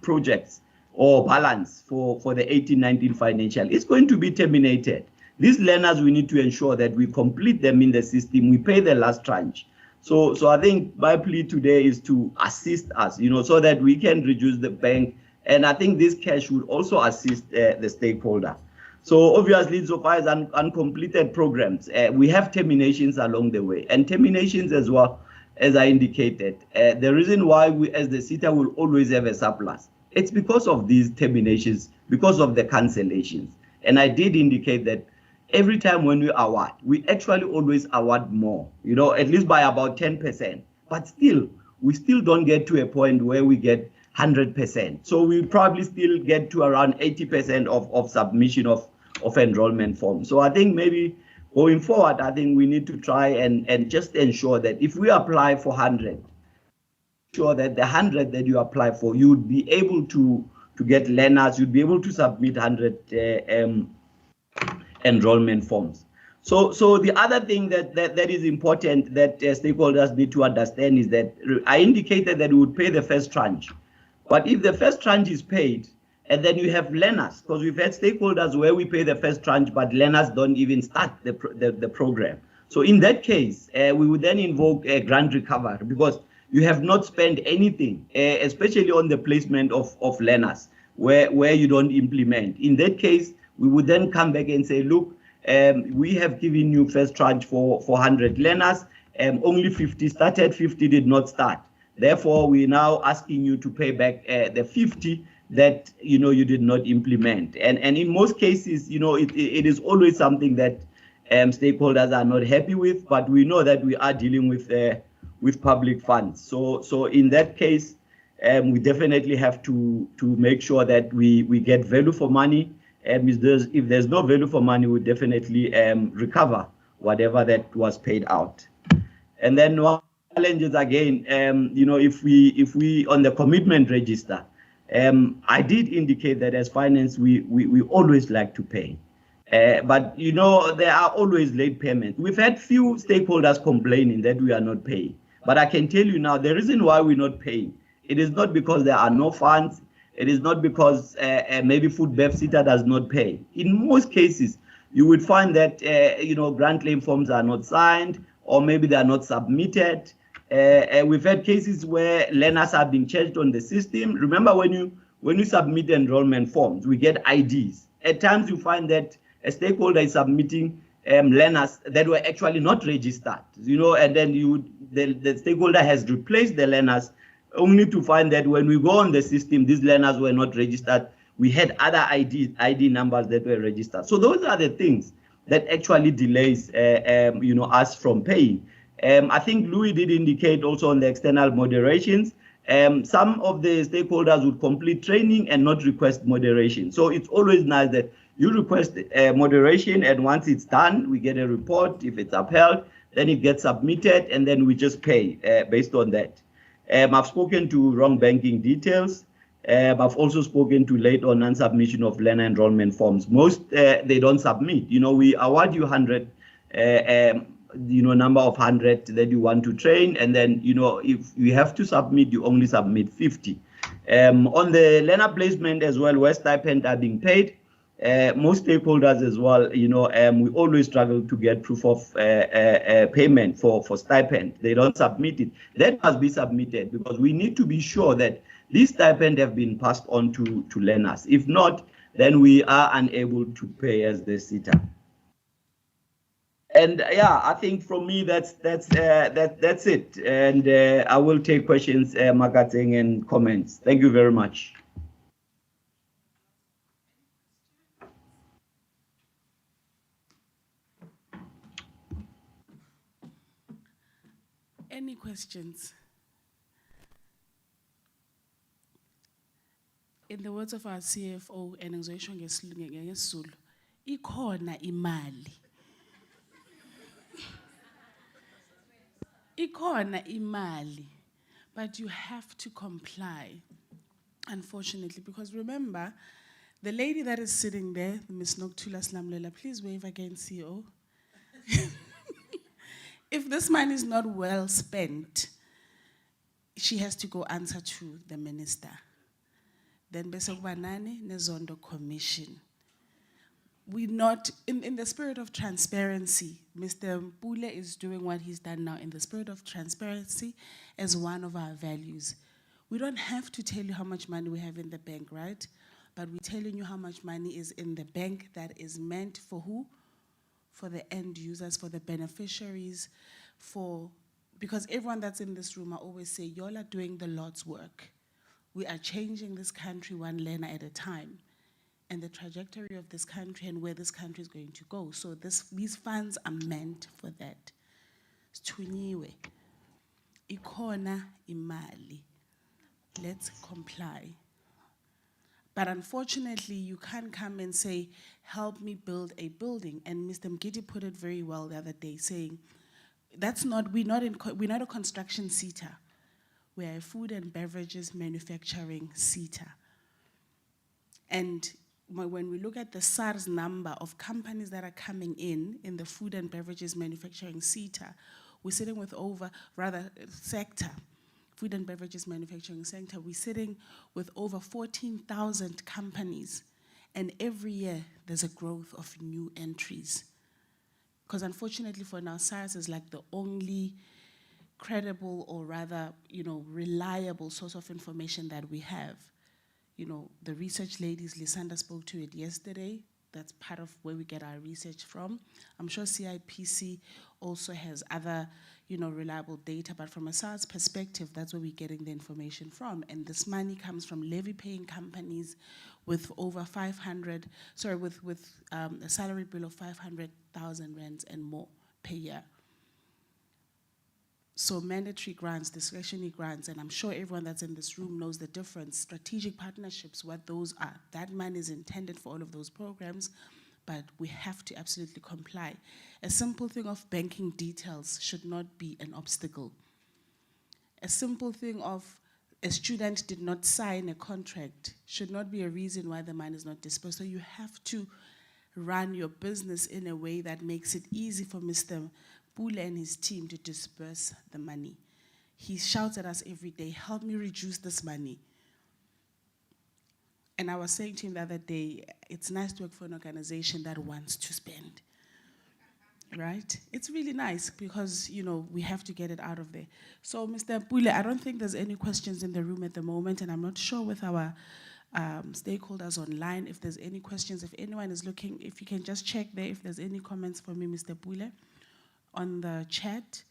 projects or balance for the 18-19 financial is going to be terminated. These learners, we need to ensure that we complete them in the system, we pay the last tranche. So I think my plea today is to assist us, so that we can reduce the bank. And I think this cash would also assist the stakeholder. So obviously, so far as uncompleted programs, we have terminations along the way. And terminations as well, as I indicated, the reason why we as the SETA will always have a surplus, it's because of these terminations, because of the cancellations. And I did indicate that every time when we award, we actually always award more, at least by about 10%. But still, we still don't get to a point where we get 100%. So we probably still get to around 80% of submission of enrollment forms. So I think maybe going forward, I think we need to try and just ensure that if we apply for 100, sure that the 100 that you apply for, you would be able to get learners, you'd be able to submit 100 enrollment forms. So the other thing that is important that stakeholders need to understand is that I indicated that we would pay the first tranche. But if the first tranche is paid, and then you have learners, because we've had stakeholders where we pay the first tranche, but learners don't even start the program. So in that case, we would then invoke a grant recovery because you have not spent anything, especially on the placement of learners where you don't implement. In that case, we would then come back and say, look, we have given you first tranche for 100 learners, only 50 started, 50 did not start. Therefore, we're now asking you to pay back the 50 that you did not implement. And in most cases, it is always something that stakeholders are not happy with, but we know that we are dealing with public funds. So in that case, we definitely have to make sure that we get value for money. If there's no value for money, we definitely recover whatever that was paid out. And then one challenge is again, if we on the commitment register, I did indicate that as finance, we always like to pay. But there are always late payments. We've had few stakeholders complaining that we are not paying. But I can tell you now, the reason why we're not paying, it is not because there are no funds. It is not because maybe Foodbev SITA does not pay. In most cases, you would find that grant claim forms are not signed, or maybe they are not submitted. We've had cases where learners are being charged on the system. Remember, when you submit enrollment forms, we get IDs. At times, you find that a stakeholder is submitting learners that were actually not registered, and then the stakeholder has replaced the learners, only to find that when we go on the system, these learners were not registered. We had other ID numbers that were registered. So those are the things that actually delays us from paying. I think Louis did indicate also on the external moderations, some of the stakeholders would complete training and not request moderation. So it's always nice that you request moderation, and once it's done, we get a report. If it's upheld, then it gets submitted, and then we just pay based on that. I've spoken to wrong banking details. I've also spoken to late or non-submission of learner enrollment forms. Most, they don't submit. We award you 100, number of 100 that you want to train, and then, if you have to submit, you only submit 50. On the learner placement as well, where stipends are being paid, most stakeholders as well, we always struggle to get proof of payment for stipend. They don't submit it. That must be submitted because we need to be sure that these stipends have been passed on to learners. If not, then we are unable to pay as the SITA. And yeah, I think from me that's it. And I will take questions, Makateng, and comments. Thank you very much. Any questions? In the words of our CFO, and ngesizulu, ikhona imali. Ikhona imali, but you have to comply, unfortunately, because remember, the lady that is sitting there, Ms. Noktula Slamlela, please wave again, CEO. If this money is not well spent, she has to go answer to the minister. Then bese kuba nani nezondo commission. We not, in the spirit of transparency, Mr. Mpule is doing what he's done now in the spirit of transparency as one of our values. We don't have to tell you how much money we have in the bank, right? But we're telling you how much money is in the bank that is meant for who? For the end users, for the beneficiaries, because everyone that's in this room, I always say, y'all are doing the Lord's work. We are changing this country one learner at a time, and the trajectory of this country and where this country is going to go. So these funds are meant for that. Sithunyiwe. Ikhona imali. Let's comply. But unfortunately, you can't come and say, help me build a building. And Mr. Mgidi put it very well the other day, saying, we're not a construction SETA. We're a food and beverages manufacturing SETA. And when we look at the SARS number of companies that are coming in the food and beverages manufacturing SETA, we're sitting with sector, food and beverages manufacturing sector, we're sitting with over 14,000 companies. And every year, there's a growth of new entries. Because unfortunately for now, SARS is like the only credible or rather, reliable source of information that we have. The research ladies, Lysanda spoke to it yesterday. That's part of where we get our research from. I'm sure CIPC also has other, reliable data, but from a SARS perspective, that's where we're getting the information from. And this money comes from levy-paying companies with over 500, with a salary bill of 500,000 rands and more per year. So mandatory grants, discretionary grants, and I'm sure everyone that's in this room knows the difference. Strategic partnerships, what those are. That money is intended for all of those programs, but we have to absolutely comply. A simple thing of banking details should not be an obstacle. A simple thing of a student did not sign a contract should not be a reason why the money is not dispersed. So you have to run your business in a way that makes it easy for Mr. Pule and his team to disperse the money. He shouts at us every day, help me reduce this money. And I was saying to him the other day, it's nice to work for an organization that wants to spend, right? It's really nice because, we have to get it out of there. So, Mr. Pule, I don't think there's any questions in the room at the moment, and I'm not sure with our stakeholders online if there's any questions. If anyone is looking, if you can just check there if there's any comments for me, Mr. Pule, on the chat.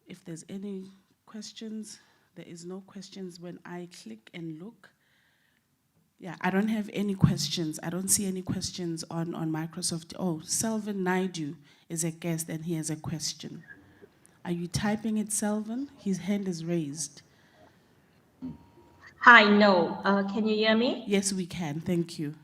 If there's any questions, there is no questions when I click and look. Yeah, I don't have any questions. I don't see any questions on Microsoft. Oh, Selvin Naidu is a guest and he has a question. Are you typing it, Selvin? His hand is raised. Hi, no. Can you hear me? Yes, we can. Thank you.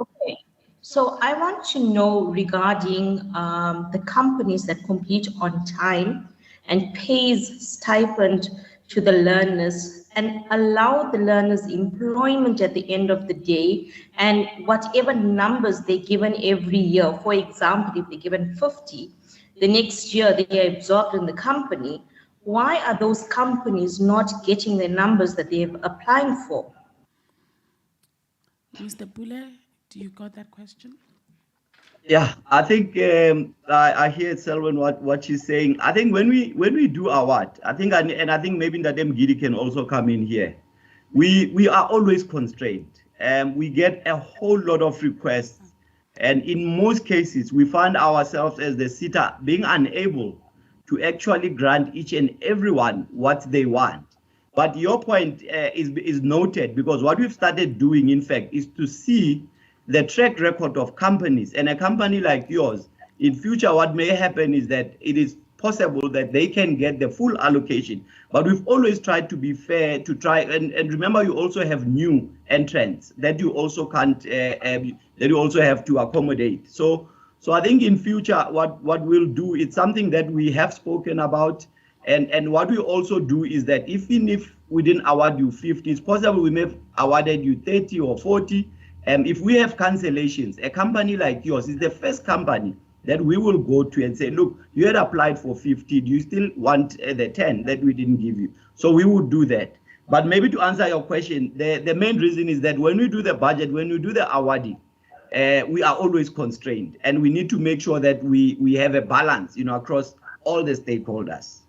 Okay. So I want to know regarding the companies that complete on time and pays stipend to the learners and allow the learners employment at the end of the day, and whatever numbers they're given every year. For example, if they're given 50, the next year they are absorbed in the company. Why are those companies not getting the numbers that they're applying for? Mr. Pule, do you got that question? Yeah, I think I hear Selwyn what she's saying. I think when we do our what, I think and I think maybe Ndadem Gidi can also come in here. We are always constrained. We get a whole lot of requests, and in most cases we find ourselves as the SETA being unable to actually grant each and everyone what they want. But your point is noted, because what we've started doing, in fact, is to see the track record of companies. And a company like yours, in future, what may happen is that it is possible that they can get the full allocation. But we've always tried to be fair, to try, and remember, you also have new entrants that you also can't, that you also have to accommodate. So I think in future, what we'll do, it's something that we have spoken about. And what we also do is that even if we didn't award you 50, it's possible we may have awarded you 30 or 40. If we have cancellations, a company like yours is the first company that we will go to and say, look, you had applied for 50, do you still want the 10 that we didn't give you? So we would do that. But maybe to answer your question, the main reason is that when we do the budget, when we do the awarding, we are always constrained, and we need to make sure that we have a balance, across all the stakeholders.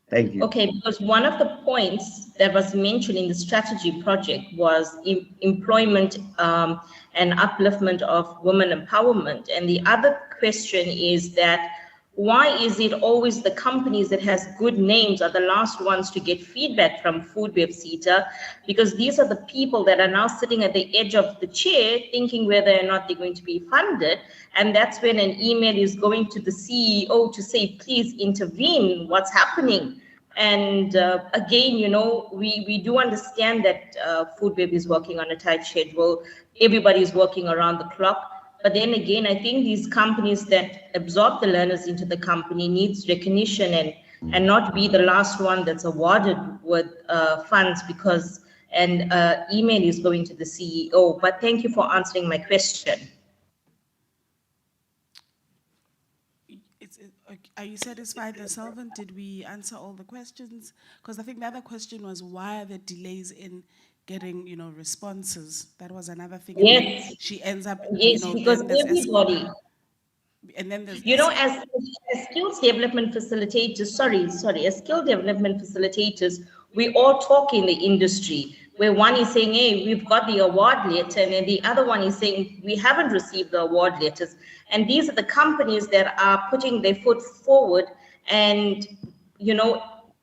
Thank you. Okay, because one of the points that was mentioned in the strategy project was employment and upliftment of women empowerment. And the other question is that why is it always the companies that has good names are the last ones to get feedback from Foodbev SETA? Because these are the people that are now sitting at the edge of the chair thinking whether or not they're going to be funded. And that's when an email is going to the CEO to say, please intervene, what's happening? And again, we do understand that Foodbev is working on a tight schedule. Everybody is working around the clock. But then again, I think these companies that absorb the learners into the company needs recognition and not be the last one that's awarded with funds because an email is going to the CEO. But thank you for answering my question. Are you satisfied, Solvent? Did we answer all the questions? Because I think the other question was why are there delays in getting, responses? That was another thing. And then Yes. she ends up, Yes, because then there's everybody. and then there's As skills development facilitators, as skill development facilitators, we all talk in the industry where one is saying, hey, we've got the award letter, and then the other one is saying, we haven't received the award letters. And these are the companies that are putting their foot forward and,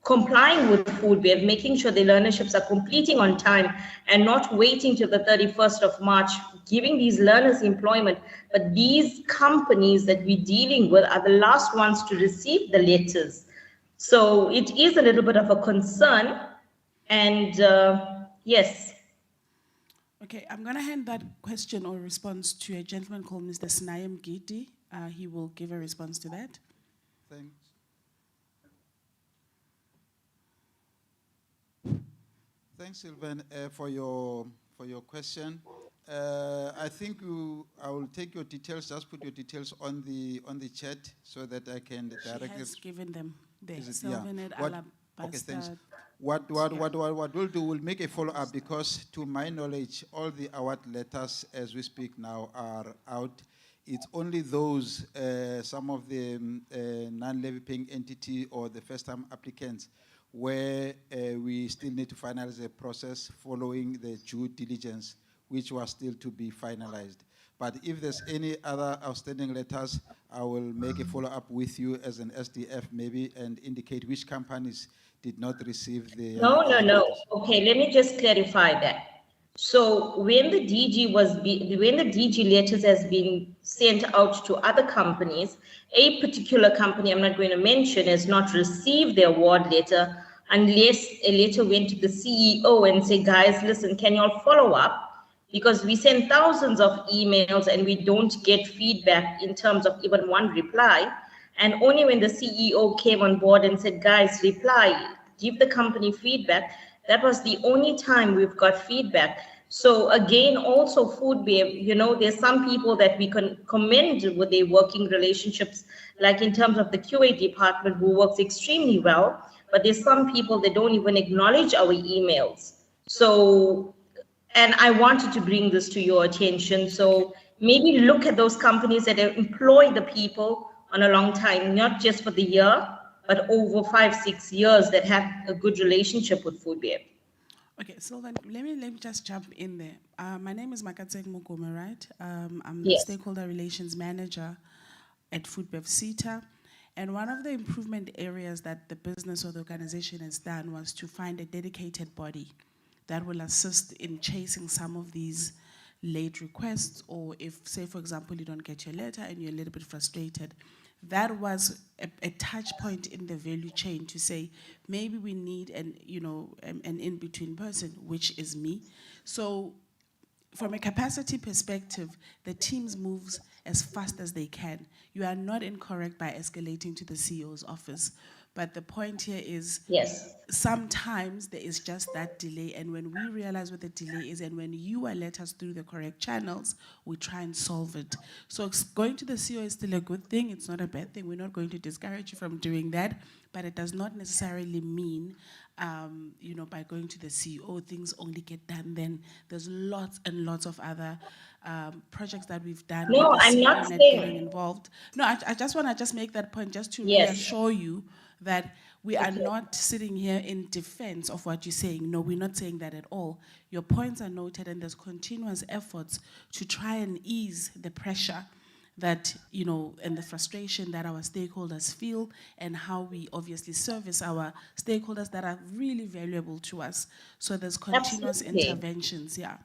complying with Foodbev, making sure the learnerships are completing on time and not waiting till the 31st of March, giving these learners employment. But these companies that we're dealing with are the last ones to receive the letters. So it is a little bit of a concern. And yes. Okay, I'm going to hand that question or response to a gentleman called Mr. Snayam Giti. He will give a response to that. Thanks. Thanks, Sylvain, for your question. I think I will take your details. Just put your details on the chat so that I can direct She has it. given them there. Sylvain at Okay, thanks. What we'll do, we'll make a follow-up because to my knowledge, all the award letters as we speak now are out. It's only those, some of the non-levy paying entity or the first-time applicants where we still need to finalize the process following the due diligence, which was still to be finalized. But if there's any other outstanding letters, I will make a follow-up with you as an SDF maybe and indicate which companies did not receive the... No. Okay, let me just clarify that. So when the DG letters has been sent out to other companies, a particular company I'm not going to mention has not received the award letter unless a letter went to the CEO and say, guys, listen, can you all follow up? Because we send thousands of emails and we don't get feedback in terms of even one reply. And only when the CEO came on board and said, guys, reply, give the company feedback, that was the only time we've got feedback. So again, also Foodbev, there's some people that we can commend with their working relationships, like in terms of the QA department who works extremely well, but there's some people that don't even acknowledge our emails. So, and I wanted to bring this to your attention. So maybe look at those companies that employ the people on a long time, not just for the year, but over 5-6 years that have a good relationship with Foodbev. Okay, Sylvain, let me just jump in there. My name is Makatseng Mokome, right? I'm Yes. the Stakeholder Relations Manager at Foodbev CETA. And one of the improvement areas that the business or the organization has done was to find a dedicated body that will assist in chasing some of these late requests, or if, say, for example, you don't get your letter and you're a little bit frustrated, that was a touch point in the value chain to say, maybe we need an in-between person, which is me. So from a capacity perspective, the teams moves as fast as they can. You are not incorrect by escalating to the CEO's office. But the point here is, yes, sometimes there is just that delay, and when we realize what the delay is, and when you let us through the correct channels, we try and solve it. So going to the CEO is still a good thing. It's not a bad thing. We're not going to discourage you from doing that, but it does not necessarily mean, by going to the CEO, things only get done then. There's lots and lots of other projects that we've done. No, with the I'm CEO not net saying. getting involved. No, I just want to make that point just to Yes. reassure you that we are not sitting here in defense of what you're saying. No, we're not saying that at all. Your points are noted, and there's continuous efforts to try and ease the pressure that, and the frustration that our stakeholders feel, and how we obviously service our stakeholders that are really valuable to us. So there's continuous Absolutely. interventions, yeah.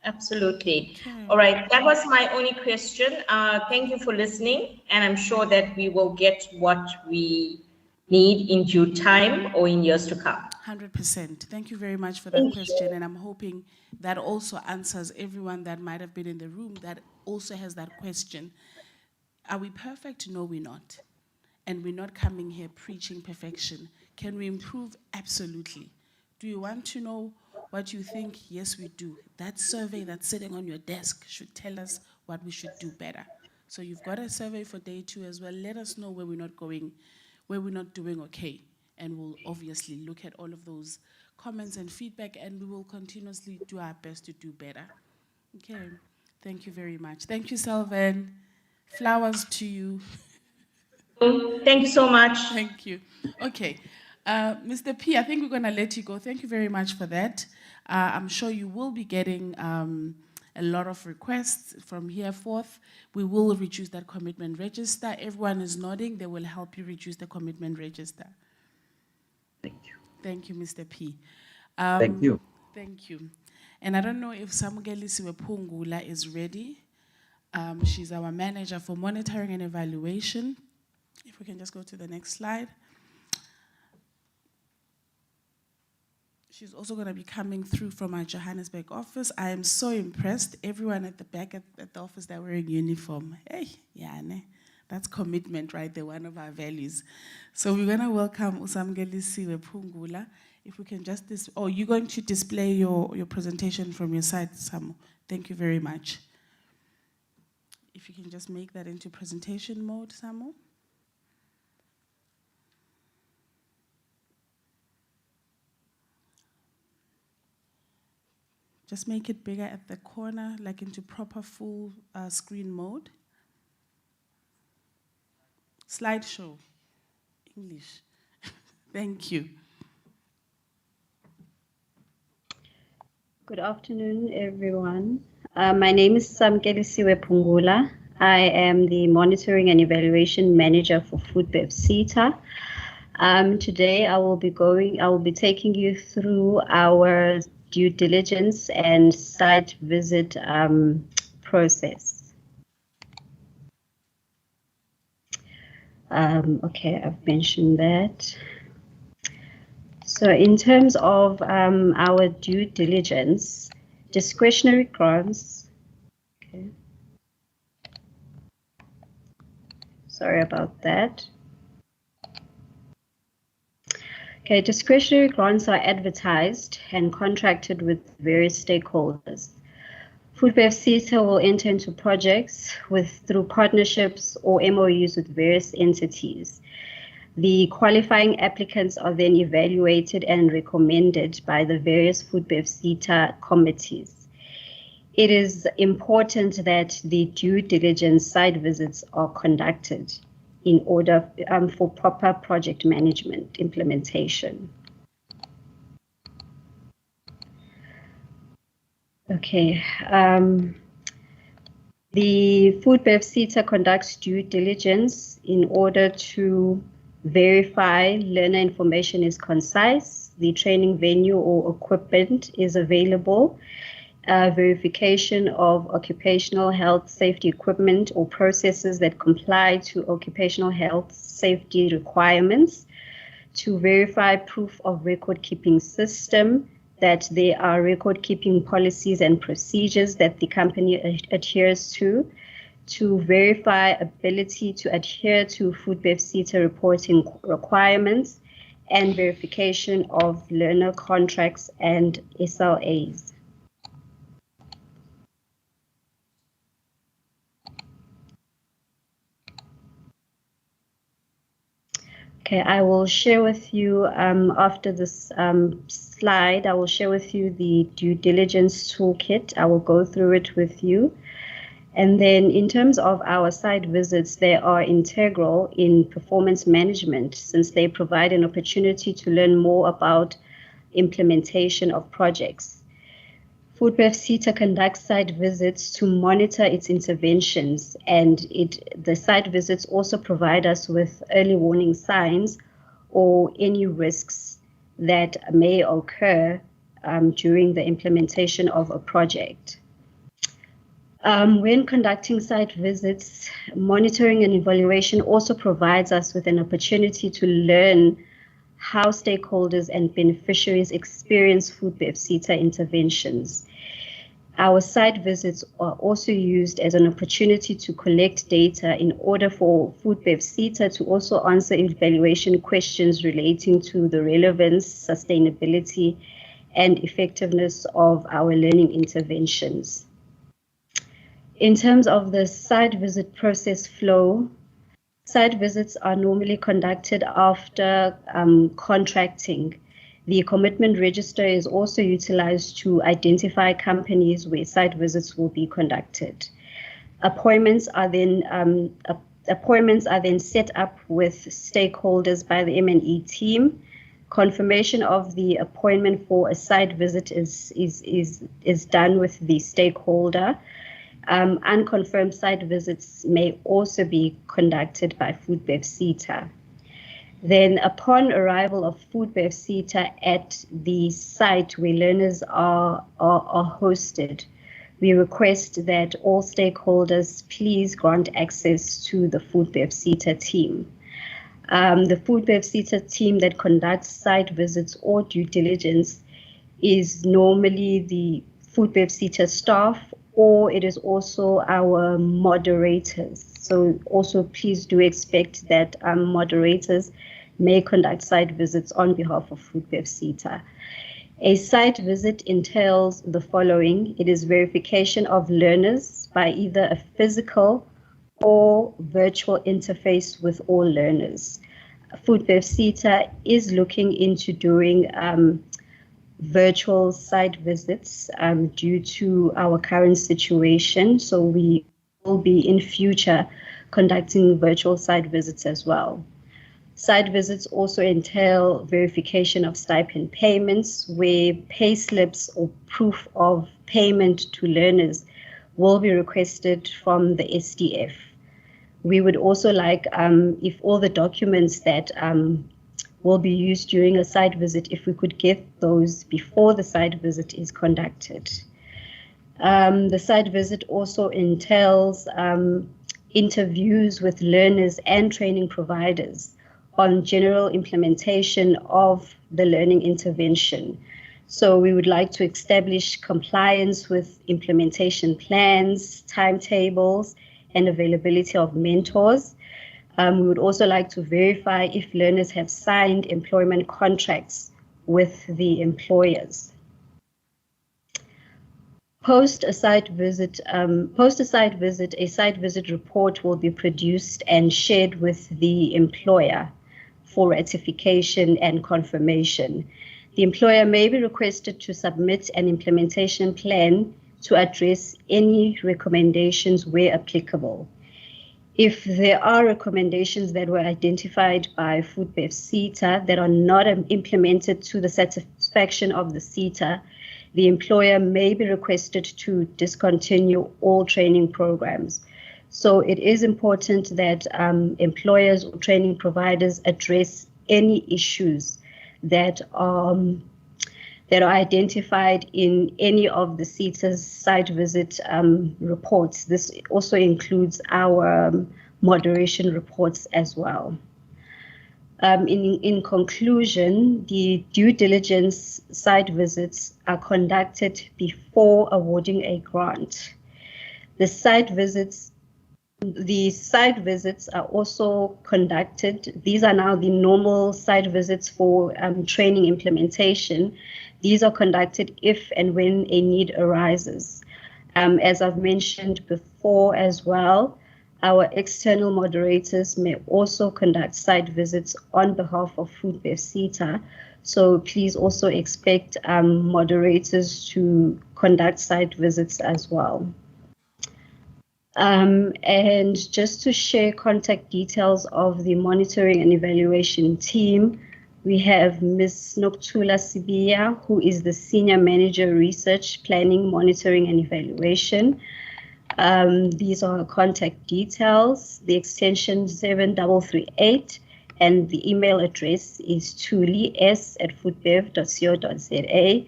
Absolutely. All right, that was my only question. Thank you for listening, and I'm sure that we will get what we need in due time or in years to come? 100%. Thank you very much for that question. And I'm hoping that also answers everyone that might have been in the room that also has that question. Are we perfect? No, we're not. And we're not coming here preaching perfection. Can we improve? Absolutely. Do you want to know what you think? Yes, we do. That survey that's sitting on your desk should tell us what we should do better. So you've got a survey for day 2 as well. Let us know where we're not going, where we're not doing okay. And we'll obviously look at all of those comments and feedback, and we will continuously do our best to do better. Okay. Thank you very much. Thank you, Selvin. Flowers to you. Thank you so much. Thank you. Okay. Mr. P, I think we're going to let you go. Thank you very much for that. I'm sure you will be getting a lot of requests from here forth. We will reduce that commitment register. Everyone is nodding. They will help you reduce the commitment register. Thank you. Thank you, Mr. P. Thank you. Thank you. And I don't know if Samugelisiwe Pungula is ready. She's our manager for monitoring and evaluation. If we can just go to the next slide. She's also going to be coming through from our Johannesburg office. I am so impressed. Everyone at the back at the office, they're wearing uniform. Hey, yeah, ne? That's commitment, right there, one of our values. So we're going to welcome Usamgelisiwe Pungula. If we can just, you're going to display your presentation from your side, Samu. Thank you very much. If you can just make that into presentation mode, Samu. Just make it bigger at the corner, like into proper full screen mode. Slideshow, English. Thank you. Good afternoon, everyone. My name is Samkelisiwe Pungula. I am the Monitoring and Evaluation Manager for Foodbev CETA. Today, I will be taking you through our due diligence and site visit process. Okay, I've mentioned that. So in terms of our due diligence, discretionary grants, okay. Sorry about that. Okay, discretionary grants are advertised and contracted with various stakeholders. Foodbev CETA will enter into projects through partnerships or MOUs with various entities. The qualifying applicants are then evaluated and recommended by the various Foodbev CETA committees. It is important that the due diligence site visits are conducted in order for proper project management implementation. Okay. The Foodbev CETA conducts due diligence in order to verify learner information is concise, the training venue or equipment is available, verification of occupational health safety equipment or processes that comply to occupational health safety requirements, to verify proof of record-keeping system, that there are record-keeping policies and procedures that the company adheres to verify ability to adhere to Foodbev CETA reporting requirements, and verification of learner contracts and SLAs. Okay, I will share with you after this slide, I will share with you the due diligence toolkit. I will go through it with you. And then in terms of our site visits, they are integral in performance management since they provide an opportunity to learn more about implementation of projects. Foodbev CETA conducts site visits to monitor its interventions, and the site visits also provide us with early warning signs or any risks that may occur during the implementation of a project. When conducting site visits, monitoring and evaluation also provides us with an opportunity to learn how stakeholders and beneficiaries experience Foodbev CETA interventions. Our site visits are also used as an opportunity to collect data in order for Foodbev CETA to also answer evaluation questions relating to the relevance, sustainability, and effectiveness of our learning interventions. In terms of the site visit process flow, site visits are normally conducted after contracting. The commitment register is also utilized to identify companies where site visits will be conducted. Appointments are then set up with stakeholders by the M&E team. Confirmation of the appointment for a site visit is done with the stakeholder. Unconfirmed site visits may also be conducted by Foodbev CETA. Then, upon arrival of Foodbev CETA at the site where learners are hosted, we request that all stakeholders please grant access to the Foodbev CETA team. The Foodbev CETA team that conducts site visits or due diligence is normally the Foodbev CETA staff, or it is also our moderators. So also please do expect that moderators may conduct site visits on behalf of Foodbev CETA. A site visit entails the following. It is verification of learners by either a physical or virtual interface with all learners. Foodbev CETA is looking into doing virtual site visits due to our current situation. So we will be in future conducting virtual site visits as well. Site visits also entail verification of stipend payments, where pay slips or proof of payment to learners will be requested from the SDF. We would also like, if all the documents that will be used during a site visit, if we could get those before the site visit is conducted. The site visit also entails interviews with learners and training providers on general implementation of the learning intervention. So we would like to establish compliance with implementation plans, timetables, and availability of mentors. We would also like to verify if learners have signed employment contracts with the employers. Post a site visit, a site visit report will be produced and shared with the employer for ratification and confirmation. The employer may be requested to submit an implementation plan to address any recommendations where applicable. If there are recommendations that were identified by Foodbev CETA that are not implemented to the satisfaction of the CETA, the employer may be requested to discontinue all training programs. So it is important that employers or training providers address any issues that are identified in any of the CETA's site visit reports. This also includes our moderation reports as well. In conclusion, the due diligence site visits are conducted before awarding a grant. The site visits are also conducted. These are now the normal site visits for training implementation. These are conducted if and when a need arises. As I've mentioned before as well, our external moderators may also conduct site visits on behalf of Foodbev CETA. So please also expect moderators to conduct site visits as well. And just to share contact details of the monitoring and evaluation team, we have Ms. Noktula Sibia, who is the Senior Manager Research, Planning, Monitoring and Evaluation. These are her contact details, the extension 7338, and the email address is tulis@foodbev.co.za.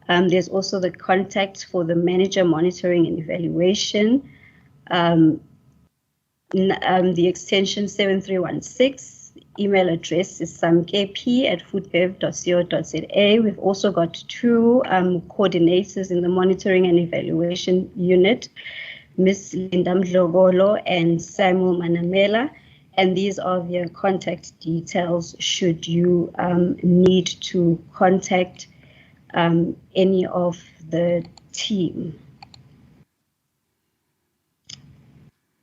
There's also the contact for the manager monitoring and evaluation. The extension 7316. Email address is samkp@foodbev.co.za. We've also got two coordinators in the monitoring and evaluation unit, Ms. Linda Mdlogolo and Samuel Manamela. And these are their contact details should you need to contact any of the team.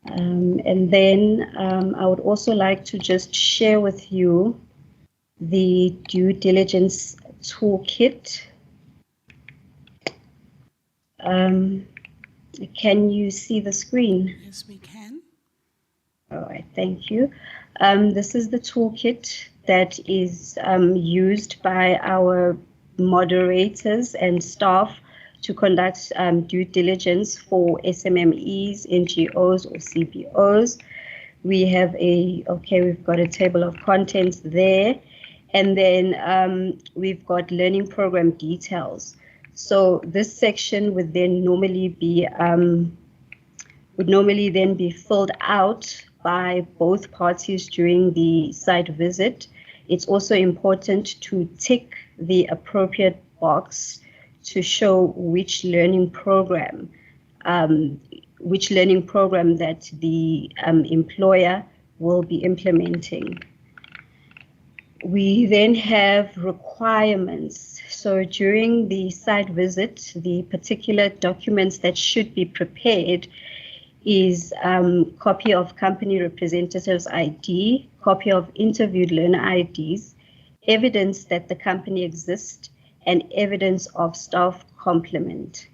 And then I would also like to just share with you the due diligence toolkit. Can you see the screen? Yes, we can. All right, thank you. This is the toolkit that is used by our moderators and staff to conduct due diligence for SMMEs, NGOs, or CBOs. We have we've got a table of contents there. And then we've got learning program details. So this section would then normally be filled out by both parties during the site visit. It's also important to tick the appropriate box to show which learning program that the employer will be implementing. We then have requirements. So during the site visit, the particular documents that should be prepared is copy of company representative's ID, copy of interviewed learner IDs, evidence that the company exists, and evidence of staff complement.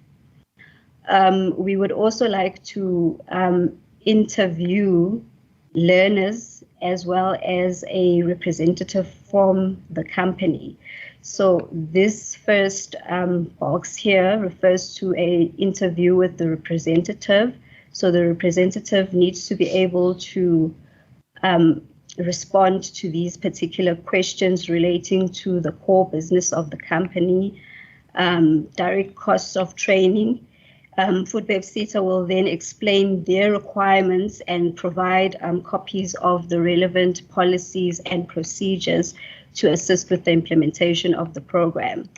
We would also like to interview learners as well as a representative from the company. So this first box here refers to an interview with the representative. So the representative needs to be able to respond to these particular questions relating to the core business of the company, direct costs of training. Foodbev CETA will then explain their requirements and provide copies of the relevant policies and procedures to assist with the implementation of the program.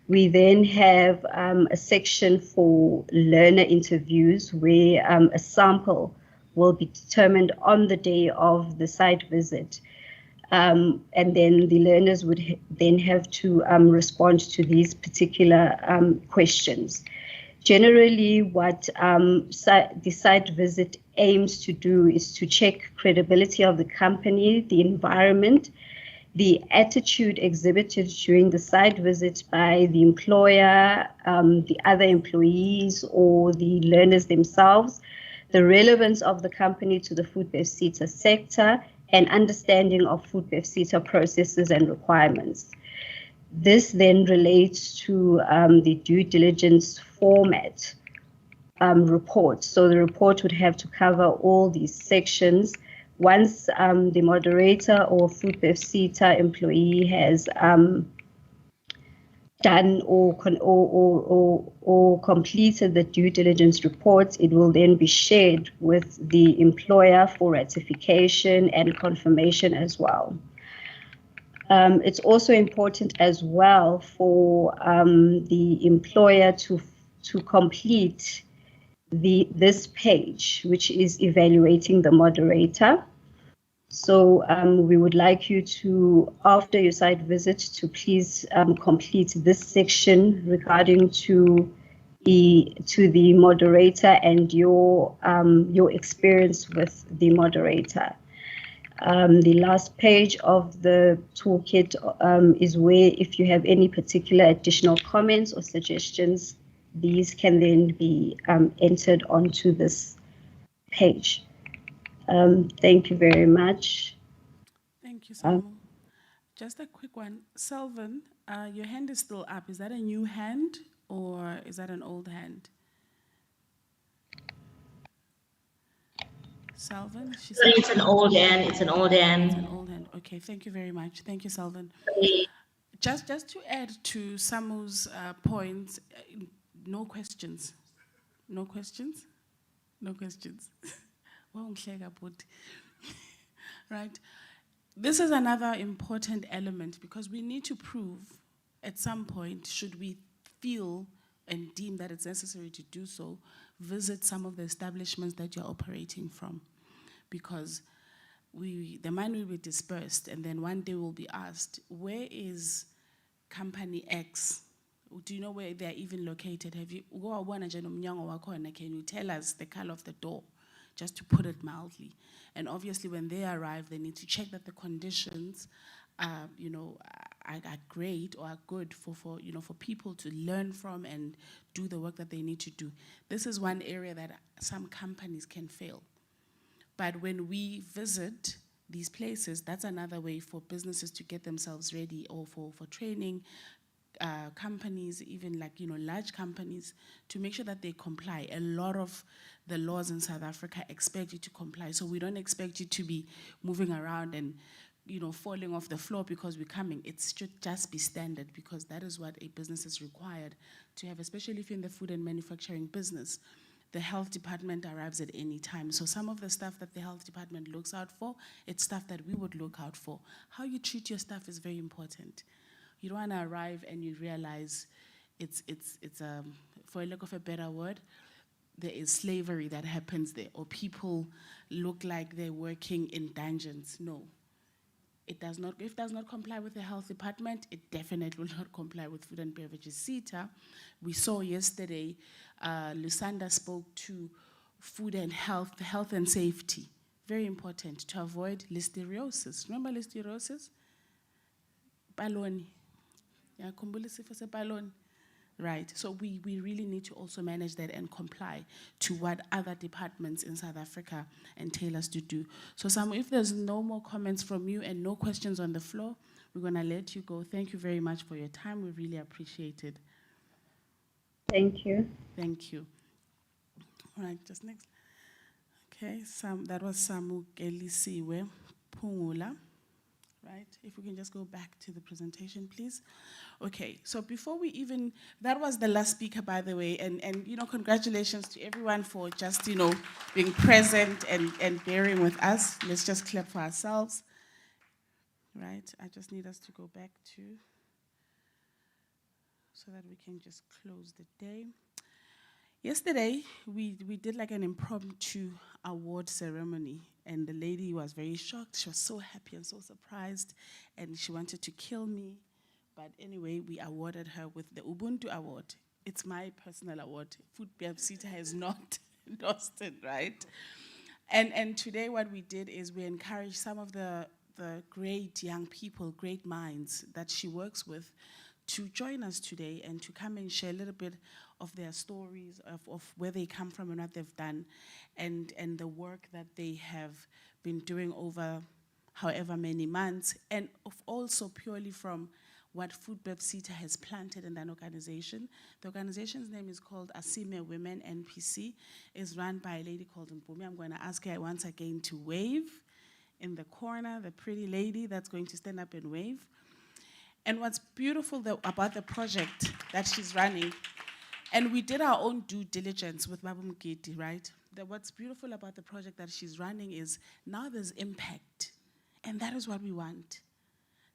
We then have a section for learner interviews where a sample will be determined on the day of the site visit. And then the learners would then have to respond to these particular questions. Generally, what the site visit aims to do is to check credibility of the company, the environment, the attitude exhibited during the site visit by the employer, the other employees, or the learners themselves, the relevance of the company to the Foodbev CETA sector, and understanding of Foodbev CETA processes and requirements. This then relates to the due diligence format report. So the report would have to cover all these sections. Once the moderator or Foodbev CETA employee has done or completed the due diligence report, it will then be shared with the employer for ratification and confirmation as well. It's also important as well for the employer to complete this page, which is evaluating the moderator. So we would like you to, after your site visit, to please complete this section regarding to the moderator and your experience with the moderator. The last page of the toolkit is where, if you have any particular additional comments or suggestions, these can then be entered onto this page. Thank you very much. Thank you, Samuel. Just a quick one. Selvin, your hand is still up. Is that a new hand or is that an old hand? Selvin? It's an old hand. It's an old hand. It's an old hand. Okay, thank you very much. Thank you, Selvin. Just to add to Samu's points, no questions. No questions? No questions. Wawungihleka bhuti. Right? This is another important element because we need to prove at some point, should we feel and deem that it's necessary to do so, visit some of the establishments that you're operating from. Because the money will be dispersed, and then one day we'll be asked, where is company X? Do you know where they're even located? Have you, can you tell us the color of the door? Just to put it mildly. And obviously when they arrive, they need to check that the conditions are great or are good for people to learn from and do the work that they need to do. This is one area that some companies can fail. But when we visit these places, that's another way for businesses to get themselves ready, or for training companies, even large companies, to make sure that they comply. A lot of the laws in South Africa expect you to comply. So we don't expect you to be moving around and falling off the floor because we're coming. It should just be standard, because that is what a business is required to have, especially if you're in the food and manufacturing business. The health department arrives at any time. So some of the stuff that the health department looks out for, it's stuff that we would look out for. How you treat your staff is very important. You don't want to arrive and you realize it's for lack of a better word, there is slavery that happens there, or people look like they're working in dungeons. No. It does not, if it does not comply with the health department, it definitely will not comply with food and beverages. CETA, we saw yesterday, Lusanda spoke to food and health and safety. Very important to avoid listeriosis. Remember listeriosis? Paloni. Yeah, khumbula isifo sepaloni. Right, so we really need to also manage that and comply to what other departments in South Africa entail us to do. So Samu, if there's no more comments from you and no questions on the floor, we're gonna let you go. Thank you very much for your time. We really appreciate it. Thank you. Thank you. All right, just next. Okay, that was Samu Kelisiwe Pungula. Right, if we can just go back to the presentation, please. Okay, so before we even, that was the last speaker, by the way, and congratulations to everyone for just, being present and bearing with us. Let's just clap for ourselves. Right, I just need us to go back to, so that we can just close the day. Yesterday, we did like an impromptu award ceremony, and the lady was very shocked. She was so happy and so surprised, and she wanted to kill me. But anyway, we awarded her with the Ubuntu Award. It's my personal award. Foodbev CETA has not endorsed it, right? And today what we did is we encouraged some of the great young people, great minds that she works with, to join us today and to come and share a little bit of their stories, of where they come from and what they've done, and the work that they have been doing over however many months, and also purely from what Foodbev CETA has planted in that organization. The organization's name is called Asime Women NPC. It's run by a lady called Mpumi. I'm going to ask her once again to wave in the corner, the pretty lady that's going to stand up and wave. And what's beautiful about the project that she's running, and we did our own due diligence with Babu Mgidi, right? What's beautiful about the project that she's running is now there's impact. And that is what we want.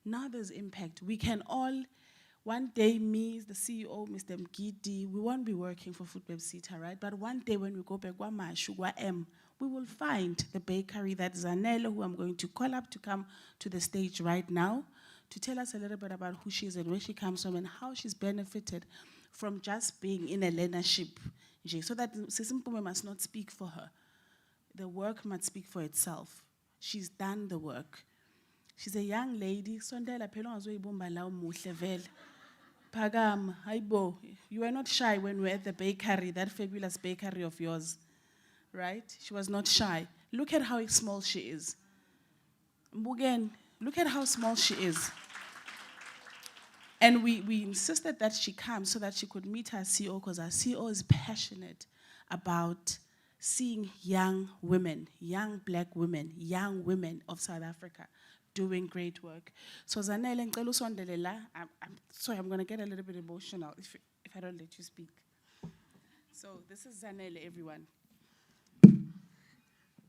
Now there's impact. We can all, one day, me, the CEO, Mr. Mgidi, we won't be working for Foodbev CETA, right? But one day when we go back, we will find the bakery that Zanele, who I'm going to call up to come to the stage right now, to tell us a little bit about who she is and where she comes from and how she's benefited from just being in a learnership. So that Sisimpume must not speak for her. The work must speak for itself. She's done the work. She's a young lady. Pagam, Haibo, you were not shy when we were at the bakery, that fabulous bakery of yours, right? She was not shy. Look at how small she is. Mbugen, look at how small she is. And we insisted that she come so that she could meet her CEO, because our CEO is passionate about seeing young women, young black women, young women of South Africa doing great work. So Zanele, ngicela usondele la. I'm sorry, I'm going to get a little bit emotional if I don't let you speak. So this is Zanele, everyone.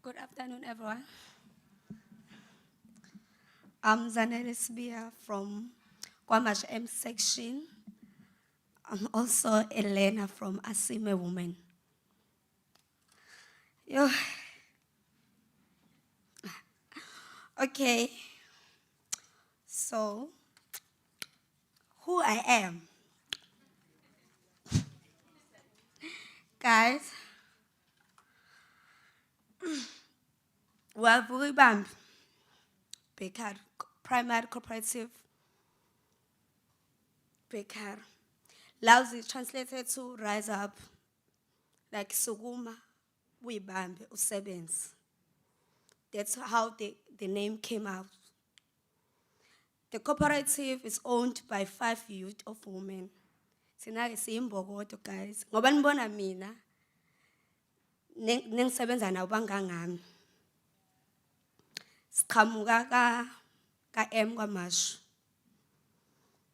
Good afternoon, everyone. I'm Zanele Sbia from Kwamash M section. I'm also a learner from Asime Women. Yo. Okay. So, who I am. Guys, well, Vuribam, Bekar, primary cooperative, Bekar. Lousy translated to rise up, like Suguma, Wibambe, Usebens. That's how the name came out. The cooperative is owned by 5 youth of women. Sinake siyimbokodo guys. Ngoba nibona mina nengisebenza nabo bangangami. Siqhamuka ka M kwamashu.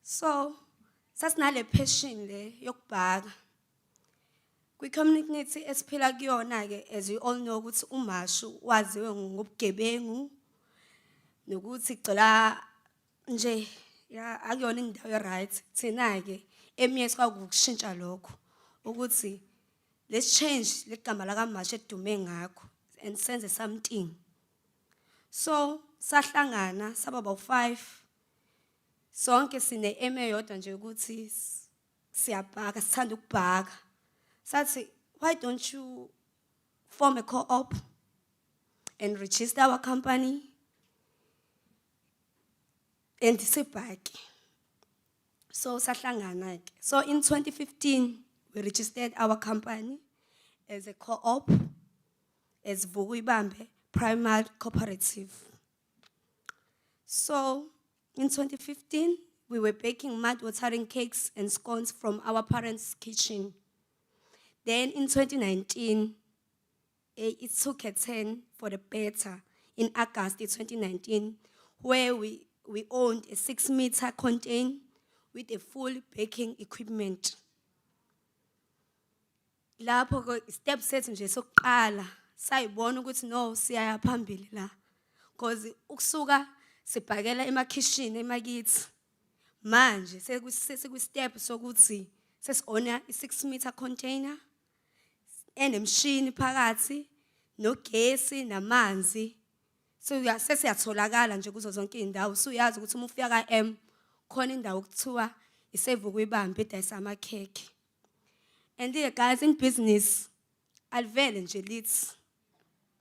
So, sasinale passion le yokubhaka. Kwi community esiphila kuyona ke as you all know ukuthi umashu waziwe ngobugebengu nokuthi gcila nje ya akuyona indawo right thina ke emiyethu kwakushintsha lokho ukuthi let's change legama la kamashu edume ngakho and senze something. So sahlangana saba about 5 sonke sine aim eyodwa nje ukuthi siyabhaka sithanda ukubhaka. Sathi why don't you form a co-op and register our company and sibhake. So sahlangana ke. So in 2015 we registered our company as a co-op as Vukuyibambe Primary Cooperative. So in 2015 we were baking mouth-watering cakes and scones from our parents' kitchen. Then in 2019 it took a turn for the better in August 2019 where we owned a 6-meter container with a full baking equipment. Lapho ko step set nje sokuqala sayibona ukuthi no siyaya phambili la because ukusuka sibhakela emakhishini emakithi manje seku step sokuthi sesiona i-6-meter container enemshini phakathi nogesi namanzi. So sesiyatholakala nje kuzo zonke indawo. So uyazi ukuthi uma ufika ka M khona indawo okuthiwa iseVukuyibambe edayisa amakhekhe. And guys in business alivele nje lithi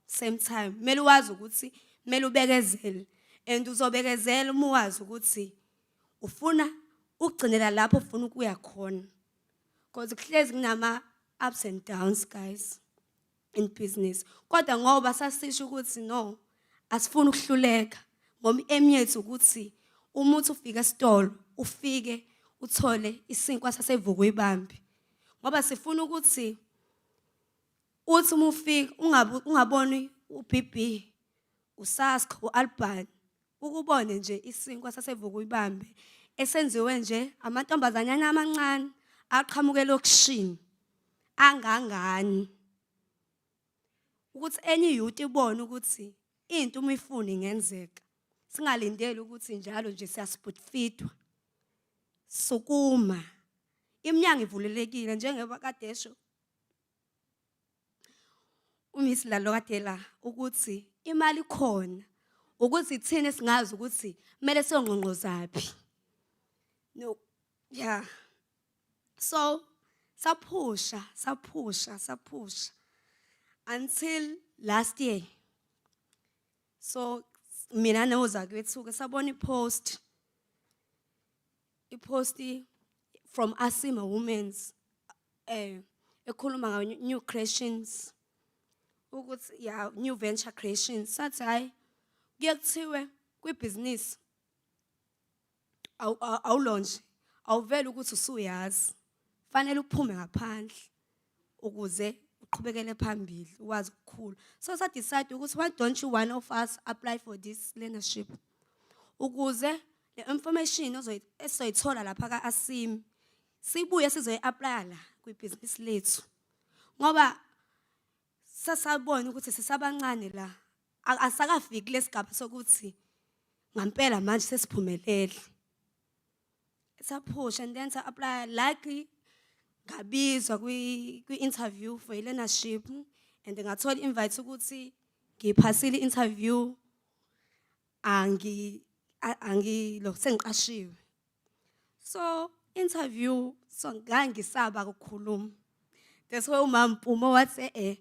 same time mele wazi ukuthi mele ubekezele and uzobekezela uma wazi ukuthi ufuna ukugcinela lapho ufuna ukuya khona. Because kuhlezi kunama ups and downs guys in business. Kodwa ngoba sasisho ukuthi no asifuna ukuhluleka ngoba emiyethu ukuthi umuntu ufika esitolo ufike uthole isinkwa saseVukuyibambe. Ngoba sifuna ukuthi uthi uma ufika ungaboni uBB uSasko uAlban ukubone nje isinkwa saseVukuyibambe esenziwe nje amantombazanyana amancane aqhamuke lokushini angangani ukuthi enye youth ibone ukuthi into uma ifuna ingenzeka singalindeli ukuthi njalo nje siyasiputfitwa sukuma iminyango ivulelekile njengoba kade esho uMiss Lalo kade la ukuthi imali khona ukuthi thina singazi ukuthi kumele siyongqongqozaphi no yeah. So sapusha until last year. So mina nozakwethu ke sabona ipost from Asima Women's ekhuluma ngayo new creations ukuthi yeah new venture creations sathi hayi kuyekuthiwe kwibusiness awulonje awuvela ukuthi usuyazi fanele uphume ngaphandle ukuze uqhubekele phambili wazi ukukhula. So sa decide ukuthi why don't you one of us apply for this leadership. ukuze le information esizoyithola lapha ka-ASIM sibuye sizoyi-apply la kwibhizinisi lethu. Ngoba sasabona ukuthi sisabancane la asakafiki lesigaba sokuthi ngampela manje sesiphumelele. Saphusha and then sa-apply like ngabizwa kwi-interview for learnership and ngathola invite ukuthi ngiphasile interview sengiqashiwe. So interview so ngangisaba ukukhuluma. That's why umama Mpuma wathi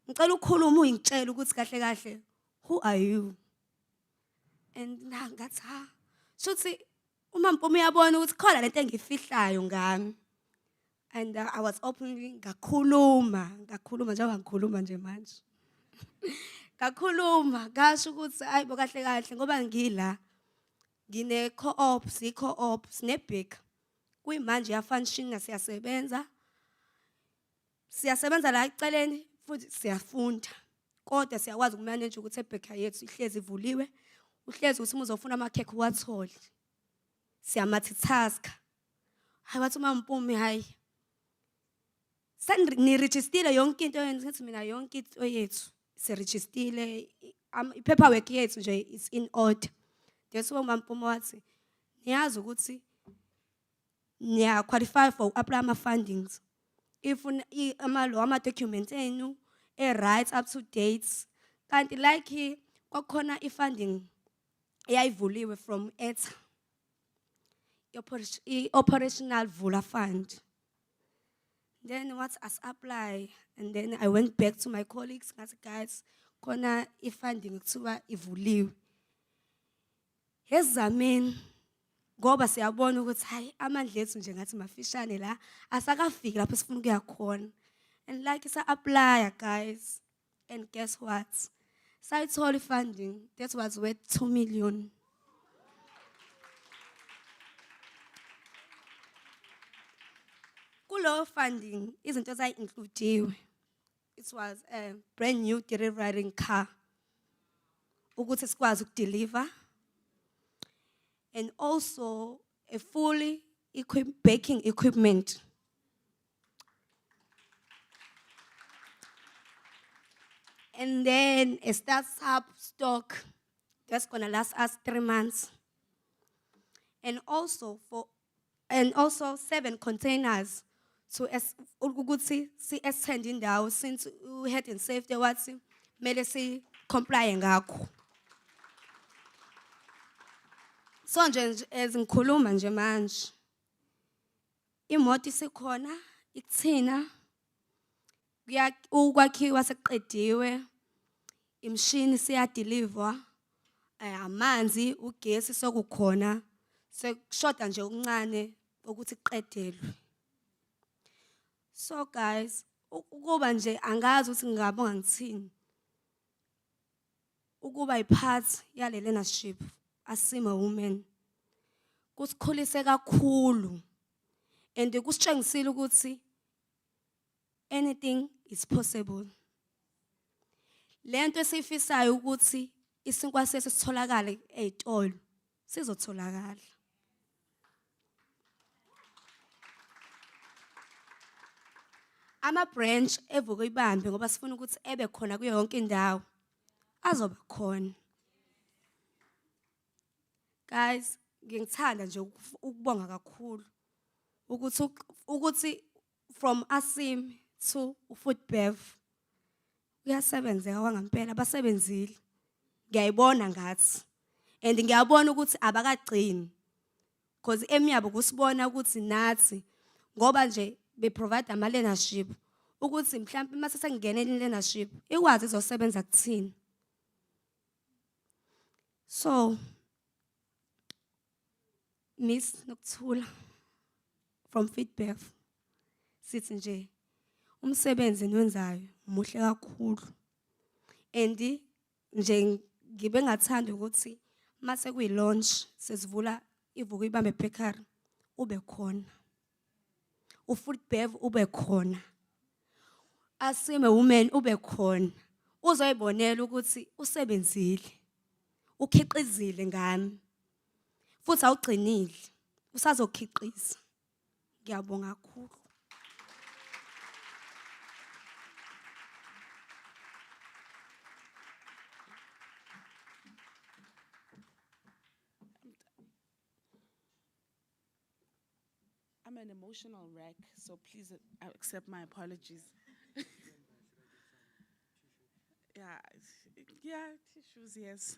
ngicela ukukhuluma uyingitshela ukuthi kahle kahle who are you? And ngathi shuthi umama Mpuma uyabona ukuthi khona lento engifihlayo ngami. And I was openly ngakhuluma njengoba ngikhuluma nje manje. Ngakhuluma ngasho ukuthi ayibo kahle kahle ngoba ngila ngine co-ops nebheka kuyimanje ya function siyasebenza la eceleni futhi siyafunda kodwa siyakwazi ukumanage ukuthi ebheka yethu ihlezi ivuliwe uhlezi ukuthi uzofuna amakhekhe uwathole siyamultitask hayi bathi uma Mpumi hayi ni-register yonke into yenza mina yonke into yethu se-register i-paperwork yethu nje is in order. That's why umama Mpuma wathi niyazi ukuthi niya qualify for apply ama-fundings if ama-documents enu right up to date kanti like kwakhona i-funding eyayivuliwe from ETA i-operational vula fund. Then what as apply and then I went back to my colleagues ngathi guys khona i-funding kuthiwa ivuliwe. Hezameni ngoba siyabona ukuthi hayi amandla ethu nje ngathi mafishane la asakafiki lapho sifuna ukuya khona. And like sa-apply guys and guess what? Sayithola funding that was worth 2 million. Kulo funding izinto zayi-includiwe. It was a brand new delivering car ukuthi sikwazi ukudeliver and also a fully equipped baking equipment. And then a startup stock that's gonna last us 3 months. And also 7 containers to ukuthi si-extend indawo since health and safety wathi mele si-comply ngakho. So nje ezingikhuluma nje manje imoto isikhona ikuthina ukwakhiwa sekuqediwe imshini siyadeliver amanzi ugesi sokukhona sekushoda nje okuncane ukuthi kuqedelwe. So guys ukuba nje angazi ukuthi ngingabonga ngithini ukuba ipart yale learnership asima women kusikhulise kakhulu and kusitshengisile ukuthi anything is possible. Lento esifisayo ukuthi isinkwa sethu sitholakale ezitolo sizotholakala. Ama branch evuka ibambe ngoba sifuna ukuthi ebe khona kuyo yonke indawo azoba khona. Guys, ngithanda nje ukubonga kakhulu ukuthi from ASIM to Foodbev uyasebenzeka wangampela basebenzile. Ngiyayibona ngathi and ngiyabona ukuthi abakagcini because emiyabo kusibona ukuthi nathi ngoba nje be provide ama learnership ukuthi mhlawumbe mase sengene in learnership ikwazi izosebenza kuthini. So Miss Nokuthula from Foodbev sithi nje umsebenzi niwenzayo muhle kakhulu and nje ngibe ngathanda ukuthi mase kuyi launch sesivula ivuka ibambe bakery ube khona uFoodbev ube khona asime women ube khona uzoyibonela ukuthi usebenzile ukhiqizile ngami futhi awugcinile usazokhiqiza. Ngiyabonga kakhulu. I'm an emotional wreck, so please accept my apologies. Yeah, tissues, yes.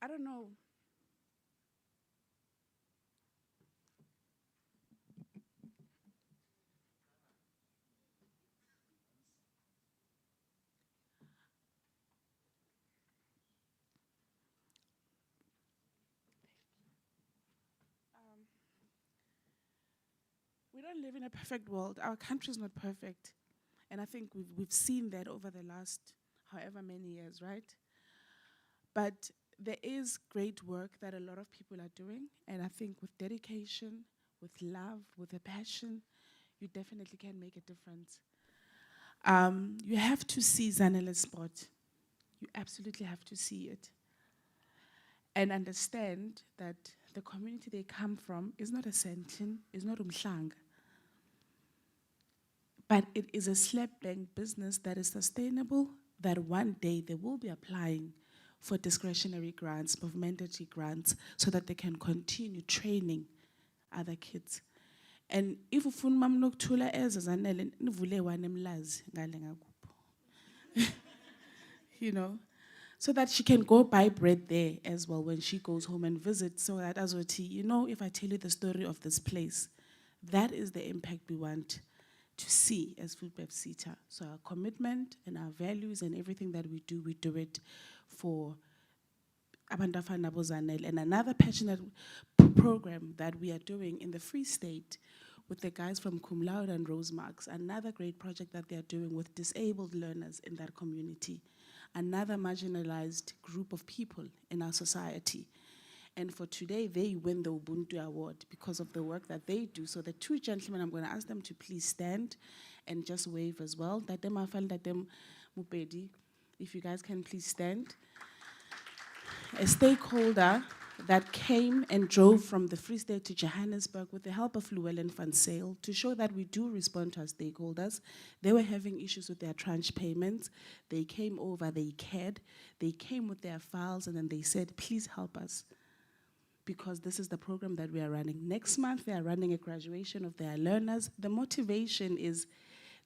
I don't know. We don't live in a perfect world. Our country is not perfect. And I think we've seen that over the last however many years, right? But there is great work that a lot of people are doing. And I think with dedication, with love, with a passion, you definitely can make a difference. You have to see Zanele's spot. You absolutely have to see it. And understand that the community they come from is not a Sentin, is not Umhlanga. But it is a slap bang business that is sustainable, that one day they will be applying for discretionary grants, of mandatory grants, so that they can continue training other kids. And if ufuna mamnokuthula ezazanele nivule wanemlazi ngale ngakupho. You know, so that she can go buy bread there as well when she goes home and visit, so that azoti, you know, if I tell you the story of this place, that is the impact we want to see as Foodbev SETA. So our commitment and our values and everything that we do it for Abantu Abafana Zanele. And another passionate program that we are doing in the Free State with the guys from Cum Laude and Rosemarks, another great project that they are doing with disabled learners in that community, another marginalized group of people in our society. And for today, they win the Ubuntu Award because of the work that they do. So the two gentlemen, I'm going to ask them to please stand and just wave as well. That them afal, that them mupedi. If you guys can please stand. A stakeholder that came and drove from the Free State to Johannesburg with the help of Llewellyn Van Sale to show that we do respond to our stakeholders. They were having issues with their tranche payments. They came over, they cared. They came with their files and then they said, please help us, because this is the program that we are running. Next month, they are running a graduation of their learners. The motivation is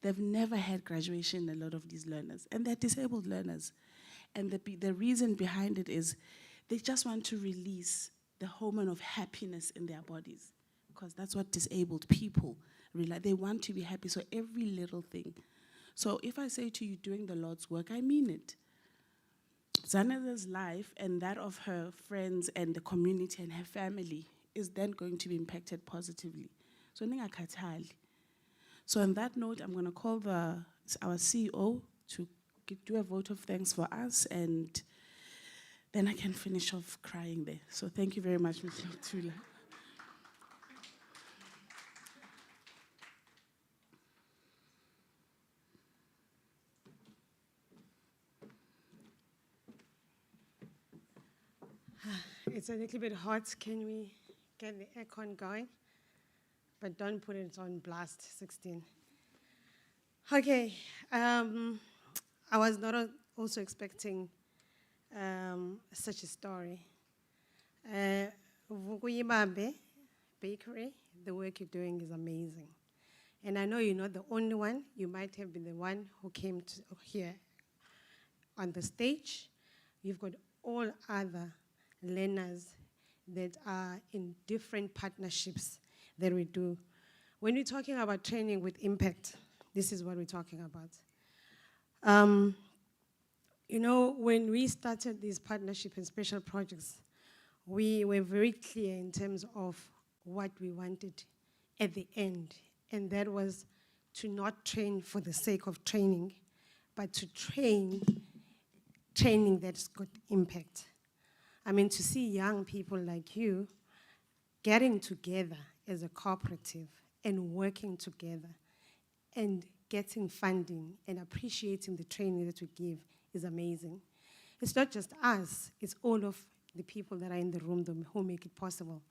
they've never had graduation, a lot of these learners, and they're disabled learners. And the reason behind it is they just want to release the hormone of happiness in their bodies, because that's what disabled people realize. They want to be happy, so every little thing. So if I say to you doing the Lord's work, I mean it. Zanele's life and that of her friends and the community and her family is then going to be impacted positively. So ningakhathali. So on that note, I'm going to call our CEO to do a vote of thanks for us, and then I can finish off crying there. So thank you very much, Mr. Tula. It's a little bit hot. Can we get the aircon going? But don't put it on blast 16. Okay. I was not also expecting such a story. Vukuyibambe Bakery, the work you're doing is amazing. And I know you're not the only one. You might have been the one who came to here on the stage. You've got all other learners that are in different partnerships that we do. When we're talking about training with impact, this is what we're talking about. You know, when we started these partnership and special projects, we were very clear in terms of what we wanted at the end. And that was to not train for the sake of training, but to training that's got impact. I mean, to see young people like you getting together as a cooperative and working together and getting funding and appreciating the training that we give is amazing. It's not just us, it's all of the people that are in the room who make it possible.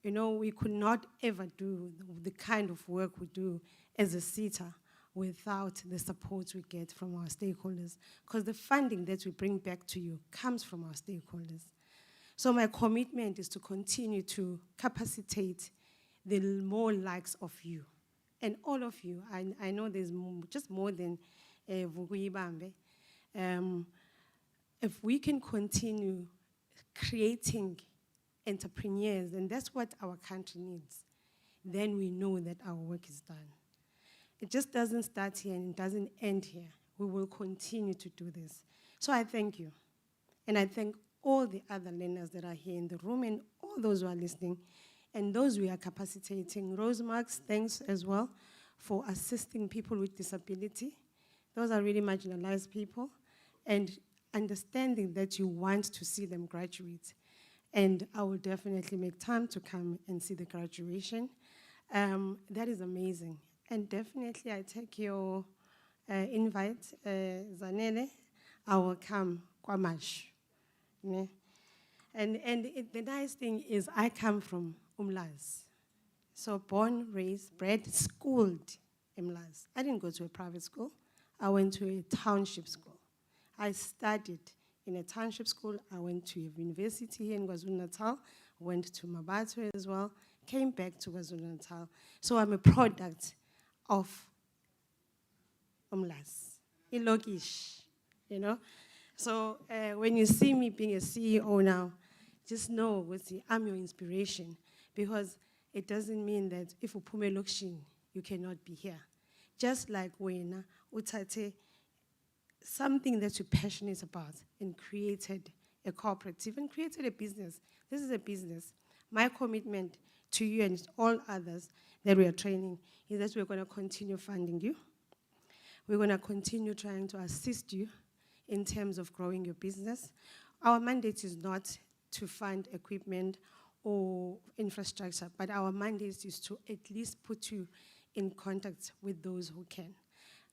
You know, we could not ever do the kind of work we do as a SETA without the support we get from our stakeholders, because the funding that we bring back to you comes from our stakeholders. So my commitment is to continue to capacitate the more likes of you. And all of you, I know there's just more than Vukuyibambe. If we can continue creating entrepreneurs, and that's what our country needs, then we know that our work is done. It just doesn't start here and it doesn't end here. We will continue to do this. So I thank you. And I thank all the other learners that are here in the room and all those who are listening and those we are capacitating. Rosemarks, thanks as well for assisting people with disability. Those are really marginalized people, and understanding that you want to see them graduate. And I will definitely make time to come and see the graduation. That is amazing. And definitely I take your invite, Zanele. I will come, Kwamash. Yeah. And the nice thing is I come from Umlazi. So born, raised, bred, schooled in Umlazi. I didn't go to a private school. I went to a township school. I studied in a township school. I went to a university here in KwaZulu-Natal, went to Mabatwe as well, came back to KwaZulu-Natal. So I'm a product of Umlazi, Ilokish, you know. So when you see me being a CEO now, just know I'm your inspiration, because it doesn't mean that if you pume lokshin, you cannot be here. Just like when utate something that you're passionate about and created a cooperative and created a business. This is a business. My commitment to you and all others that we are training is that we're going to continue funding you. We're going to continue trying to assist you in terms of growing your business. Our mandate is not to fund equipment or infrastructure, but our mandate is to at least put you in contact with those who can.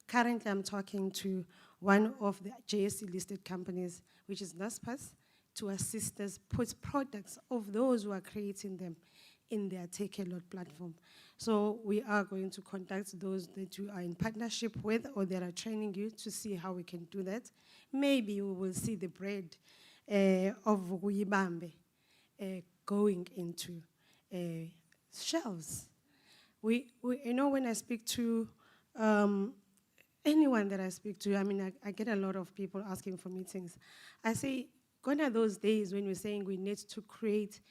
Currently, I'm talking to one of the JSE-listed companies, which is NASPAS, to assist us put products of those who are creating them in their Take a Lot platform. So we are going to contact those that you are in partnership with or that are training you to see how we can do that. Maybe we will see the bread of Vukuyibambe going into shelves. You know, when I speak to anyone that I speak to, I mean, I get a lot of people asking for meetings. I say, gone are those days when we're saying we need to create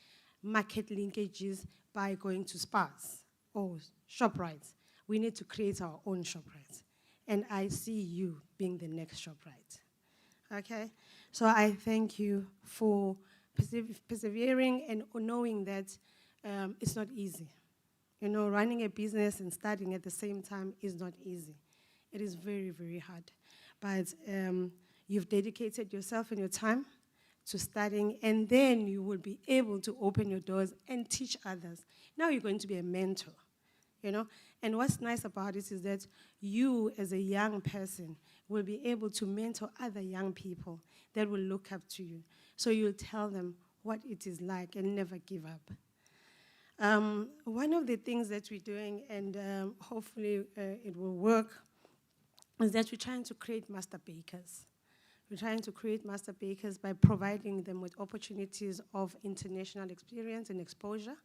market linkages by going to SPARs or ShopRites. We need to create our own ShopRites. And I see you being the next ShopRite. Okay? So I thank you for persevering and knowing that it's not easy. You know, running a business and studying at the same time is not easy. It is very, very hard. But you've dedicated yourself and your time to studying, and then you will be able to open your doors and teach others. Now you're going to be a mentor, you know? And what's nice about it is that you, as a young person, will be able to mentor other young people that will look up to you. So you'll tell them what it is like and never give up. One of the things that we're doing, and hopefully it will work, is that we're trying to create master bakers. We're trying to create master bakers by providing them with opportunities of international experience and exposure.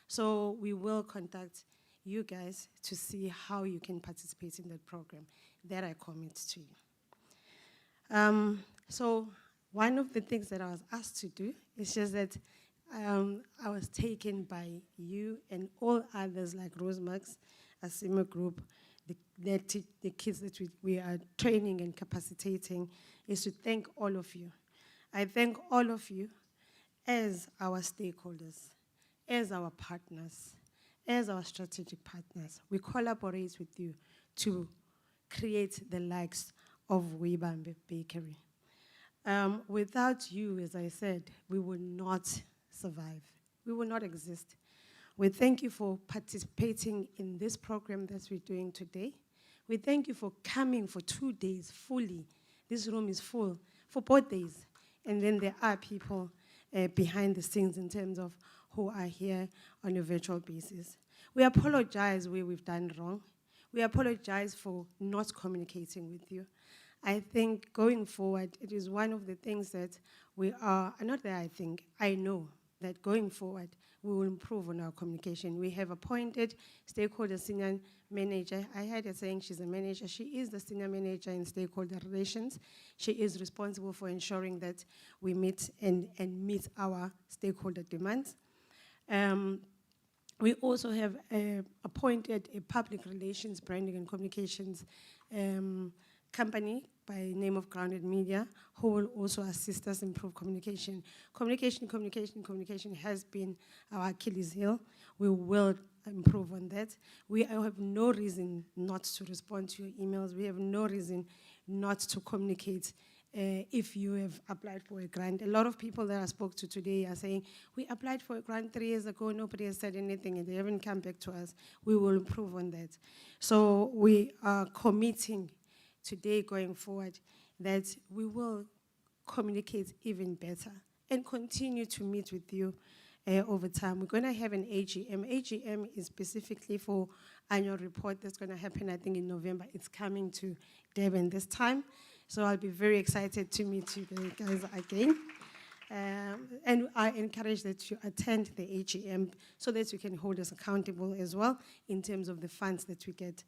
So we will contact you guys to see how you can participate in that program. That I commit to you. So one of the things that I was asked to do is just that I was taken by you and all others like Rosemarks, Asima Group, the kids that we are training and capacitating, is to thank all of you. I thank all of you as our stakeholders, as our partners, as our strategic partners. We collaborate with you to create the likes of Vukuyibambe Bakery. Without you, as I said, we will not survive. We will not exist. We thank you for participating in this program that we're doing today. We thank you for coming for 2 days fully. This room is full for both days. And then there are people behind the scenes in terms of who are here on a virtual basis. We apologize where we've done wrong. We apologize for not communicating with you. I think going forward, it is one of the things that we are, not that I think, I know that going forward, we will improve on our communication. We have appointed Stakeholder Senior Manager. I heard her saying she's a manager. She is the Senior Manager in Stakeholder Relations. She is responsible for ensuring that we meet and meet our stakeholder demands. We also have appointed a public relations, branding and communications company by name of Grounded Media, who will also assist us improve communication. Communication has been our Achilles heel. We will improve on that. We have no reason not to respond to your emails. We have no reason not to communicate if you have applied for a grant. A lot of people that I spoke to today are saying, we applied for a grant 3 years ago, nobody has said anything, and they haven't come back to us. We will improve on that. So we are committing today going forward that we will communicate even better and continue to meet with you over time. We're going to have an AGM. AGM is specifically for annual report that's going to happen, I think, in November. It's coming to Durban this time. So I'll be very excited to meet you guys again. And I encourage that you attend the AGM so that you can hold us accountable as well in terms of the funds that we get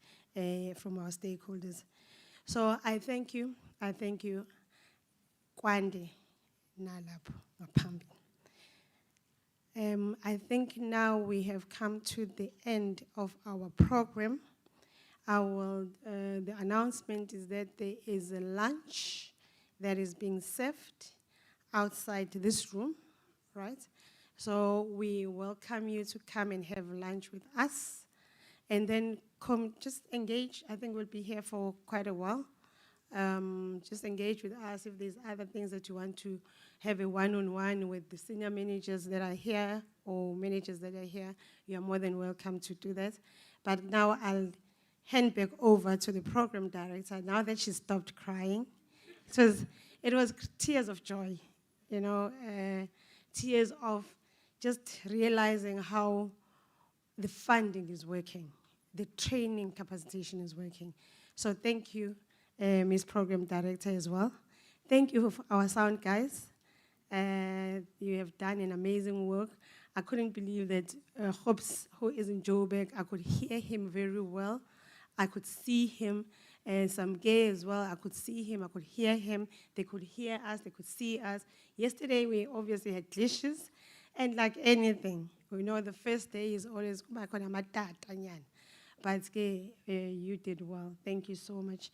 from our stakeholders. So I thank you. I thank you. Kwande nalapho ngaphambi. I think now we have come to the end of our program. The announcement is that there is a lunch that is being served outside this room, right? So we welcome you to come and have lunch with us. And then just engage. I think we'll be here for quite a while. Just engage with us if there's other things that you want to have a one-on-one with the senior managers that are here or managers that are here. You are more than welcome to do that. But now I'll hand back over to the program director now that she stopped crying. It was tears of joy, you know, tears of just realizing how the funding is working, the training capacitation is working. So thank you, Ms. Program Director as well. Thank you for our sound guys. You have done an amazing work. I couldn't believe that Hobbs, who is in Joburg, I could hear him very well. I could see him, some gay as well. I could see him, I could hear him. They could hear us, they could see us. Yesterday, we obviously had glitches. And like anything, we know the first day is always, but you did well. Thank you so much.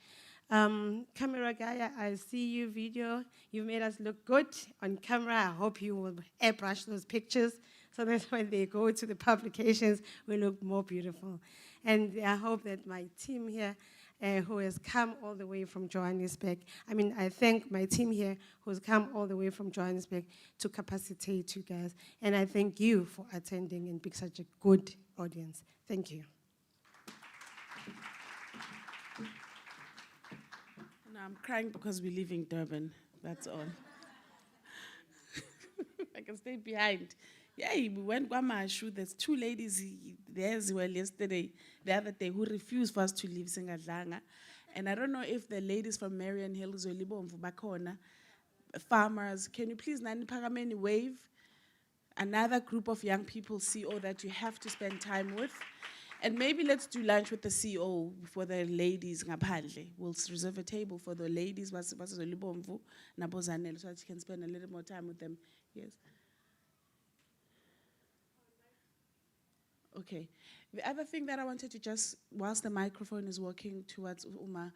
Camera guy, I see you video. You made us look good on camera. I hope you will airbrush those pictures so that when they go to the publications, we look more beautiful. And I hope that my team here, who has come all the way from Johannesburg, I thank my team here who's come all the way from Johannesburg to capacitate you guys. And I thank you for attending and being such a good audience. Thank you. No, I'm crying because we're leaving Durban, that's all. I can stay behind. Yeah, we went Guamashu. There's 2 ladies there as well yesterday, the other day, who refused for us to leave Singadlanga. And I don't know if the ladies from Marion Hills or Libomvu Bakona, farmers, can you please, Nani Pagameni, wave? Another group of young people, CEO, that you have to spend time with. And maybe let's do lunch with the CEO for the ladies. We'll reserve a table for the ladies, so that you can spend a little more time with them. Yes. Okay. The other thing that I wanted to just, whilst the microphone is working towards Uma,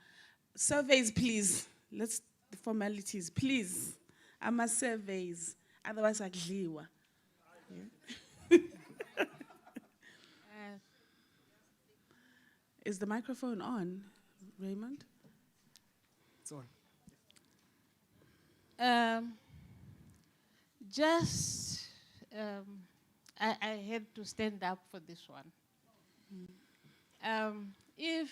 surveys, please. The formalities, please. Surveys. Otherwise, I gliwa. Is the microphone on, Raymond? It's on. I had to stand up for this one. If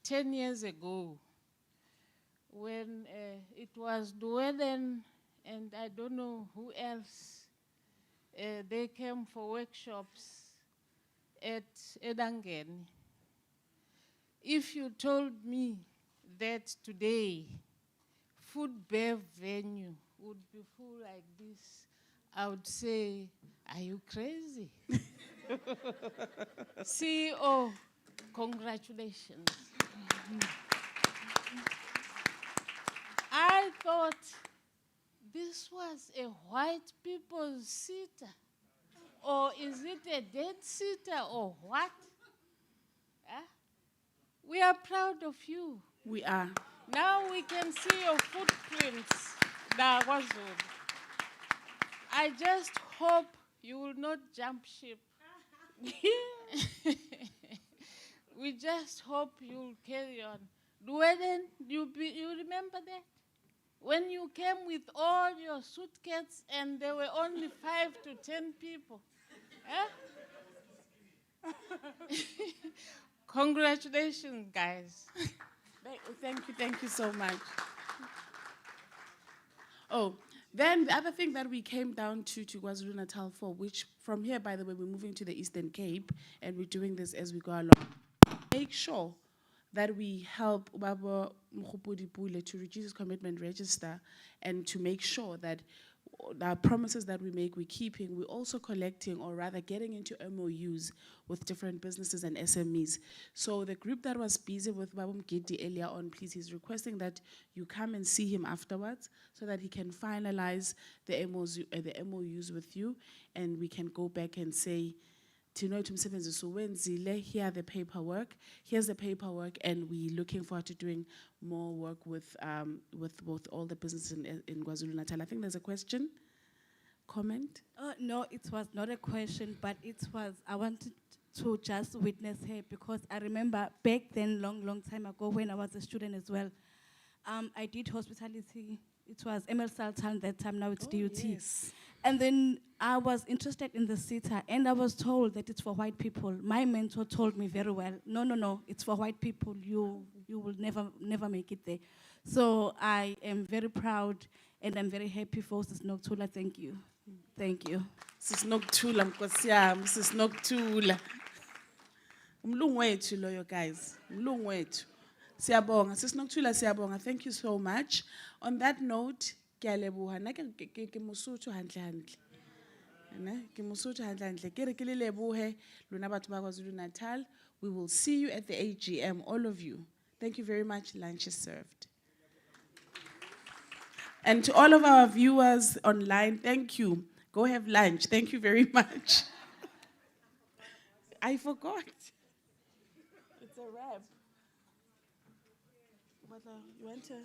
10 years ago, when it was Duweden and I don't know who else. They came for workshops at Edangeni. If you told me that today Foodbev venue would be full like this, I would say, are you crazy? CEO, congratulations. I thought this was a white people's sitter. Or is it a dead sitter or what? Huh? We are proud of you. We are. Now we can see your footprints. I just hope you will not jump ship. We just hope you'll carry on. Duweden, you remember that? When you came with all your suitcases and there were only 5 to 10 people. Eh? Congratulations, guys. Thank you so much. Oh, then the other thing that we came down to KwaZulu-Natal for, which from here, by the way, we're moving to the Eastern Cape, and we're doing this as we go along. Make sure that we help Ubaba Mkhupudi Pule to reduce his commitment register and to make sure that the promises that we make, we're keeping. We're also collecting, or rather getting into MOUs with different businesses and SMEs. So the group that was busy with Babum Gidi earlier on, please, he's requesting that you come and see him afterwards so that he can finalize the MOUs with you, and we can go back and say, here are the paperwork. Here's the paperwork, and we're looking forward to doing more work with all the businesses in KwaZulu-Natal. I think there's a question, comment. No, it was not a question, but it was, I wanted to just witness her because I remember back then, long time ago when I was a student as well, I did hospitality. It was ML Sultan that time, now it's DUT. Yes. And then I was interested in the SETA, and I was told that it's for white people. My mentor told me very well, no, it's for white people. You will never make it there. So I am very proud, and I'm very happy for Sis Noktula. Thank you. Thank you. Sis Noktula, Nkosi yami, Sis Noktula. Umlungu wethu loyo, guys. Umlungu wethu. Siyabonga. Sis Noktula, siyabonga. Thank you so much. On that note, Kialebuha, na ke Mosotho hantle. Ke Mosotho hantle. Ke re ke le lebohe lona batho ba KwaZulu-Natal. We will see you at the AGM, all of you. Thank you very much. Lunch is served. And to all of our viewers online, thank you. Go have lunch. Thank you very much. I forgot. It's a wrap. You want to?